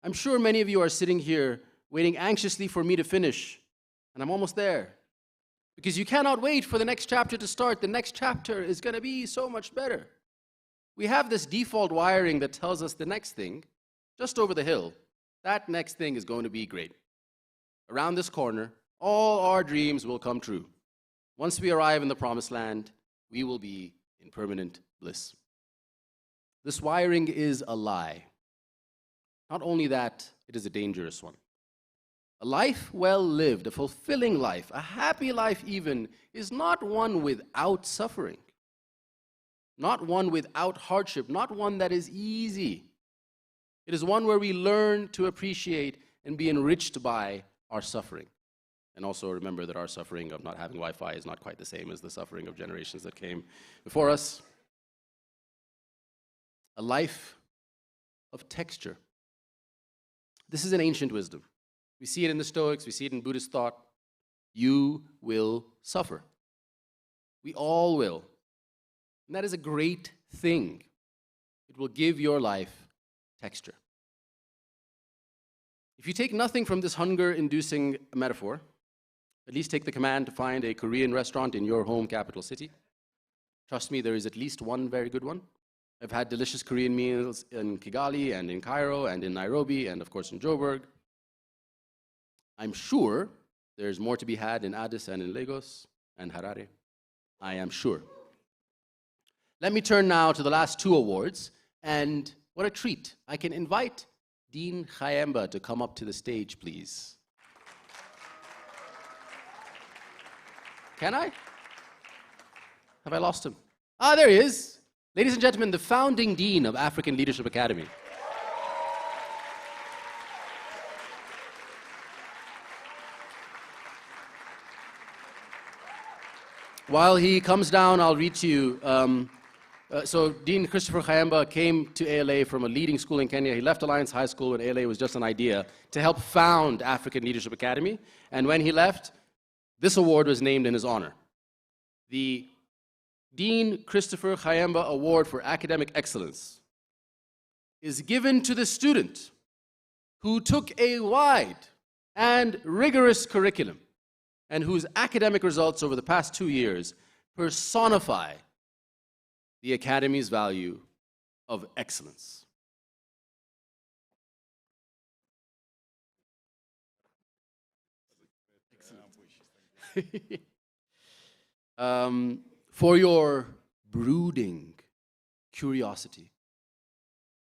I'm sure many of you are sitting here waiting anxiously for me to finish, and I'm almost there. Because you cannot wait for the next chapter to start. The next chapter is going to be so much better. We have this default wiring that tells us the next thing, just over the hill, that next thing is going to be great. around this corner, all our dreams will come true. Once we arrive in the promised land, we will be in permanent bliss. This wiring is a lie. Not only that, it is a dangerous one. A life well lived, a fulfilling life, a happy life even, is not one without suffering. Not one without hardship, not one that is easy. It is one where we learn to appreciate and be enriched by our suffering. And also remember that our suffering of not having Wi-Fi is not quite the same as the suffering of generations that came before us. A life of texture. This is an ancient wisdom. We see it in the Stoics, we see it in Buddhist thought. You will suffer. We all will. And that is a great thing. It will give your life texture. If you take nothing from this hunger-inducing metaphor, at least take the command to find a Korean restaurant in your home capital city. Trust me, there is at least one very good one. I've had delicious Korean meals in Kigali and in Cairo and in Nairobi and of course in Joburg. I'm sure there's more to be had in Addis and in Lagos and Harare. I am sure. Let me turn now to the last two awards, and what a treat. I can invite Dean Kayemba to come up to the stage, please. Can I? Have I lost him? Ah, there he is. Ladies and gentlemen, the founding dean of African Leadership Academy. While he comes down, I'll read to you. So Dean Christopher Kayemba came to ALA from a leading school in Kenya. He left Alliance High School when ALA was just an idea to help found African Leadership Academy. And when he left, this award was named in his honor. The Dean Christopher Kayemba Award for Academic Excellence is given to the student who took a wide and rigorous curriculum and whose academic results over the past 2 years personify the Academy's value of excellence. For your brooding curiosity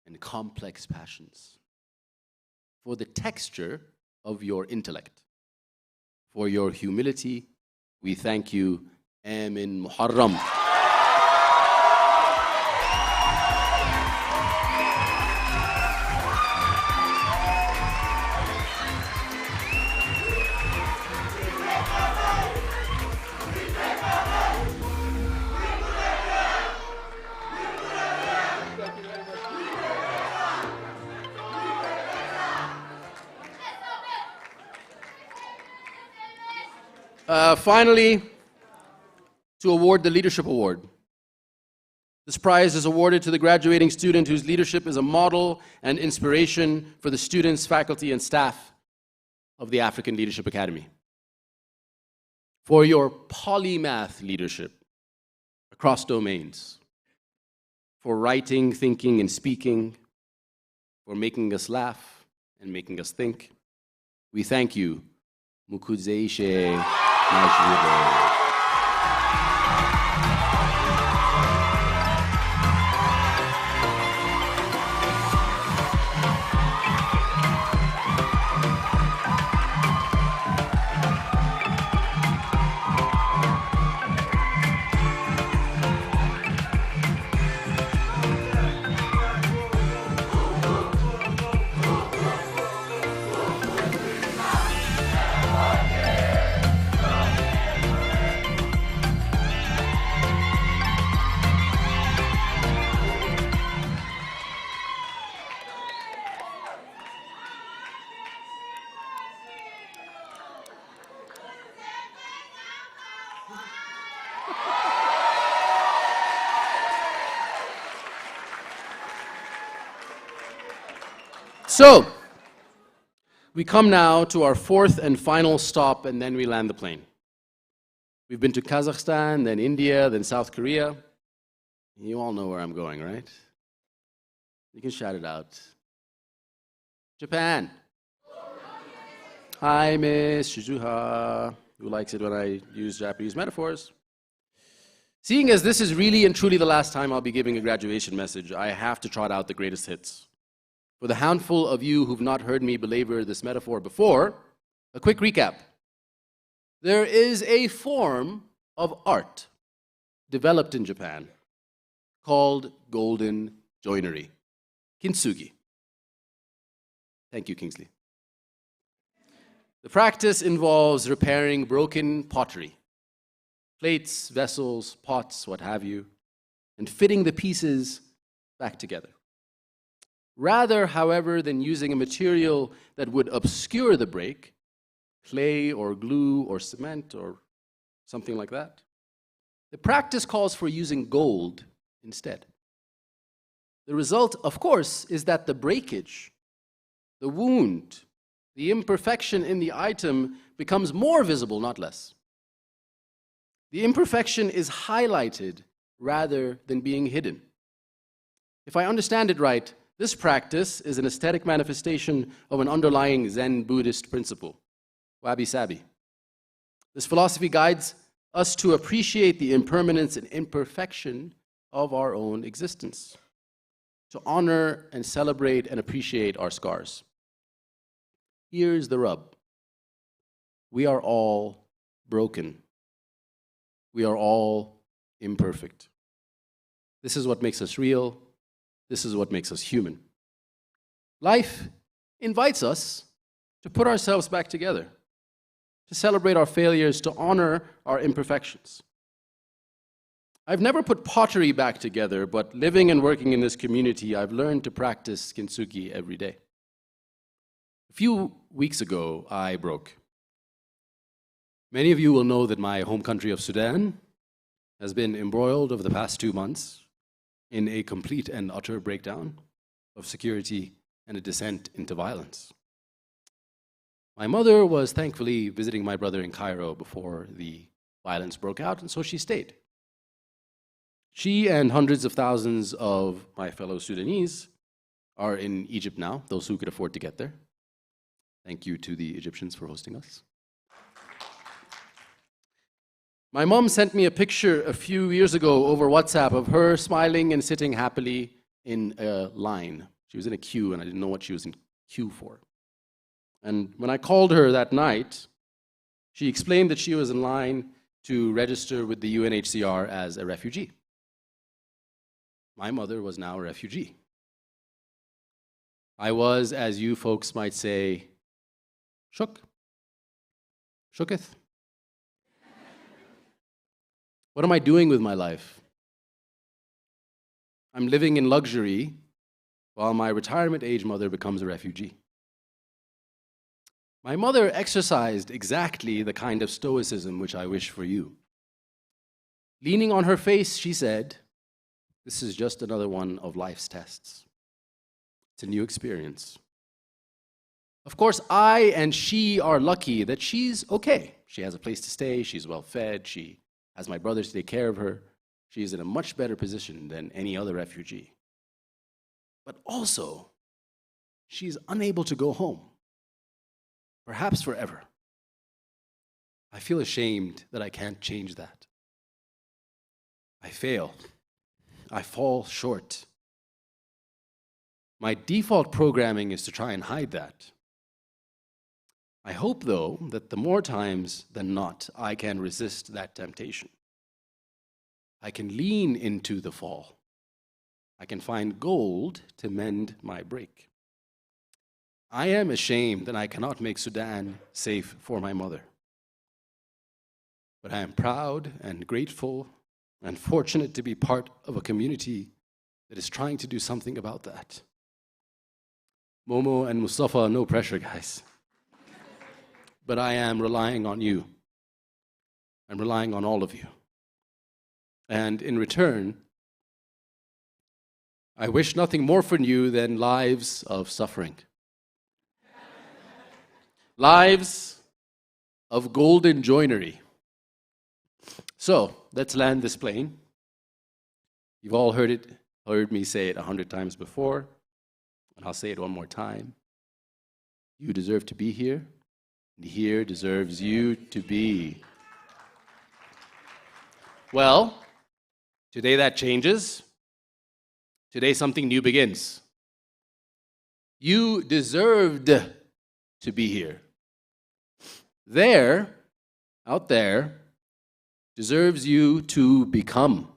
and complex passions, for the texture of your intellect, for your humility, we thank you, Amin Muharram. Finally, to award the Leadership Award. This prize is awarded to the graduating student whose leadership is a model and inspiration for the students, faculty, and staff of the African Leadership Academy. For your polymath leadership across domains, for writing, thinking, and speaking, for making us laugh and making us think, we thank you, Mukuzeishe Najribe. So, we come now to our fourth and final stop, and then we land the plane. We've been to Kazakhstan, then India, then South Korea. You all know where I'm going, right? You can shout it out. Japan. Hi, Miss Shizuha, who likes it when I use Japanese metaphors. Seeing as this is really and truly the last time I'll be giving a graduation message, I have to trot out the greatest hits. For the handful of you who've not heard me belabor this metaphor before, a quick recap. There is a form of art developed in Japan called golden joinery, kintsugi. Thank you, Kingsley. The practice involves repairing broken pottery, plates, vessels, pots, what have you, and fitting the pieces back together. Rather, however, than using a material that would obscure the break, clay or glue or cement or something like that, the practice calls for using gold instead. The result, of course, is that the breakage, the wound, the imperfection in the item becomes more visible, not less. The imperfection is highlighted rather than being hidden. If I understand it right, this practice is an aesthetic manifestation of an underlying Zen Buddhist principle, wabi-sabi. This philosophy guides us to appreciate the impermanence and imperfection of our own existence, to honor and celebrate and appreciate our scars. Here's the rub. We are all broken. We are all imperfect. This is what makes us real. This is what makes us human. Life invites us to put ourselves back together, to celebrate our failures, to honor our imperfections. I've never put pottery back together, but living and working in this community, I've learned to practice kintsugi every day. A few weeks ago, I broke. Many of you will know that my home country of Sudan has been embroiled over the past 2 months in a complete and utter breakdown of security and a descent into violence. My mother was thankfully visiting my brother in Cairo before the violence broke out, and so she stayed. She and hundreds of thousands of my fellow Sudanese are in Egypt now, those who could afford to get there. Thank you to the Egyptians for hosting us. My mom sent me a picture a few years ago over WhatsApp of her smiling and sitting happily in a line. She was in a queue, and I didn't know what she was in queue for. And when I called her that night, she explained that she was in line to register with the UNHCR as a refugee. My mother was now a refugee. I was, as you folks might say, shooketh. What am I doing with my life? I'm living in luxury while my retirement age mother becomes a refugee. My mother exercised exactly the kind of stoicism which I wish for you. Leaning on her face, she said, "This is just another one of life's tests. It's a new experience." Of course, I and she are lucky that she's okay. She has a place to stay, she's well fed, she has my brothers to take care of her. She's in a much better position than any other refugee. But also, she's unable to go home, perhaps forever. I feel ashamed that I can't change that. I fail. I fall short. My default programming is to try and hide that. I hope, though, that the more times than not, I can resist that temptation. I can lean into the fall. I can find gold to mend my break. I am ashamed that I cannot make Sudan safe for my mother. But I am proud and grateful and fortunate to be part of a community that is trying to do something about that. Momo and Mustafa, no pressure, guys. But I am relying on you. I'm relying on all of you. And in return, I wish nothing more from you than lives of suffering. Lives of golden joinery. So, let's land this plane. You've all heard me say it 100 times before, and I'll say it one more time. You deserve to be here. and here deserves you to be. Well, today that changes. Today something new begins. You deserved to be here. There, out there, deserves you to become.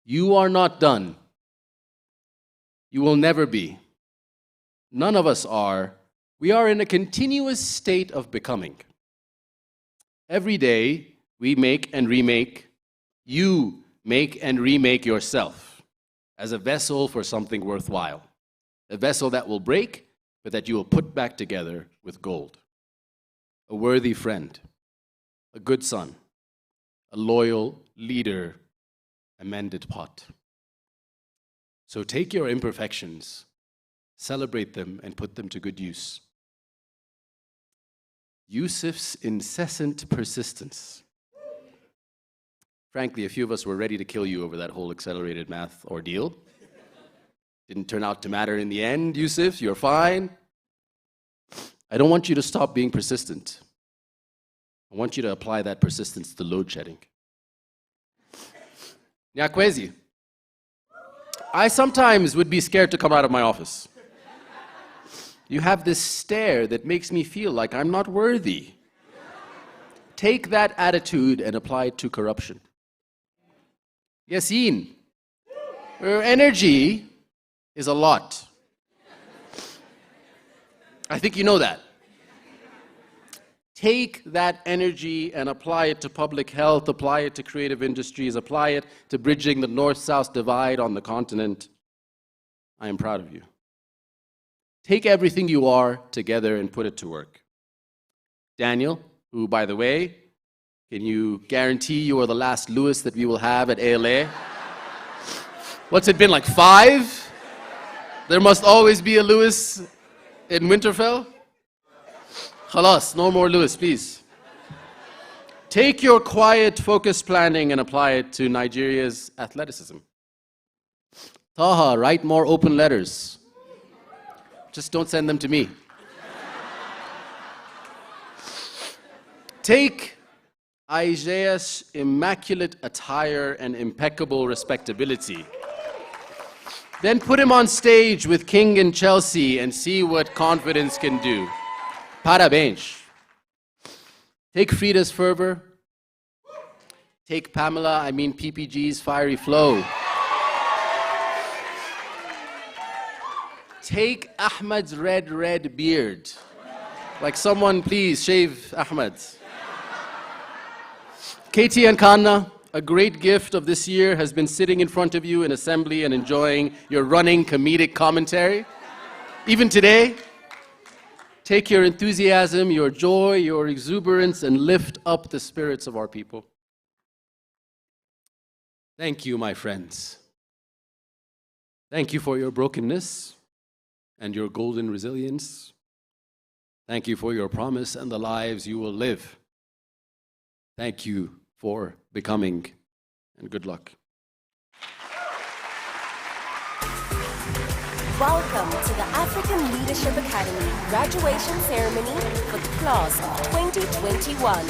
You are not done. You will never be. None of us are. We are in a continuous state of becoming. Every day, we make and remake. You make and remake yourself as a vessel for something worthwhile. A vessel that will break, but that you will put back together with gold. A worthy friend, a good son, a loyal leader, a mended pot. So take your imperfections, celebrate them, and put them to good use. Yusuf's incessant persistence. Frankly, a few of us were ready to kill you over that whole accelerated math ordeal. Didn't turn out to matter in the end, Yusuf, you're fine. I don't want you to stop being persistent. I want you to apply that persistence to load shedding. Nyakwezi, I sometimes would be scared to come out of my office. You have this stare that makes me feel like I'm not worthy. Take that attitude and apply it to corruption. Yassine, your energy is a lot. I think you know that. Take that energy and apply it to public health, apply it to creative industries, apply it to bridging the north-south divide on the continent. I am proud of you. Take everything you are together and put it to work. Daniel, who, by the way, can you guarantee you are the last Lewis that we will have at ALA? What's it been, like 5? There must always be a Lewis in Winterfell? Khalas, no more Lewis, please. Take your quiet, focused planning and apply it to Nigeria's athleticism. Taha, write more open letters. Just don't send them to me. Take Isaiah's immaculate attire and impeccable respectability. Then put him on stage with King and Chelsea and see what confidence can do. Parabéns. Take Frida's fervor. Take PPG's fiery flow. Take Ahmed's red beard. Like someone, please shave Ahmed. Katie and Kanna, a great gift of this year has been sitting in front of you in assembly and enjoying your running comedic commentary. Even today, take your enthusiasm, your joy, your exuberance, and lift up the spirits of our people. Thank you, my friends. Thank you for your brokenness and your golden resilience. Thank you for your promise and the lives you will live. Thank you for becoming, and good luck.
Welcome to the African Leadership Academy graduation ceremony for the class of 2021.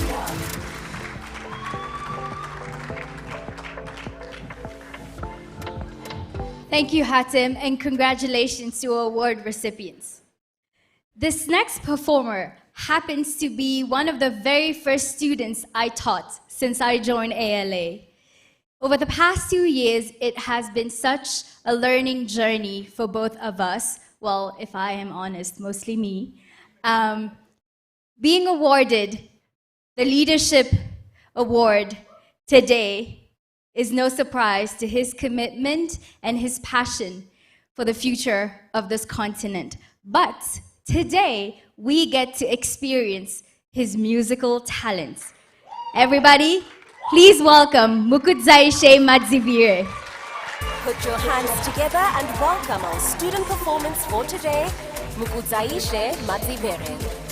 Thank you, Hatim, and congratulations to award recipients. This next performer happens to be one of the very first students I taught since I joined ALA. Over the past 2 years, it has been such a learning journey for both of us. Well, if I am honest, mostly me. Being awarded the Leadership Award today is no surprise to his commitment and his passion for the future of this continent. But today, we get to experience his musical talents. Everybody, please welcome Mukudzaishe Madzivire.
Put your hands together and welcome our student performance for today, Mukudzaishe Madzivire.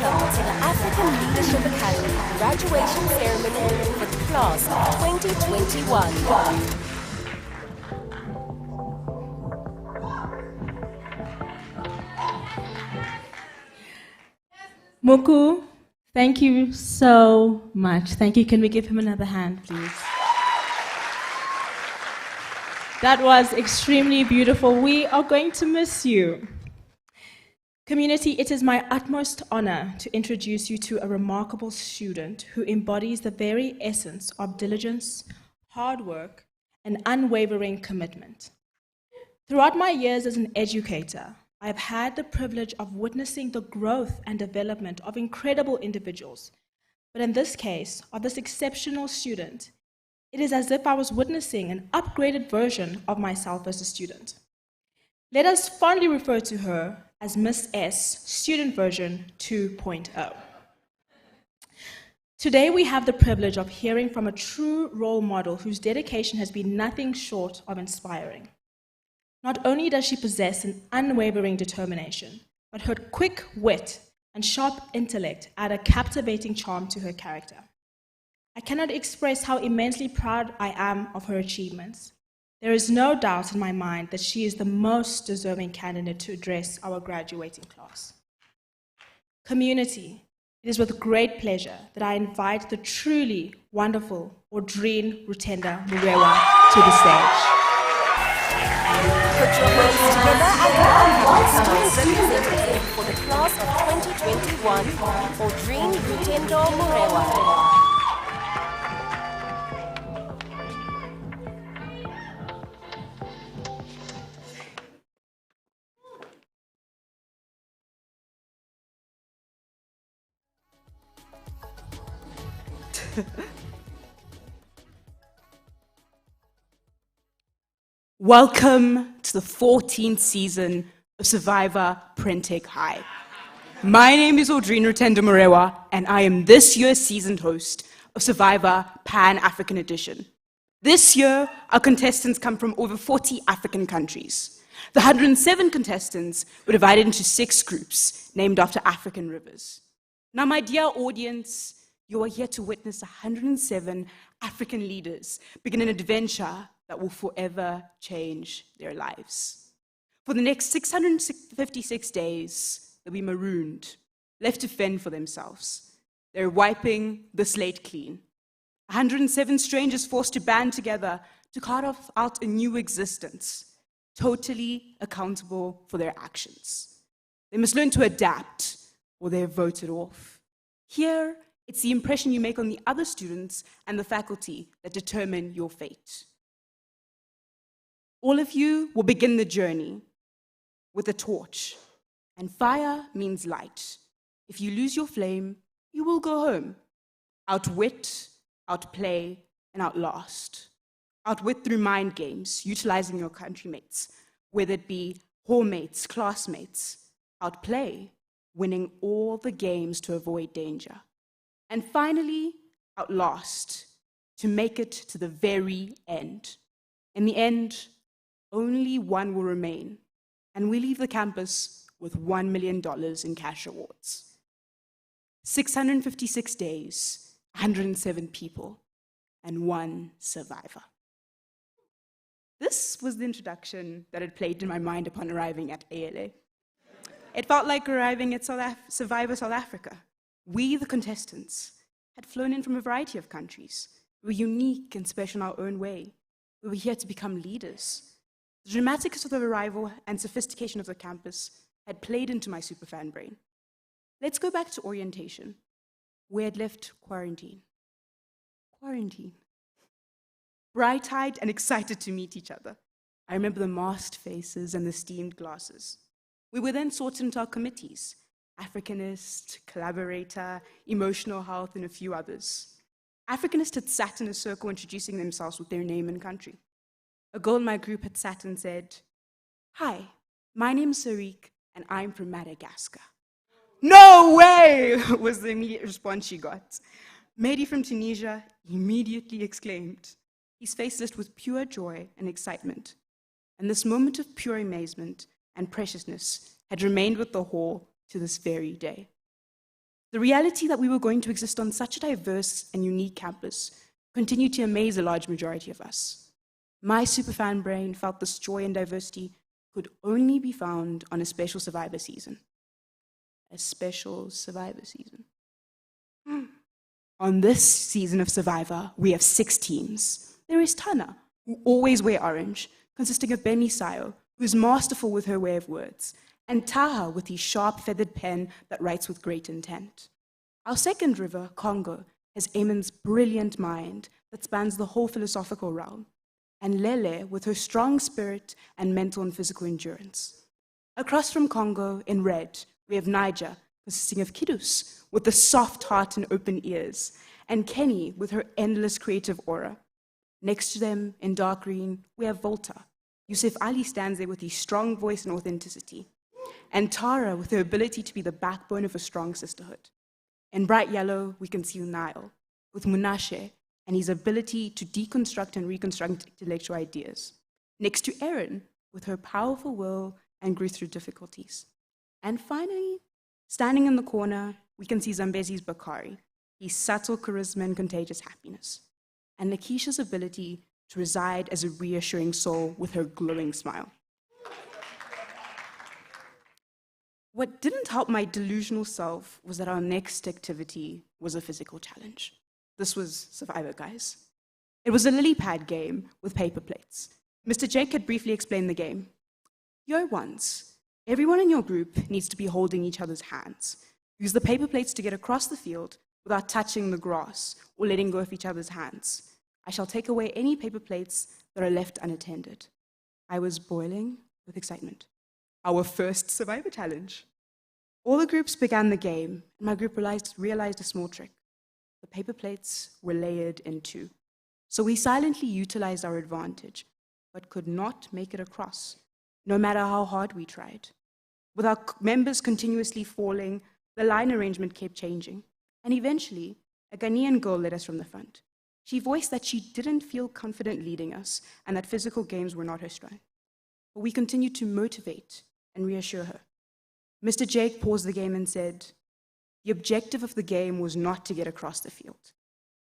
welcome to the African Leadership Academy graduation ceremony for the class of 2021.
Muku, thank you so much. Thank you. Can we give him another hand, please? That was extremely beautiful. We are going to miss you. Community, it is my utmost honor to introduce you to a remarkable student who embodies the very essence of diligence, hard work, and unwavering commitment. Throughout my years as an educator, I have had the privilege of witnessing the growth and development of incredible individuals. But in this case, of this exceptional student, it is as if I was witnessing an upgraded version of myself as a student. Let us fondly refer to her as Miss S, student version 2.0. Today we have the privilege of hearing from a true role model whose dedication has been nothing short of inspiring. Not only does she possess an unwavering determination, but her quick wit and sharp intellect add a captivating charm to her character. I cannot express how immensely proud I am of her achievements. There is no doubt in my mind that she is the most deserving candidate to address our graduating class. Community, it is with great pleasure that I invite the truly wonderful Audrine Rutenda Murewa to the stage.
Put your hands together and welcome student representative for the class of 2021, Audrine Rutenda Murewa.
Welcome to the 14th season of Survivor Prentec High. My name is Audrine Rutenda Murewa, and I am this year's seasoned host of Survivor Pan-African Edition. This year, our contestants come from over 40 African countries. The 107 contestants were divided into 6 groups, named after African rivers. Now, my dear audience, you are here to witness 107 African leaders begin an adventure that will forever change their lives. For the next 656 days, they'll be marooned, left to fend for themselves. They're wiping the slate clean. 107 strangers forced to band together to carve out a new existence, totally accountable for their actions. They must learn to adapt, or they're voted off. Here, it's the impression you make on the other students and the faculty that determine your fate. All of you will begin the journey with a torch, and fire means light. If you lose your flame, you will go home. Outwit, outplay, and outlast. Outwit through mind games, utilizing your countrymates, whether it be hallmates, classmates. Outplay, winning all the games to avoid danger. And finally, outlast, to make it to the very end. In the end, only one will remain, and we leave the campus with $1 million in cash awards. 656 days, 107 people, and 1 survivor. This was the introduction that had played in my mind upon arriving at ALA. It felt like arriving at Survivor South Africa. We, the contestants, had flown in from a variety of countries. We were unique and special in our own way. We were here to become leaders. The dramaticness of the arrival and sophistication of the campus had played into my superfan brain. Let's go back to orientation. We had left quarantine. Quarantine. Bright-eyed and excited to meet each other. I remember the masked faces and the steamed glasses. We were then sorted into our committees: Africanist, collaborator, emotional health, and a few others. Africanist had sat in a circle introducing themselves with their name and country. A girl in my group had sat and said, "Hi, my name's Sarik, and I'm from Madagascar." "No way!" was the immediate response she got. Mehdi from Tunisia immediately exclaimed, his face lit with pure joy and excitement. And this moment of pure amazement and preciousness had remained with the hall to this very day. The reality that we were going to exist on such a diverse and unique campus continued to amaze a large majority of us. My superfan brain felt this joy and diversity could only be found on a special Survivor season. A special Survivor season. On this season of Survivor, we have 6 teams. There is Tana, who always wear orange, consisting of Bemi Sayo, who is masterful with her way of words, and Taha with his sharp feathered pen that writes with great intent. Our second river, Congo, has Eamon's brilliant mind that spans the whole philosophical realm, and Lele with her strong spirit and mental and physical endurance. Across from Congo, in red, we have Niger, consisting of Kidus, with a soft heart and open ears, and Kenny with her endless creative aura. Next to them, in dark green, we have Volta. Yusuf Ali stands there with his strong voice and authenticity, and Tara with her ability to be the backbone of a strong sisterhood. In bright yellow, we can see Nile, with Munashe and his ability to deconstruct and reconstruct intellectual ideas. Next to Erin, with her powerful will and growth through difficulties. And finally, standing in the corner, we can see Zambezi's Bakari, his subtle charisma and contagious happiness, and Nakisha's ability to reside as a reassuring soul with her glowing smile. What didn't help my delusional self was that our next activity was a physical challenge. This was Survivor, guys. It was a lily pad game with paper plates. Mr. Jake had briefly explained the game. Yo ones, everyone in your group needs to be holding each other's hands. Use the paper plates to get across the field without touching the grass or letting go of each other's hands. I shall take away any paper plates that are left unattended. I was boiling with excitement. Our first Survivor challenge. All the groups began the game, and my group realized a small trick. The paper plates were layered in 2. So we silently utilized our advantage, but could not make it across, no matter how hard we tried. With our members continuously falling, the line arrangement kept changing, and eventually, a Ghanaian girl led us from the front. She voiced that she didn't feel confident leading us, and that physical games were not her strength. But we continued to motivate and reassure her. Mr. Jake paused the game and said, the objective of the game was not to get across the field.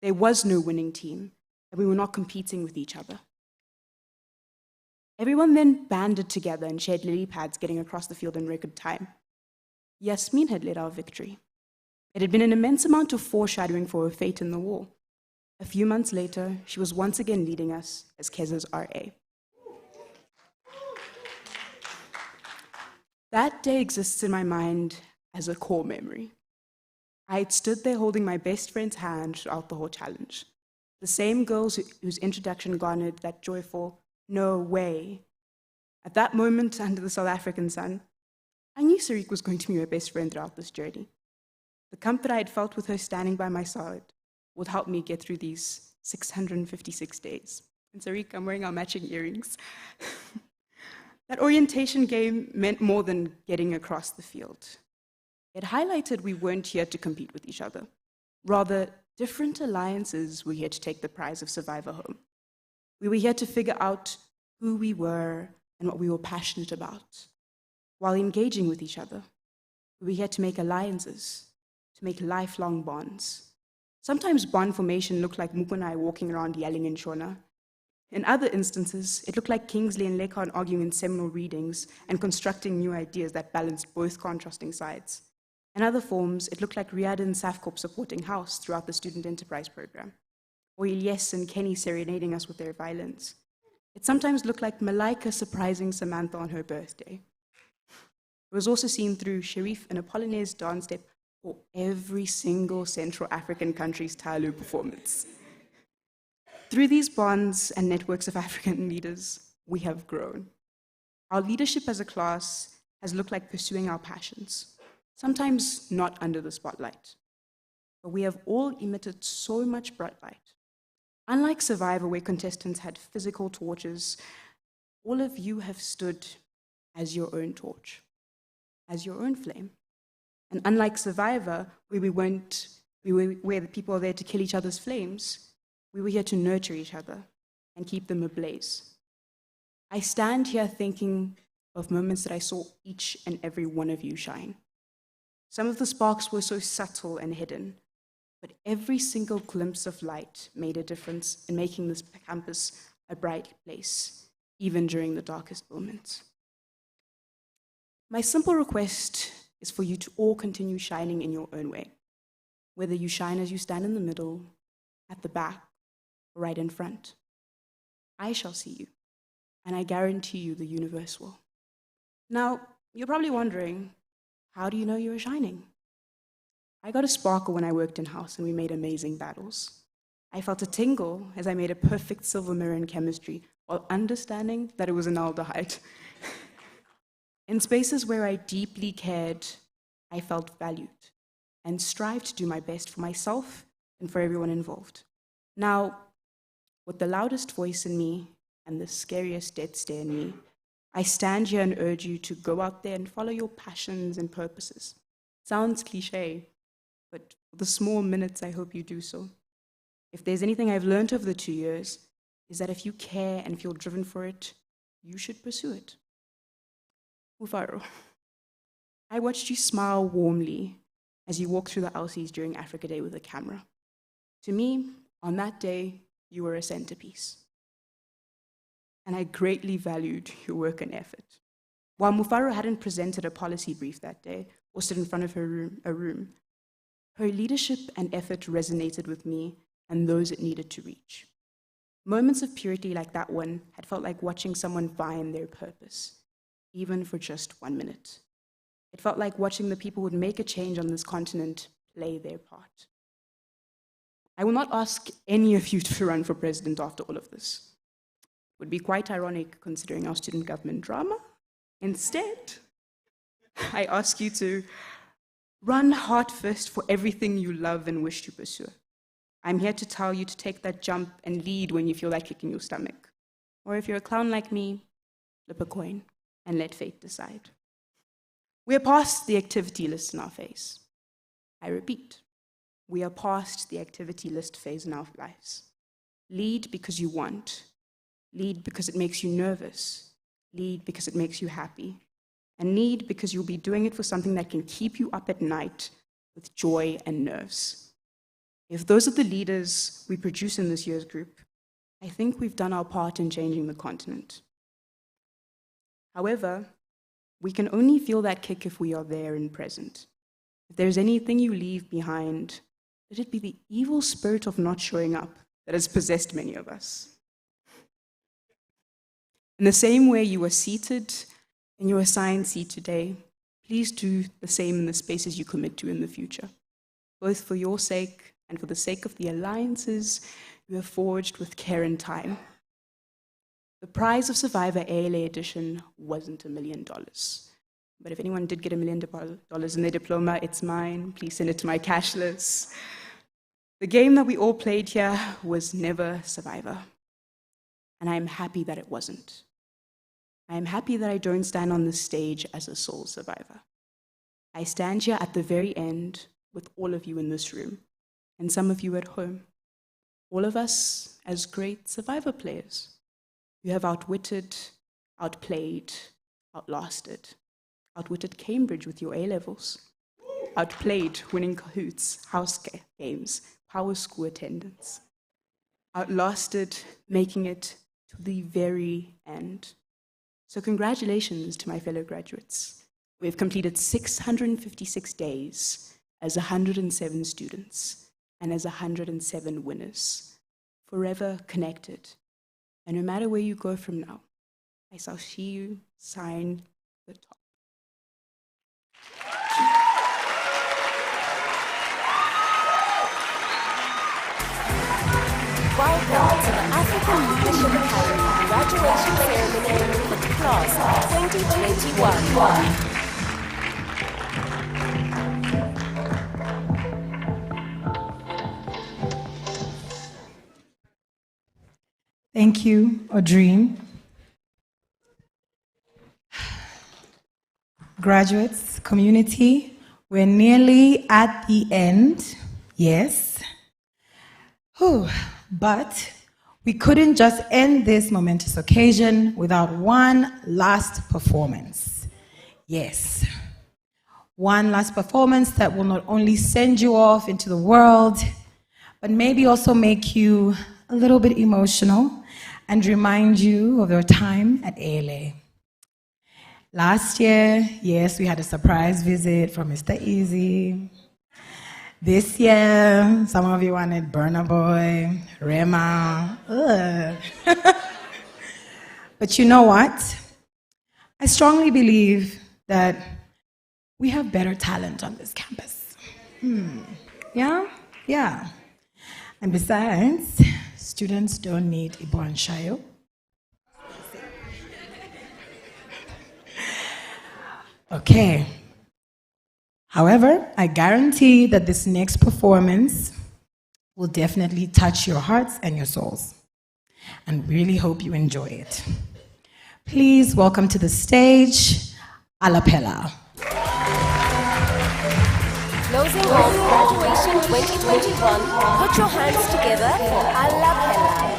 There was no winning team, and we were not competing with each other. Everyone then banded together and shared lily pads getting across the field in record time. Yasmin had led our victory. It had been an immense amount of foreshadowing for her fate in the war. A few months later, she was once again leading us as Keza's RA. That day exists in my mind as a core memory. I had stood there holding my best friend's hand throughout the whole challenge. The same girls whose introduction garnered that joyful, no way. At that moment, under the South African sun, I knew Sarik was going to be my best friend throughout this journey. The comfort I had felt with her standing by my side would help me get through these 656 days. And Sarik, I'm wearing our matching earrings. That orientation game meant more than getting across the field. It highlighted we weren't here to compete with each other. Rather, different alliances were here to take the prize of Survivor home. We were here to figure out who we were and what we were passionate about, while engaging with each other. We were here to make alliances, to make lifelong bonds. Sometimes bond formation looked like Muko and I walking around yelling in Shona. In other instances, it looked like Kingsley and Lekan arguing in seminal readings and constructing new ideas that balanced both contrasting sides. In other forms, it looked like Riyadh and Safcorp supporting House throughout the student enterprise program, or Ilyes and Kenny serenading us with their violence. It sometimes looked like Malaika surprising Samantha on her birthday. It was also seen through Sharif and a Polonaise dance step for every single Central African country's Talu performance. Through these bonds and networks of African leaders, we have grown. Our leadership as a class has looked like pursuing our passions, sometimes not under the spotlight. But we have all emitted so much bright light. Unlike Survivor, where contestants had physical torches, all of you have stood as your own torch, as your own flame. And unlike Survivor, where where the people are there to kill each other's flames, we were here to nurture each other and keep them ablaze. I stand here thinking of moments that I saw each and every one of you shine. Some of the sparks were so subtle and hidden, but every single glimpse of light made a difference in making this campus a bright place, even during the darkest moments. My simple request is for you to all continue shining in your own way, whether you shine as you stand in the middle, at the back, or right in front. I shall see you, and I guarantee you the universe will. Now, you're probably wondering, how do you know you are shining? I got a sparkle when I worked in-house and we made amazing battles. I felt a tingle as I made a perfect silver mirror in chemistry while understanding that it was an aldehyde. In spaces where I deeply cared, I felt valued and strived to do my best for myself and for everyone involved. Now, with the loudest voice in me and the scariest dead stare in me, I stand here and urge you to go out there and follow your passions and purposes. Sounds cliche, but for the small minutes, I hope you do so. If there's anything I've learned over the 2 years, is that if you care and feel driven for it, you should pursue it. Mufaro, I watched you smile warmly as you walked through the LCs during Africa Day with a camera. To me, on that day, you were a centerpiece. And I greatly valued your work and effort. While Mufaro hadn't presented a policy brief that day or stood in front of a room, her leadership and effort resonated with me and those it needed to reach. Moments of purity like that one had felt like watching someone find their purpose, even for just 1 minute. It felt like watching the people who would make a change on this continent play their part. I will not ask any of you to run for president after all of this. It would be quite ironic considering our student government drama. Instead, I ask you to run heart first for everything you love and wish to pursue. I'm here to tell you to take that jump and lead when you feel like kicking your stomach. Or if you're a clown like me, flip a coin and let fate decide. We're past the activity list in our phase. I repeat, we are past the activity list phase in our lives. Lead because you want. Lead because it makes you nervous. Lead because it makes you happy. And lead because you'll be doing it for something that can keep you up at night with joy and nerves. If those are the leaders we produce in this year's group, I think we've done our part in changing the continent. However, we can only feel that kick if we are there and present. If there's anything you leave behind, let it be the evil spirit of not showing up that has possessed many of us. In the same way you are seated in your assigned seat today, please do the same in the spaces you commit to in the future, both for your sake and for the sake of the alliances you have forged with care and time. The prize of Survivor ALA edition wasn't $1 million. But if anyone did get $1 million in their diploma, it's mine. Please send it to my cashless. The game that we all played here was never Survivor. And I'm happy that it wasn't. I am happy that I don't stand on this stage as a sole survivor. I stand here at the very end with all of you in this room, and some of you at home. All of us as great Survivor players. You have outwitted, outplayed, outlasted. Outwitted Cambridge with your A-levels. Outplayed winning Kahoots, house games, power school attendance. Outlasted making it to the very end. So congratulations to my fellow graduates. We've completed 656 days as 107 students and as 107 winners, forever connected. And no matter where you go from now, I shall see you sign the top.
Welcome to the African Leadership Academy graduation ceremony for the class of 2021.
Thank you, Audrine. Graduates, community, we're nearly at the end, yes. Whew. But we couldn't just end this momentous occasion without one last performance. Yes. one last performance that will not only send you off into the world, but maybe also make you a little bit emotional and remind you of your time at ALA. Last year, yes, we had a surprise visit from Mr. Easy. This year, some of you wanted Burna Boy, Rema. But you know what? I strongly believe that we have better talent on this campus. Yeah? Yeah. And besides, students don't need Ibo Shayo. Okay. However, I guarantee that this next performance will definitely touch your hearts and your souls. And really hope you enjoy it. Please welcome to the stage, Alapella.
Closing off graduation 2021, put your hands together for Alapella.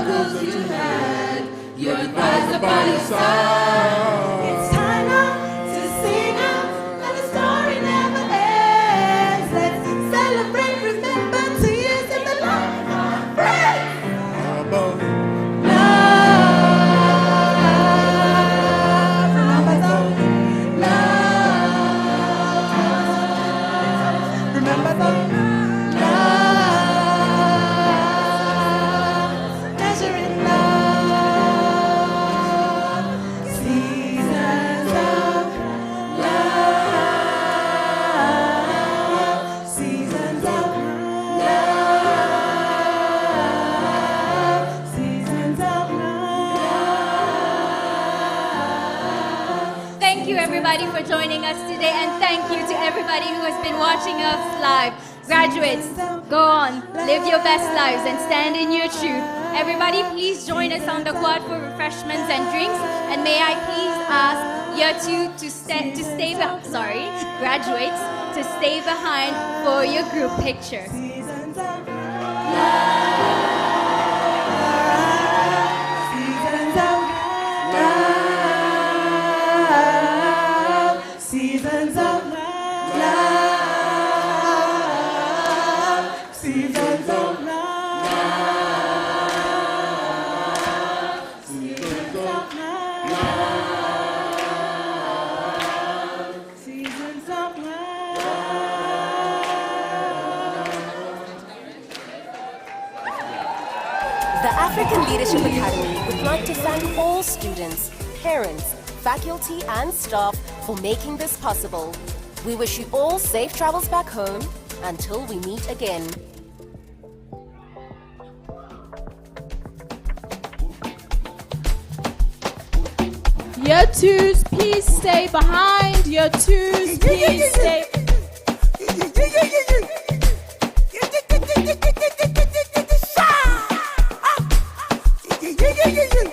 struggles that you had, your advisor by your side.
It's time now to sing out, and the story never ends. Let's celebrate, remember 2 years in the life of friends.
Thank you everybody for joining us today, and thank you to everybody who has been watching us live. Graduates, go on, live your best lives and stand in your truth. Everybody please join us on the quad for refreshments and drinks, and may I please ask year 2 graduates to stay behind for your group picture.
Seasons of love, seasons of love, seasons of love, seasons of
The African Leadership Academy would like to thank all students, parents, faculty and staff for making this possible. We wish you all safe travels back home until we meet again.
Year 2s, please stay behind. Year 2s, please stay.
Yeah.